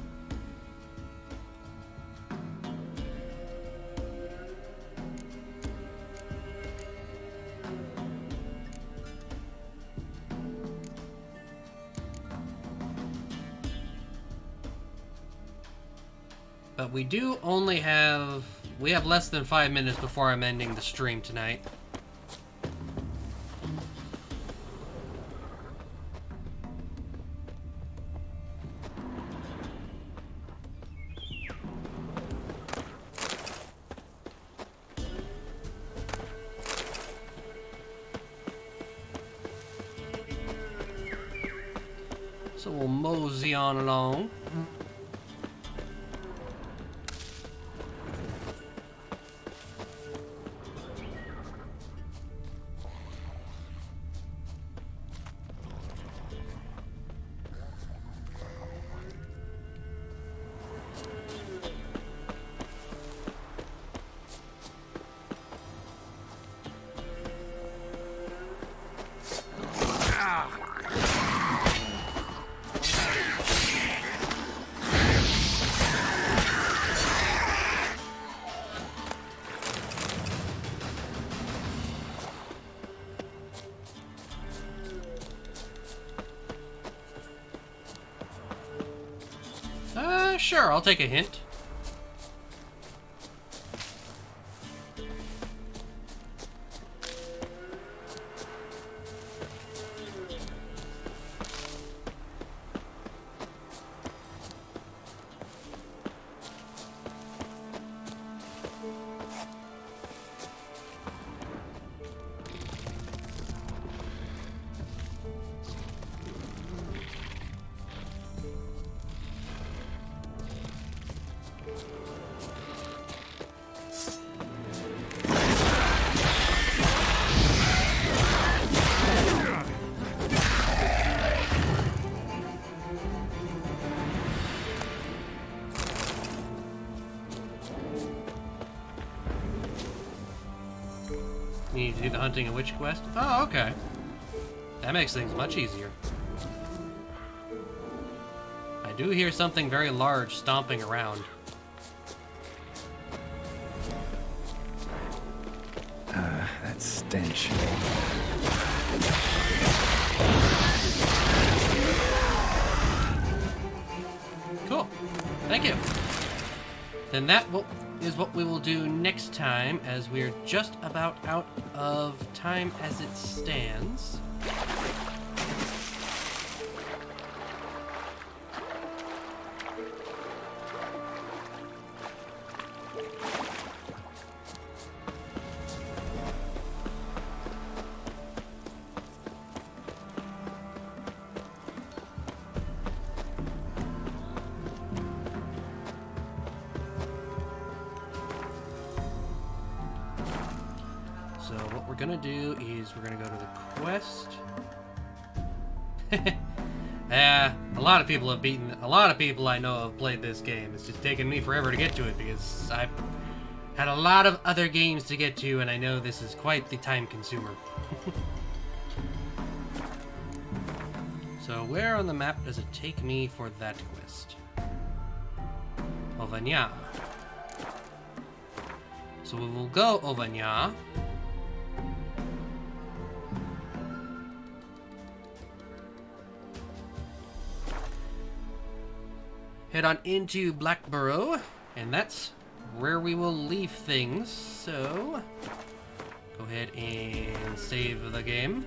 But we do only have... We have less than 5 minutes before I'm ending the stream tonight. So we'll mosey on along. Sure, I'll take a hint. You need to do the hunting a witch quest? Oh, okay. That makes things much easier. I do hear something very large stomping around. That stench. Cool. Thank you. Then that is what we will do next time, as we're just about out of time as it stands. So what we're gonna do is we're gonna go to the quest. A lot of people have beaten. A lot of people I know have played this game. It's just taken me forever to get to it because I've had a lot of other games to get to, and I know this is quite the time consumer. So where on the map does it take me for that quest? Auvergnat. So we will go Auvergnat. Head on into Blackburrow, and that's where we will leave things. So go ahead and save the game.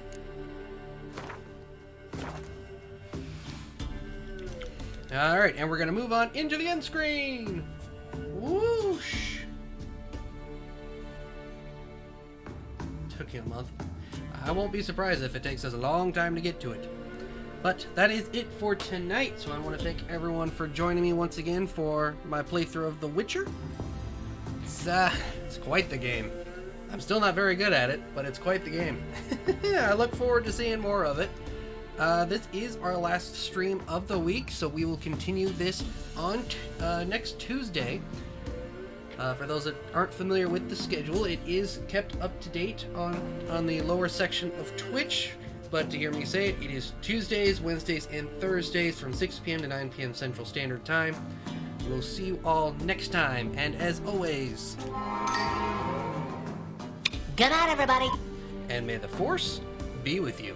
Alright, and we're gonna move on into the end screen. Whoosh! Took you a month. I won't be surprised if it takes us a long time to get to it. But that is it for tonight, so I want to thank everyone for joining me once again for my playthrough of The Witcher. It's quite the game. I'm still not very good at it, but it's quite the game. I look forward to seeing more of it. This is our last stream of the week, so we will continue this on next Tuesday. For those that aren't familiar with the schedule, it is kept up to date on the lower section of Twitch. But to hear me say it, it is Tuesdays, Wednesdays, and Thursdays from 6 p.m. to 9 p.m. Central Standard Time. We'll see you all next time, and as always... Good night, everybody! And may the Force be with you.